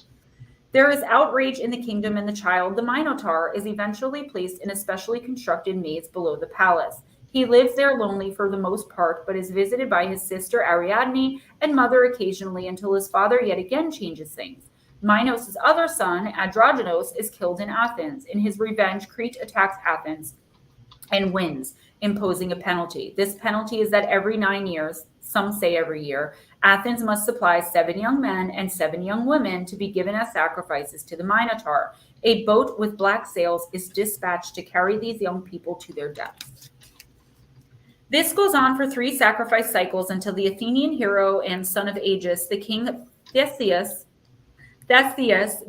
There is outrage in the kingdom, and the child, the Minotaur, is eventually placed in a specially constructed maze below the palace. He lives there lonely for the most part, but is visited by his sister Ariadne and mother occasionally until his father yet again changes things. Minos' other son, Androgenos, is killed in Athens. In his revenge, Crete attacks Athens and wins, imposing a penalty. This penalty is that every 9 years, some say every year, Athens must supply 7 young men and 7 young women to be given as sacrifices to the Minotaur. A boat with black sails is dispatched to carry these young people to their deaths. This goes on for 3 sacrifice cycles until the Athenian hero and son of Aegis, the king Theseus,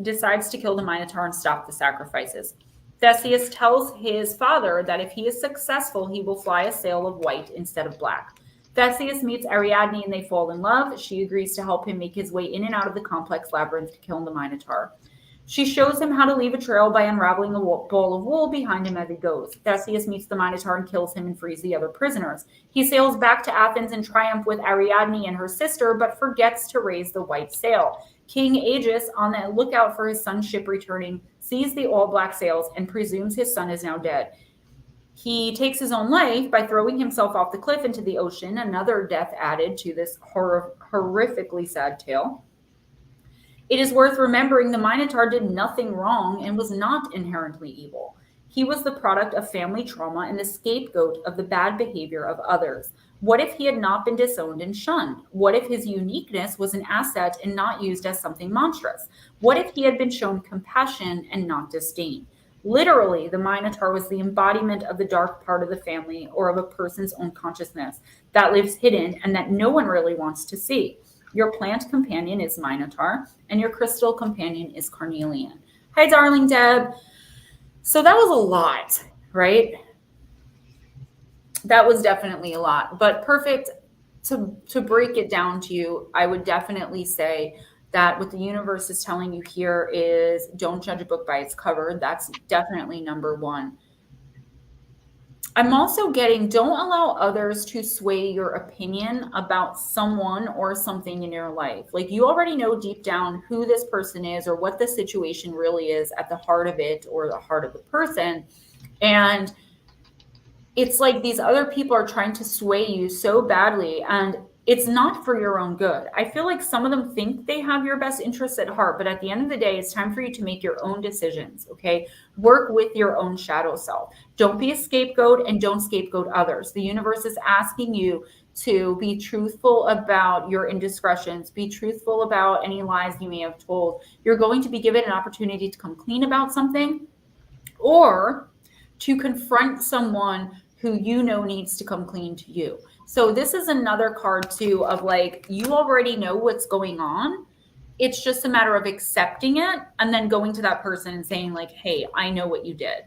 decides to kill the Minotaur and stop the sacrifices. Theseus tells his father that if he is successful, he will fly a sail of white instead of black. Theseus meets Ariadne and they fall in love. She agrees to help him make his way in and out of the complex labyrinth to kill the Minotaur. She shows him how to leave a trail by unraveling a ball of wool behind him as he goes. Theseus meets the Minotaur and kills him and frees the other prisoners. He sails back to Athens in triumph with Ariadne and her sister, but forgets to raise the white sail. King Aegis, on the lookout for his son's ship returning, sees the all-black sails and presumes his son is now dead. He takes his own life by throwing himself off the cliff into the ocean, another death added to this horrifically sad tale. It is worth remembering the Minotaur did nothing wrong and was not inherently evil. He was the product of family trauma and the scapegoat of the bad behavior of others. What if he had not been disowned and shunned? What if his uniqueness was an asset and not used as something monstrous? What if he had been shown compassion and not disdain? Literally, the Minotaur was the embodiment of the dark part of the family or of a person's own consciousness that lives hidden and that no one really wants to see. Your plant companion is Minotaur, and your crystal companion is Carnelian. Hi, darling Deb. So that was a lot, right? That was definitely a lot, but perfect to break it down to you. I would definitely say that what the universe is telling you here is don't judge a book by its cover. That's definitely number one. I'm also getting, don't allow others to sway your opinion about someone or something in your life. Like, you already know deep down who this person is or what the situation really is at the heart of it or the heart of the person. And it's like these other people are trying to sway you so badly, and it's not for your own good. I feel like some of them think they have your best interests at heart, but at the end of the day, it's time for you to make your own decisions, okay? Work with your own shadow self. Don't be a scapegoat, and don't scapegoat others. The universe is asking you to be truthful about your indiscretions, be truthful about any lies you may have told. You're going to be given an opportunity to come clean about something, or to confront someone who you know needs to come clean to you. So this is another card too of like, you already know what's going on. It's just a matter of accepting it and then going to that person and saying like, hey, I know what you did.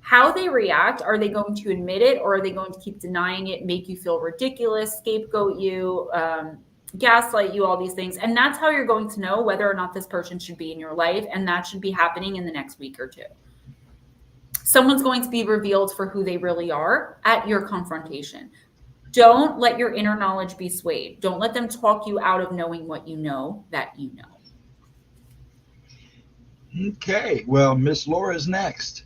How they react, are they going to admit it, or are they going to keep denying it, make you feel ridiculous, scapegoat you, gaslight you, all these things? And that's how you're going to know whether or not this person should be in your life. And that should be happening in the next week or two. Someone's going to be revealed for who they really are at your confrontation. Don't let your inner knowledge be swayed. Don't let them talk you out of knowing what you know that you know. Okay, well, Miss Laura's next.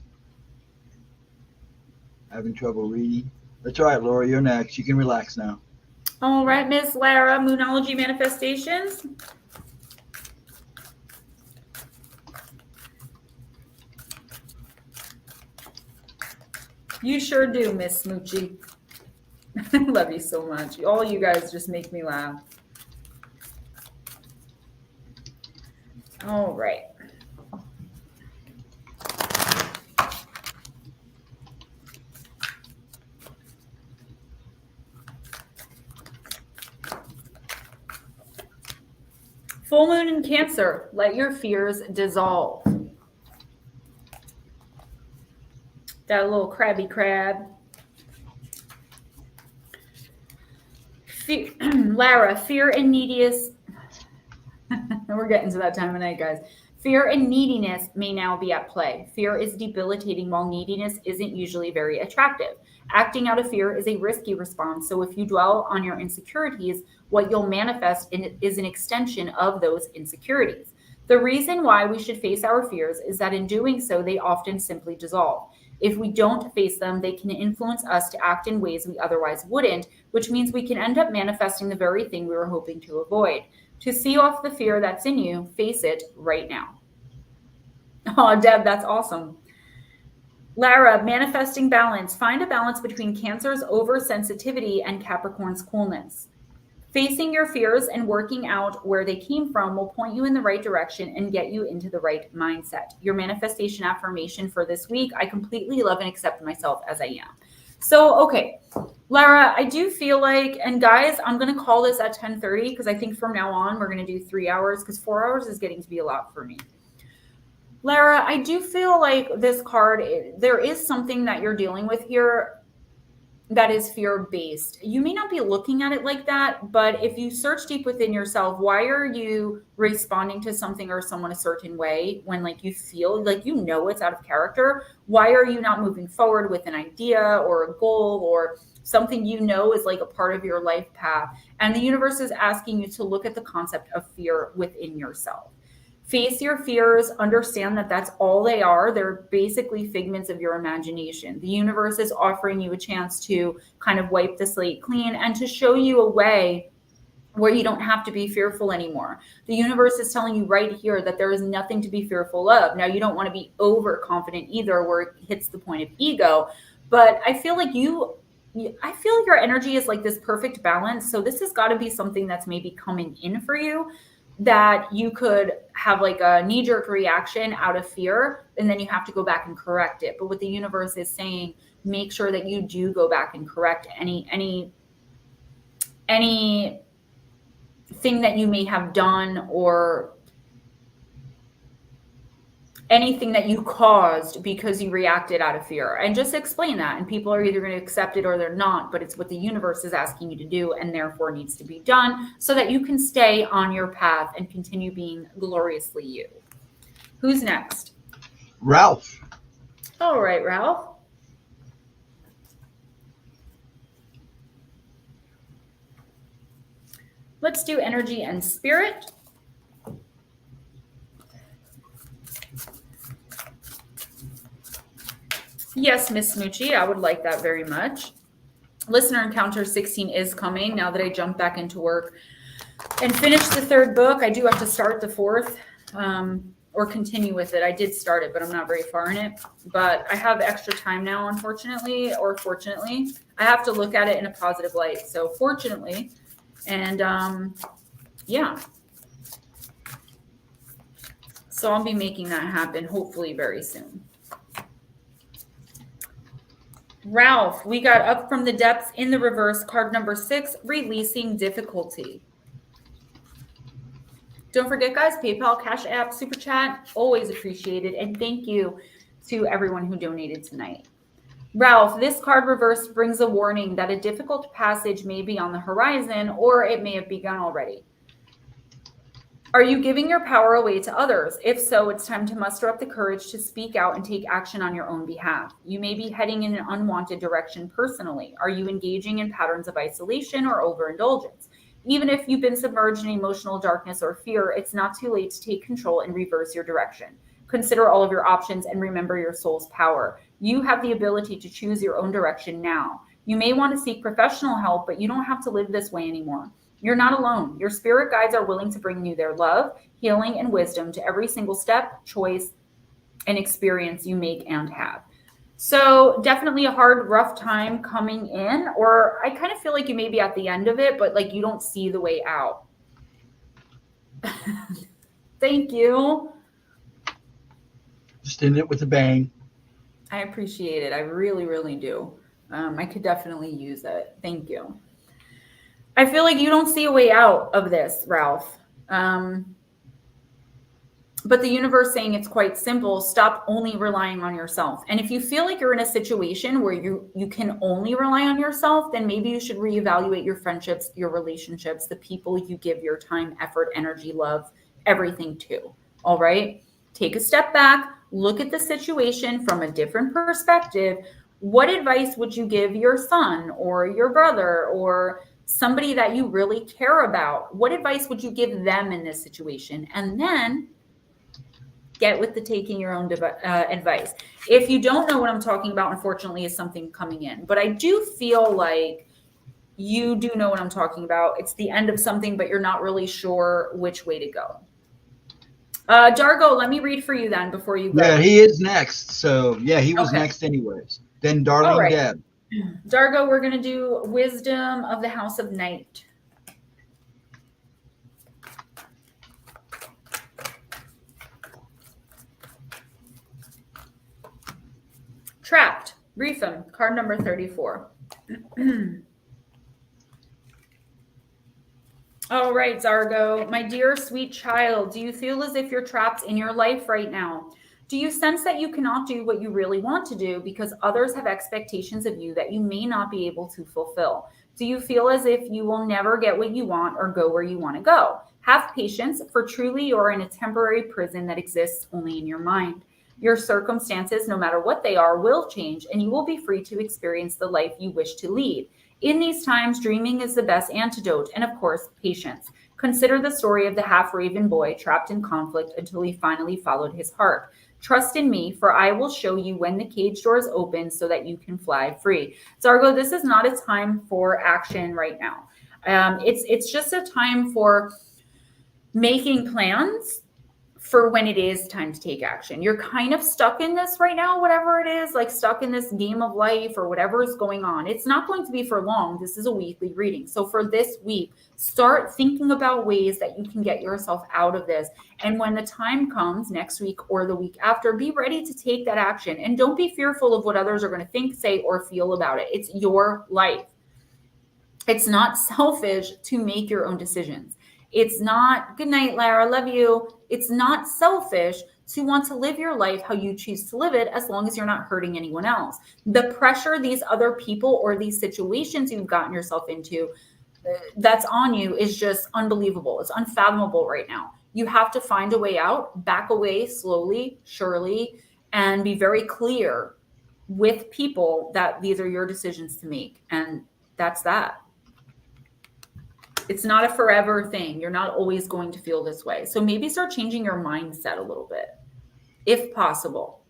Having trouble reading. That's all right, Laura, you're next. You can relax now. All right, Miss Lara, Moonology Manifestations. You sure do, Miss Smoochie. I love you so much. All you guys just make me laugh. All right. Full moon in Cancer. Let your fears dissolve. That little crabby crab. Lara, fear and neediness. We're getting to that time of night, guys. Fear and neediness may now be at play. Fear is debilitating, while neediness isn't usually very attractive. Acting out of fear is a risky response. So if you dwell on your insecurities, what you'll manifest is an extension of those insecurities. The reason why we should face our fears is that in doing so, they often simply dissolve. If we don't face them, they can influence us to act in ways we otherwise wouldn't, which means we can end up manifesting the very thing we were hoping to avoid. To see off the fear that's in you, face it right now. Oh, Deb, that's awesome. Lara, manifesting balance. Find a balance between Cancer's oversensitivity and Capricorn's coolness. Facing your fears and working out where they came from will point you in the right direction and get you into the right mindset. Your manifestation affirmation for this week: I completely love and accept myself as I am. So, okay, Lara, I do feel like, and guys, I'm going to call this at 10:30 because I think from now on we're going to do 3 hours because 4 hours is getting to be a lot for me. Lara, I do feel like this card, there is something that you're dealing with here that is fear-based. You may not be looking at it like that, but if you search deep within yourself, why are you responding to something or someone a certain way when like you feel like you know it's out of character? Why are you not moving forward with an idea or a goal or something you know is like a part of your life path? And the universe is asking you to look at the concept of fear within yourself. Face your fears, understand that that's all they are. They're basically figments of your imagination. The universe is offering you a chance to kind of wipe the slate clean and to show you a way where you don't have to be fearful anymore. The universe is telling you right here that there is nothing to be fearful of. Now, you don't want to be overconfident either where it hits the point of ego, but I feel like I feel your energy is like this perfect balance. So this has got to be something that's maybe coming in for you, that you could have like a knee-jerk reaction out of fear, and then you have to go back and correct it. But what the universe is saying, make sure that you do go back and correct anything that you may have done or anything that you caused because you reacted out of fear, and just explain that. And people are either going to accept it or they're not, but it's what the universe is asking you to do and therefore needs to be done so that you can stay on your path and continue being gloriously you. Who's next? Ralph. All right, Ralph. Let's do energy and spirit. Yes, Miss Smoochie, I would like that very much. Listener Encounter 16 is coming now that I jumped back into work and finished the 3rd book. I do have to start the 4th or continue with it. I did start it, but I'm not very far in it. But I have extra time now, unfortunately, or fortunately. I have to look at it in a positive light. So fortunately, and yeah. So I'll be making that happen hopefully very soon. Ralph, we got Up from the Depths in the reverse, card number 6, Releasing Difficulty. Don't forget, guys, PayPal, Cash App, Super Chat, always appreciated. And thank you to everyone who donated tonight. Ralph, this card reverse brings a warning that a difficult passage may be on the horizon, or it may have begun already. Are you giving your power away to others? If so, it's time to muster up the courage to speak out and take action on your own behalf. You may be heading in an unwanted direction personally. Are you engaging in patterns of isolation or overindulgence? Even if you've been submerged in emotional darkness or fear, it's not too late to take control and reverse your direction. Consider all of your options and remember your soul's power. You have the ability to choose your own direction now. You may want to seek professional help, but you don't have to live this way anymore. You're not alone. Your spirit guides are willing to bring you their love, healing, and wisdom to every single step, choice, and experience you make and have. So definitely a hard, rough time coming in, or I kind of feel like you may be at the end of it, but like you don't see the way out. Thank you. Just end it with a bang. I appreciate it. I really, really do. I could definitely use it. Thank you. I feel like you don't see a way out of this, Ralph. But the universe saying it's quite simple. Stop only relying on yourself. And if you feel like you're in a situation where you can only rely on yourself, then maybe you should reevaluate your friendships, your relationships, the people you give your time, effort, energy, love, everything to. All right? Take a step back, look at the situation from a different perspective. What advice would you give your son or your brother or somebody that you really care about? What advice would you give them in this situation? And then get with the taking your own advice. If you don't know what I'm talking about, unfortunately, is something coming in. But I do feel like you do know what I'm talking about. It's the end of something, but you're not really sure which way to go. Dargo, let me read for you then before you go. Yeah, he is next. So, yeah, he was next anyways. Then Darling right. Deb. Dargo, we're going to do Wisdom of the House of Night. Trapped, Reefum, card number 34. All right, Zargo. My dear sweet child, do you feel as if you're trapped in your life right now? Do you sense that you cannot do what you really want to do because others have expectations of you that you may not be able to fulfill? Do you feel as if you will never get what you want or go where you want to go? Have patience, for truly you're in a temporary prison that exists only in your mind. Your circumstances, no matter what they are, will change, and you will be free to experience the life you wish to lead. In these times, dreaming is the best antidote, and of course, patience. Consider the story of the half-raven boy trapped in conflict until he finally followed his heart. Trust in me, for I will show you when the cage doors open so that you can fly free. Zargo, this is not a time for action right now. It's just a time for making plans for when it is time to take action. You're kind of stuck in this right now, whatever it is, like stuck in this game of life or whatever is going on. It's not going to be for long. This is a weekly reading. So for this week, start thinking about ways that you can get yourself out of this. And when the time comes next week or the week after, be ready to take that action. And don't be fearful of what others are going to think, say, or feel about it. It's your life. It's not selfish to make your own decisions. It's not, good night, Lara, love you. It's not selfish to want to live your life how you choose to live it, as long as you're not hurting anyone else. The pressure these other people or these situations you've gotten yourself into that's on you is just unbelievable. It's unfathomable right now. You have to find a way out, back away slowly, surely, and be very clear with people that these are your decisions to make. And that's that. It's not a forever thing. You're not always going to feel this way. So maybe start changing your mindset a little bit, if possible.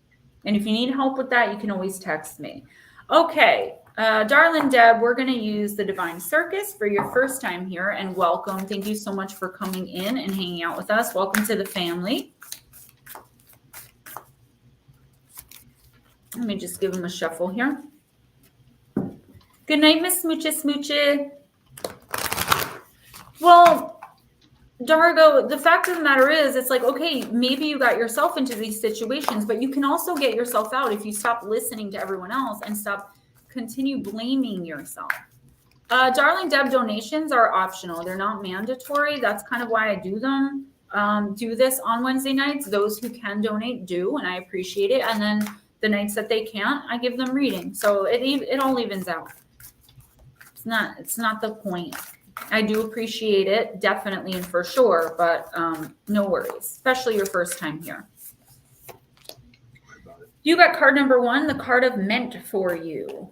And if you need help with that, you can always text me. Okay, darling Deb, we're going to use the Divine Circus for your first time here, and welcome. Thank you so much for coming in and hanging out with us. Welcome to the family. Let me just give him a shuffle here. Good night, Miss Smoochie Smoochie. Well, Dargo, the fact of the matter is, it's like, okay, maybe you got yourself into these situations, but you can also get yourself out if you stop listening to everyone else and continue blaming yourself. Darling Deb, donations are optional. They're not mandatory. That's kind of why I do them. Do this on Wednesday nights. Those who can donate do, and I appreciate it. And then the nights that they can't, I give them reading. So it all evens out. It's not the point. I do appreciate it, definitely and for sure, but no worries, especially your first time here. You got card number 1, the card of meant for you.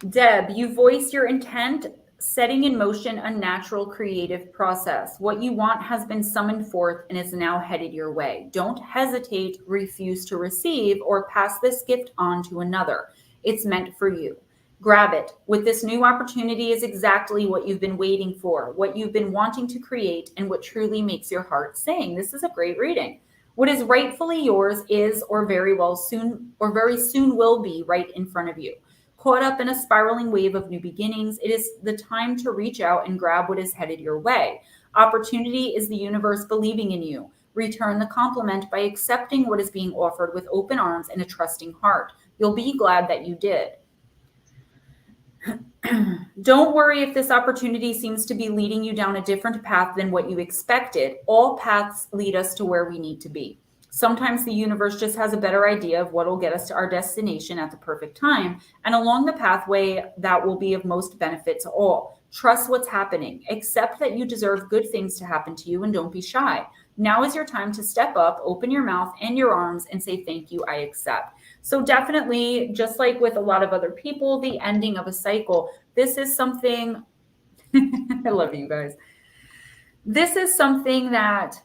Deb, you voice your intent, setting in motion a natural creative process. What you want has been summoned forth and is now headed your way. Don't hesitate, refuse to receive, or pass this gift on to another. It's meant for you. Grab it. With this new opportunity is exactly what you've been waiting for, what you've been wanting to create, and what truly makes your heart sing. This is a great reading. What is rightfully yours is, or very soon will be, right in front of you. Caught up in a spiraling wave of new beginnings, it is the time to reach out and grab what is headed your way. Opportunity is the universe believing in you. Return the compliment by accepting what is being offered with open arms and a trusting heart. You'll be glad that you did. Don't worry if this opportunity seems to be leading you down a different path than what you expected. All paths lead us to where we need to be. Sometimes the universe just has a better idea of what will get us to our destination at the perfect time, and along the pathway that will be of most benefit to all. Trust what's happening. Accept that you deserve good things to happen to you, and don't be shy. Now is your time to step up, open your mouth and your arms, and say, thank you, I accept. So definitely, just like with a lot of other people, the ending of a cycle. This is something, I love you guys. This is something that,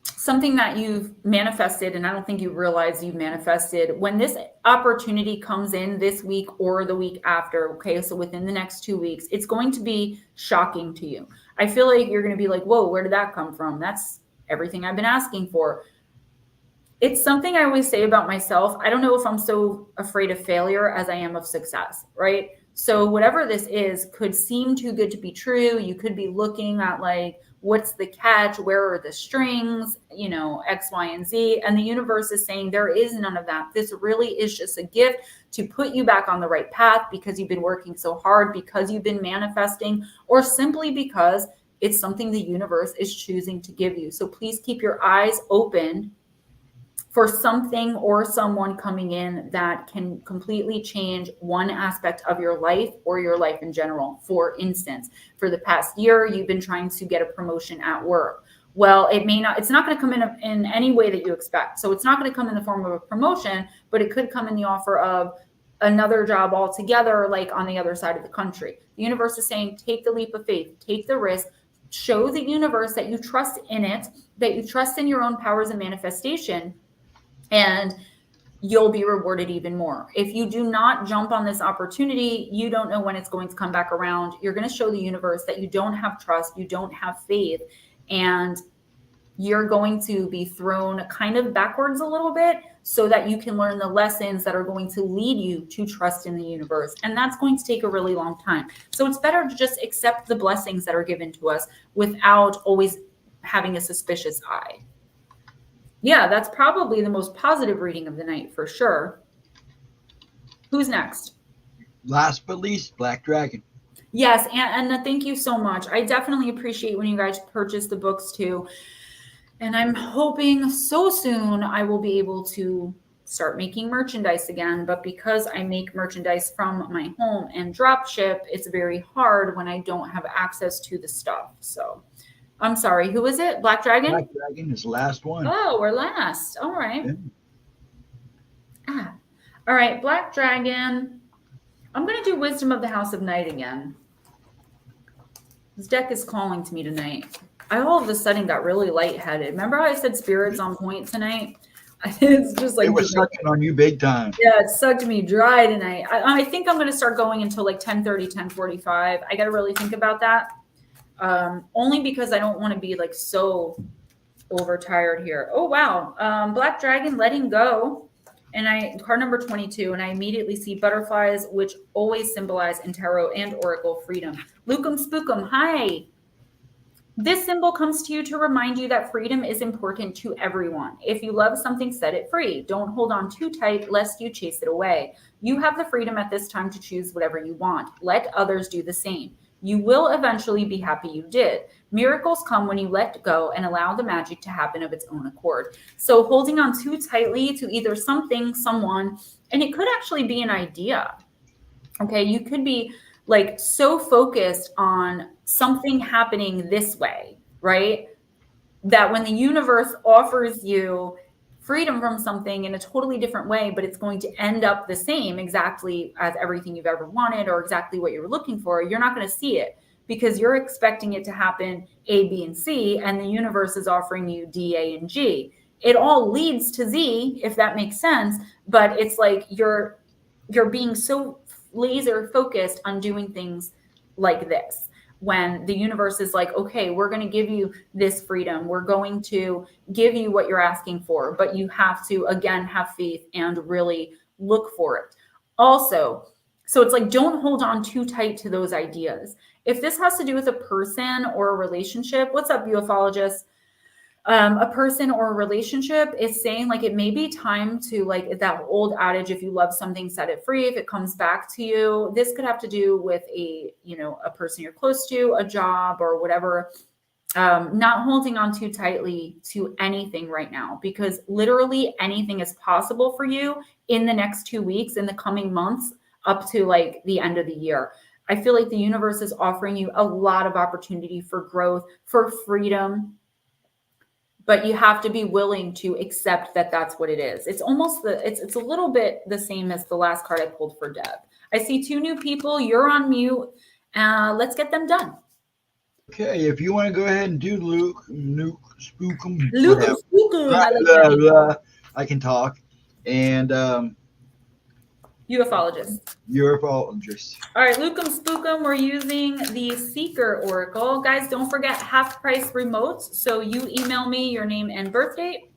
something that you've manifested, and I don't think you realize you've manifested. When this opportunity comes in this week or the week after, okay, so within the next 2 weeks, it's going to be shocking to you. I feel like you're going to be like, whoa, where did that come from? That's everything I've been asking for. It's something I always say about myself. I don't know if I'm so afraid of failure as I am of success, right? So whatever this is could seem too good to be true. You could be looking at like, what's the catch? Where are the strings? You know, X, Y, and Z. And the universe is saying there is none of that. This really is just a gift to put you back on the right path because you've been working so hard, because you've been manifesting, or simply because it's something the universe is choosing to give you. So please keep your eyes open for something or someone coming in that can completely change one aspect of your life or your life in general. For instance, for the past year, you've been trying to get a promotion at work. Well, it's not going to come in any way that you expect. So it's not going to come in the form of a promotion, but it could come in the offer of another job altogether, like on the other side of the country. The universe is saying, take the leap of faith, take the risk, show the universe that you trust in it, that you trust in your own powers and manifestation, and you'll be rewarded even more. If you do not jump on this opportunity, you don't know when it's going to come back around. You're going to show the universe that you don't have trust, you don't have faith, and you're going to be thrown kind of backwards a little bit so that you can learn the lessons that are going to lead you to trust in the universe. And that's going to take a really long time. So it's better to just accept the blessings that are given to us without always having a suspicious eye. Yeah, that's probably the most positive reading of the night for sure. Who's next? Last but least, Black Dragon. Yes, and thank you so much. I definitely appreciate when you guys purchase the books too. And I'm hoping so soon I will be able to start making merchandise again. But because I make merchandise from my home and drop ship, it's very hard when I don't have access to the stuff. So I'm sorry, who is it? Black Dragon? Black Dragon is the last one. Oh, we're last. All right. Yeah. All right, Black Dragon. I'm going to do Wisdom of the House of Night again. This deck is calling to me tonight. I all of a sudden got really lightheaded. Remember how I said spirits on point tonight? It's just like it was sucking on you big time. Yeah, it sucked me dry tonight. I think I'm going to start going until like 10:30, 10:45. I got to really think about that. Only because I don't want to be like so overtired here. Oh, wow. Black Dragon, letting go. And card number 22, and I immediately see butterflies, which always symbolize in tarot and oracle freedom. Lookum spookum, hi. This symbol comes to you to remind you that freedom is important to everyone. If you love something, set it free. Don't hold on too tight lest you chase it away. You have the freedom at this time to choose whatever you want. Let others do the same. You will eventually be happy you did. Miracles come when you let go and allow the magic to happen of its own accord. So holding on too tightly to either something, someone, and it could actually be an idea. Okay, you could be like so focused on something happening this way, right? That when the universe offers you freedom from something in a totally different way, but it's going to end up the same exactly as everything you've ever wanted or exactly what you were looking for, you're not going to see it because you're expecting it to happen A, B, and C, and the universe is offering you D, A, and G. It all leads to Z, if that makes sense, but it's like you're being so laser focused on doing things like this. When the universe is like, okay, we're going to give you this freedom. We're going to give you what you're asking for, but you have to, again, have faith and really look for it. Also, so it's like, don't hold on too tight to those ideas. If this has to do with a person or a relationship, what's up, ufologists? A person or a relationship is saying like it may be time to, like that old adage, if you love something, set it free. If it comes back to you, this could have to do with a person you're close to, a job or whatever. Not holding on too tightly to anything right now, because literally anything is possible for you in the next 2 weeks, in the coming months, up to like the end of the year. I feel like the universe is offering you a lot of opportunity for growth, for freedom. But you have to be willing to accept that that's what it is. It's almost it's a little bit the same as the last card I pulled for Deb. I see 2 new people. You're on mute. Let's get them done. Okay, if you want to go ahead and do Nuke Spookum, I can talk. And ufologist. Ufologist. All right, Lookum Spookum, we're using the Seeker Oracle. Guys, don't forget half price remotes. So you email me your name and birth date.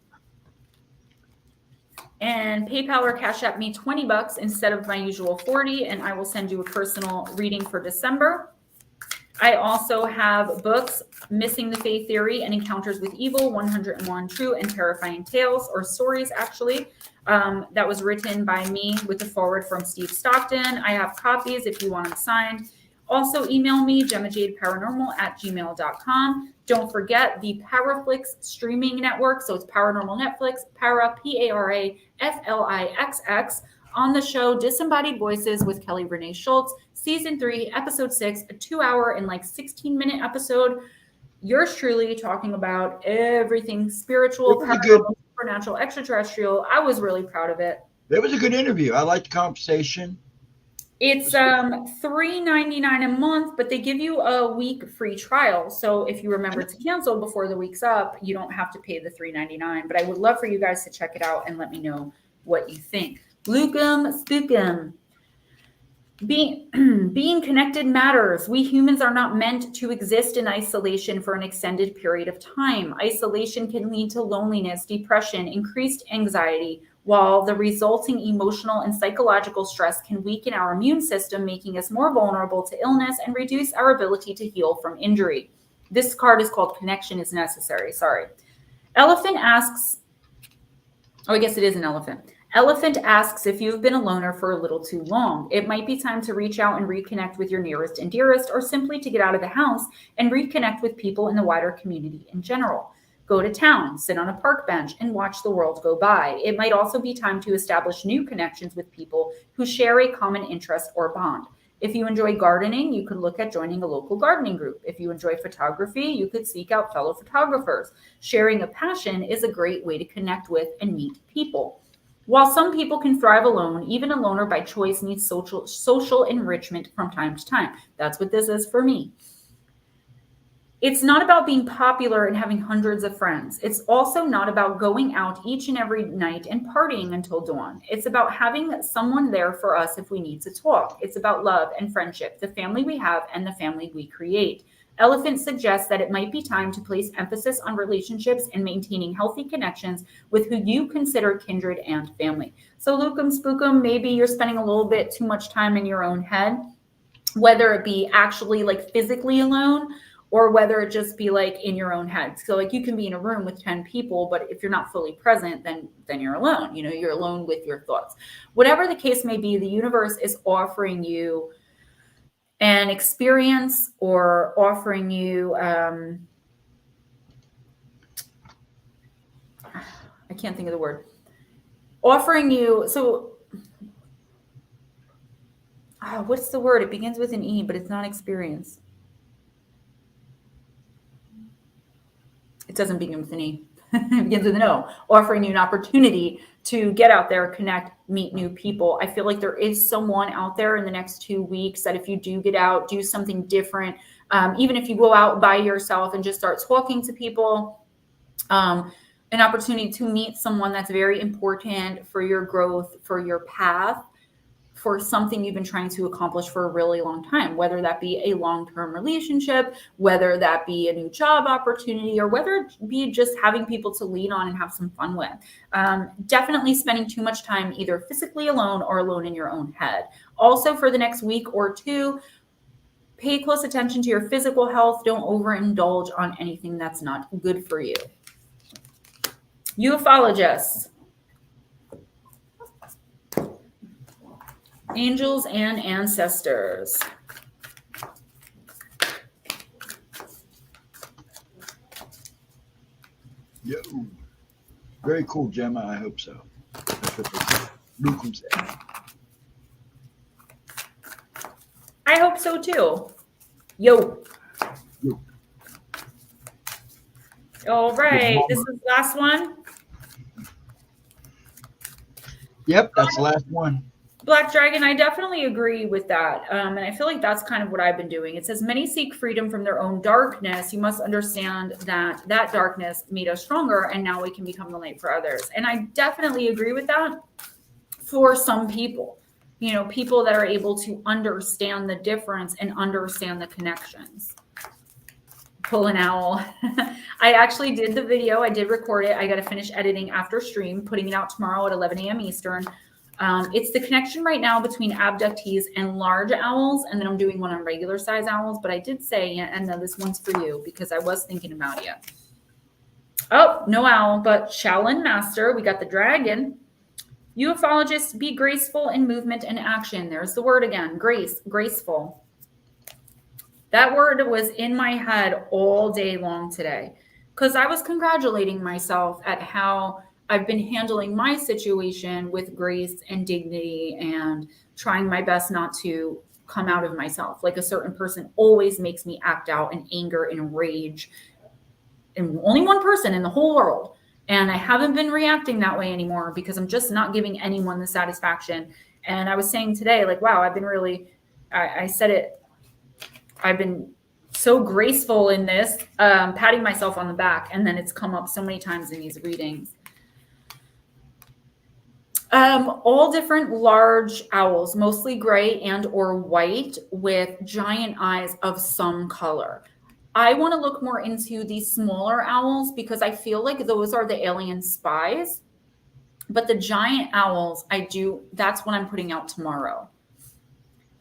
And PayPal or Cash App me $20 instead of my usual $40, and I will send you a personal reading for December. I also have books, Missing the Fae Theory and Encounters with Evil, 101 True and Terrifying Tales, or Stories actually. That was written by me with the forward from Steve Stockton. I have copies if you want them signed. Also email me, GemmaJadeParanormal@gmail.com. Don't forget the Paraflix streaming network. So it's Paranormal Netflix, Para, PARAFLIXX. On the show, Disembodied Voices with Kelly Renee Schultz, Season 3, Episode 6, a 2-hour and like 16-minute episode. Yours truly talking about everything spiritual, paranormal, supernatural, extraterrestrial. I was really proud of it. It was a good interview. I liked the conversation. It's $3.99 a month, but they give you a week free trial. So if you remember to cancel before the week's up, you don't have to pay the $3.99. But I would love for you guys to check it out and let me know what you think. Lookum Spookum. Being connected matters. We humans are not meant to exist in isolation for an extended period of time. Isolation can lead to loneliness, depression, increased anxiety, while the resulting emotional and psychological stress can weaken our immune system, making us more vulnerable to illness and reduce our ability to heal from injury. This card is called Connection is Necessary. Sorry. Elephant asks, oh, I guess it is an elephant. Elephant asks if you've been a loner for a little too long. It might be time to reach out and reconnect with your nearest and dearest, or simply to get out of the house and reconnect with people in the wider community in general. Go to town, sit on a park bench, and watch the world go by. It might also be time to establish new connections with people who share a common interest or bond. If you enjoy gardening, you could look at joining a local gardening group. If you enjoy photography, you could seek out fellow photographers. Sharing a passion is a great way to connect with and meet people. While some people can thrive alone, even a loner by choice needs social enrichment from time to time. That's what this is for me. It's not about being popular and having hundreds of friends. It's also not about going out each and every night and partying until dawn. It's about having someone there for us if we need to talk. It's about love and friendship, the family we have and the family we create. Elephant suggests that it might be time to place emphasis on relationships and maintaining healthy connections with who you consider kindred and family. So Lookum Spookum, maybe you're spending a little bit too much time in your own head, whether it be actually like physically alone, or whether it just be like in your own head. So like you can be in a room with 10 people, but if you're not fully present, then you're alone. You know, you're alone with your thoughts. Whatever the case may be, the universe is offering you an experience or offering you, I can't think of the word, offering you, so, what's the word? It begins with an E, but it's not experience. It doesn't begin with an E. It begins with an O. Offering you an opportunity to get out there, connect, meet new people. I feel like there is someone out there in the next 2 weeks that if you do get out, do something different, even if you go out by yourself and just start talking to people, an opportunity to meet someone that's very important for your growth, for your path, for something you've been trying to accomplish for a really long time, whether that be a long-term relationship, whether that be a new job opportunity, or whether it be just having people to lean on and have some fun with. Definitely spending too much time either physically alone or alone in your own head. Also, for the next week or two, pay close attention to your physical health. Don't overindulge on anything that's not good for you. Ufologists. Angels and ancestors. Yo. Very cool, Gemma. I hope so. That's what they say. Lookum said. I hope so too. Yo. Yo. All right. This is the last one. Yep, that's the last one. Black Dragon, I definitely agree with that. And I feel like that's kind of what I've been doing. It says, many seek freedom from their own darkness. You must understand that that darkness made us stronger, and now we can become the light for others. And I definitely agree with that for some people. You know, people that are able to understand the difference and understand the connections. Pull an owl. I actually did the video. I did record it. I got to finish editing after stream, putting it out tomorrow at 11 a.m. Eastern. It's the connection right now between abductees and large owls, and then I'm doing one on regular size owls, but I did say, and then this one's for you because I was thinking about you. Oh, no owl, but Shaolin Master. We got the dragon. Ufologists, be graceful in movement and action. There's the word again, grace, graceful. That word was in my head all day long today because I was congratulating myself at how I've been handling my situation with grace and dignity and trying my best not to come out of myself. Like a certain person always makes me act out in anger and rage, and only one person in the whole world. And I haven't been reacting that way anymore because I'm just not giving anyone the satisfaction. And I was saying today, like, wow, I've been really, I said it, I've been so graceful in this, patting myself on the back. And then it's come up so many times in these readings. All different large owls, mostly gray and or white with giant eyes of some color. I want to look more into these smaller owls because I feel like those are the alien spies. But the giant owls, that's what I'm putting out tomorrow.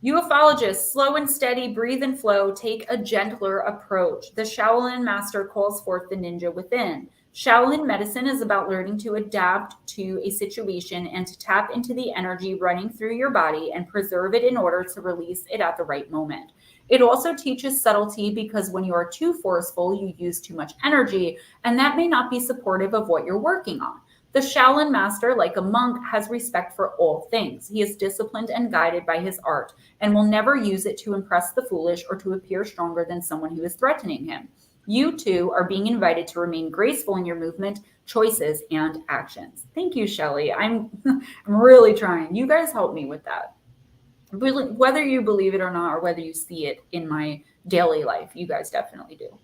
Ufologists, slow and steady, breathe and flow, take a gentler approach. The Shaolin Master calls forth the ninja within. Shaolin medicine is about learning to adapt to a situation and to tap into the energy running through your body and preserve it in order to release it at the right moment. It also teaches subtlety because when you are too forceful, you use too much energy, and that may not be supportive of what you're working on. The Shaolin master, like a monk, has respect for all things. He is disciplined and guided by his art and will never use it to impress the foolish or to appear stronger than someone who is threatening him. You too are being invited to remain graceful in your movement, choices, and actions. Thank you, Shelley. I'm really trying. You guys help me with that. Whether you believe it or not, or whether you see it in my daily life, you guys definitely do.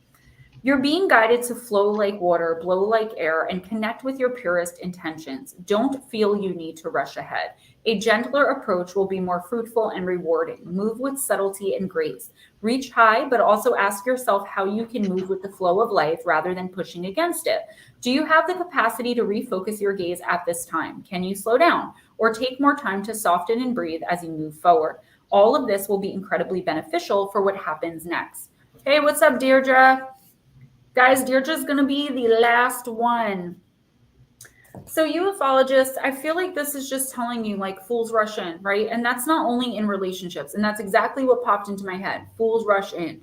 You're being guided to flow like water, blow like air, and connect with your purest intentions. Don't feel you need to rush ahead. A gentler approach will be more fruitful and rewarding. Move with subtlety and grace. Reach high, but also ask yourself how you can move with the flow of life rather than pushing against it. Do you have the capacity to refocus your gaze at this time? Can you slow down or take more time to soften and breathe as you move forward? All of this will be incredibly beneficial for what happens next. Hey, what's up, Deirdre? Guys, Deirdre's going to be the last one. So ufologists, I feel like this is just telling you like fools rush in, right? And that's not only in relationships. And that's exactly what popped into my head. Fools rush in.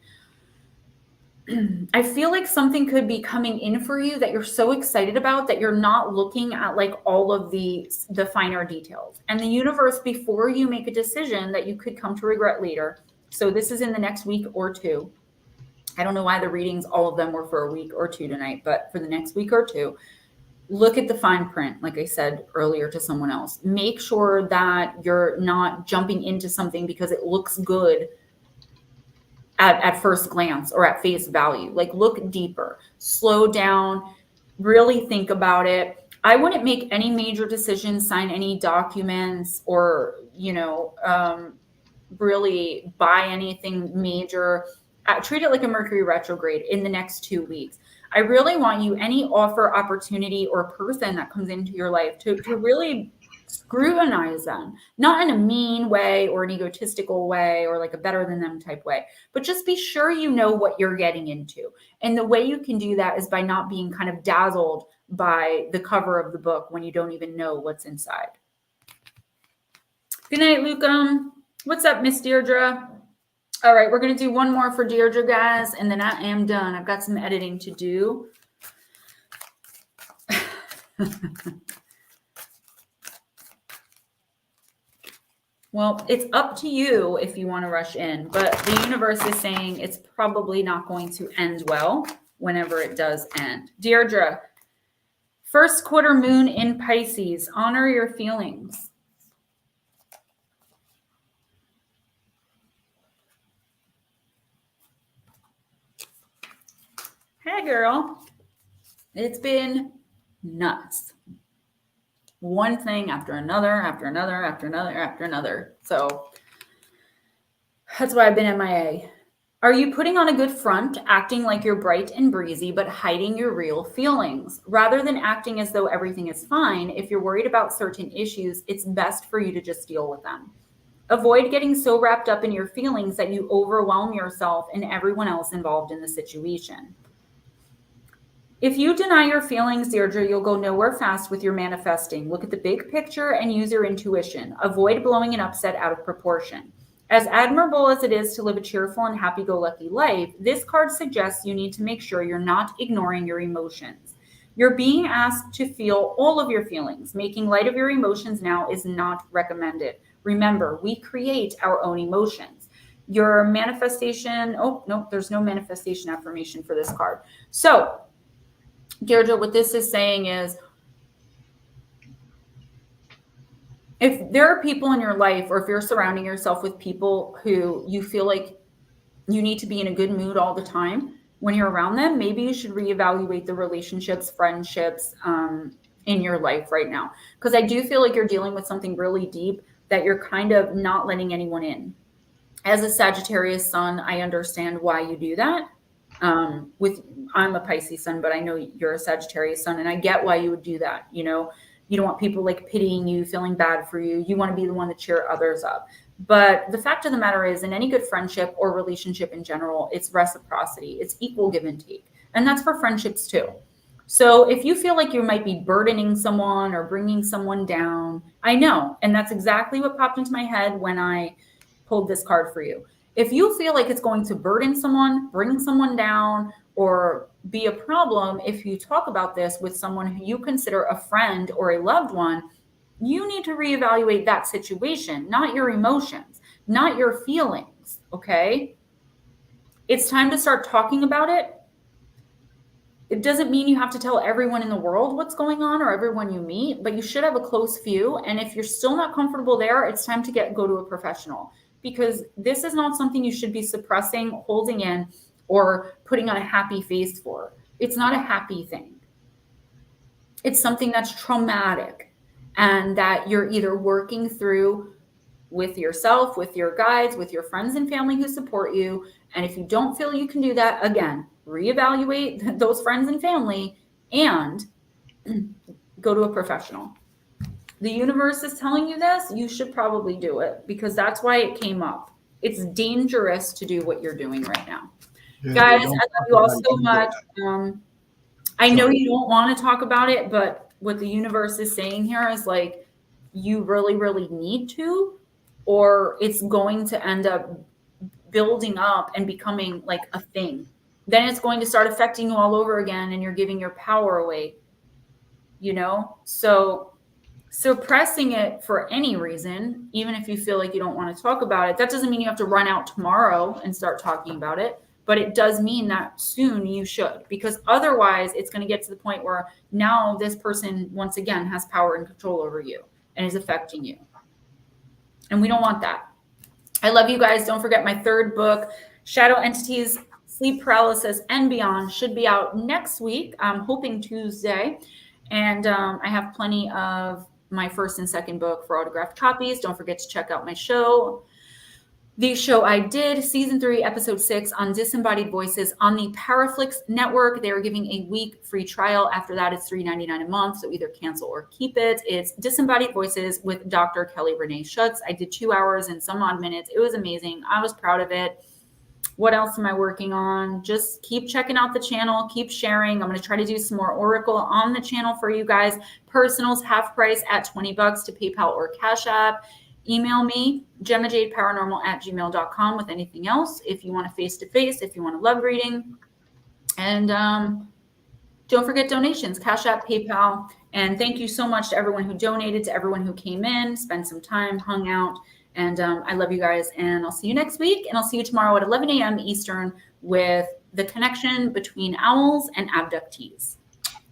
I feel like something could be coming in for you that you're so excited about that you're not looking at like all of the finer details. And the universe, before you make a decision that you could come to regret later. So this is in the next week or two. I don't know why the readings, all of them were for a week or two tonight, but for the next week or two, look at the fine print, like I said earlier to someone else. Make sure that you're not jumping into something because it looks good at first glance or at face value. Like look deeper, slow down, really think about it. I wouldn't make any major decisions, sign any documents, or, really buy anything major. Treat it like a Mercury retrograde in the next 2 weeks. I really want you, any offer, opportunity, or person that comes into your life to really scrutinize them, not in a mean way or an egotistical way or like a better than them type way, but just be sure you know what you're getting into. And the way you can do that is by not being kind of dazzled by the cover of the book when you don't even know what's inside. Good night, Luca. What's up, Miss Deirdre? All right, we're going to do one more for Deirdre, guys, and then I am done. I've got some editing to do. Well, it's up to you if you want to rush in, but the universe is saying it's probably not going to end well whenever it does end. Deirdre, first quarter moon in Pisces. Honor your feelings. Hey, girl. It's been nuts. One thing after another, after another, after another, after another. So that's why I've been MIA. Are you putting on a good front, acting like you're bright and breezy, but hiding your real feelings? Rather than acting as though everything is fine, if you're worried about certain issues, it's best for you to just deal with them. Avoid getting so wrapped up in your feelings that you overwhelm yourself and everyone else involved in the situation. If you deny your feelings, Deirdre, you'll go nowhere fast with your manifesting. Look at the big picture and use your intuition. Avoid blowing an upset out of proportion. As admirable as it is to live a cheerful and happy-go-lucky life, this card suggests you need to make sure you're not ignoring your emotions. You're being asked to feel all of your feelings. Making light of your emotions now is not recommended. Remember, we create our own emotions. Your manifestation, oh, no, there's no manifestation affirmation for this card. So, Deirdre, what this is saying is, if there are people in your life, or if you're surrounding yourself with people who you feel like you need to be in a good mood all the time when you're around them, maybe you should reevaluate the relationships, friendships in your life right now. Because I do feel like you're dealing with something really deep that you're kind of not letting anyone in. As a Sagittarius sun, I understand why you do that. I'm a Pisces sun, but I know you're a Sagittarius sun, and I get why you would do that. You know, you don't want people like pitying you, feeling bad for you. You want to be the one to cheer others up. But the fact of the matter is, in any good friendship or relationship in general, it's reciprocity. It's equal give and take. And that's for friendships too. So if you feel like you might be burdening someone or bringing someone down, I know. And that's exactly what popped into my head when I pulled this card for you. If you feel like it's going to burden someone, bring someone down, or be a problem if you talk about this with someone who you consider a friend or a loved one, you need to reevaluate that situation, not your emotions, not your feelings, okay? It's time to start talking about it. It doesn't mean you have to tell everyone in the world what's going on or everyone you meet, but you should have a close few. And if you're still not comfortable there, it's time to go to a professional, because this is not something you should be suppressing, holding in, or putting on a happy face for. It's not a happy thing. It's something that's traumatic and that you're either working through with yourself, with your guides, with your friends and family who support you. And if you don't feel you can do that, again, reevaluate those friends and family and go to a professional. The universe is telling you this, you should probably do it, because that's why it came up. It's dangerous to do what you're doing right now. Yeah, guys, I love you all so much. I know you don't want to talk about it, but what the universe is saying here is like, you really, really need to, or it's going to end up building up and becoming like a thing. Then it's going to start affecting you all over again, and you're giving your power away, you know? So suppressing it for any reason, even if you feel like you don't want to talk about it, that doesn't mean you have to run out tomorrow and start talking about it. But it does mean that soon you should, because otherwise it's going to get to the point where now this person, once again, has power and control over you and is affecting you. And we don't want that. I love you guys. Don't forget my third book, Shadow Entities, Sleep Paralysis and Beyond, should be out next week. I'm hoping Tuesday. And I have plenty of my first and second book for autographed copies. Don't forget to check out my show. The show I did, season 3, episode 6 on disembodied voices on the Paraflix network. They are giving a week free trial. After that, it's $3.99 a month. So either cancel or keep it. It's Disembodied Voices with Dr. Kelly Renee Schutz. I did 2 hours and some odd minutes. It was amazing. I was proud of it. What else am I working on? Just keep checking out the channel, keep sharing. I'm going to try to do some more Oracle on the channel for you guys. Personals half price at $20 to PayPal or Cash App. Email me, GemmaJadeParanormal@gmail.com with anything else. If you want a face-to-face, if you want a love reading. And don't forget donations, Cash App, PayPal. And thank you so much to everyone who donated, to everyone who came in, spent some time, hung out. And I love you guys, and I'll see you next week. And I'll see you tomorrow at 11 a.m. Eastern with the connection between owls and abductees.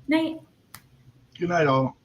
Night. Good night, all.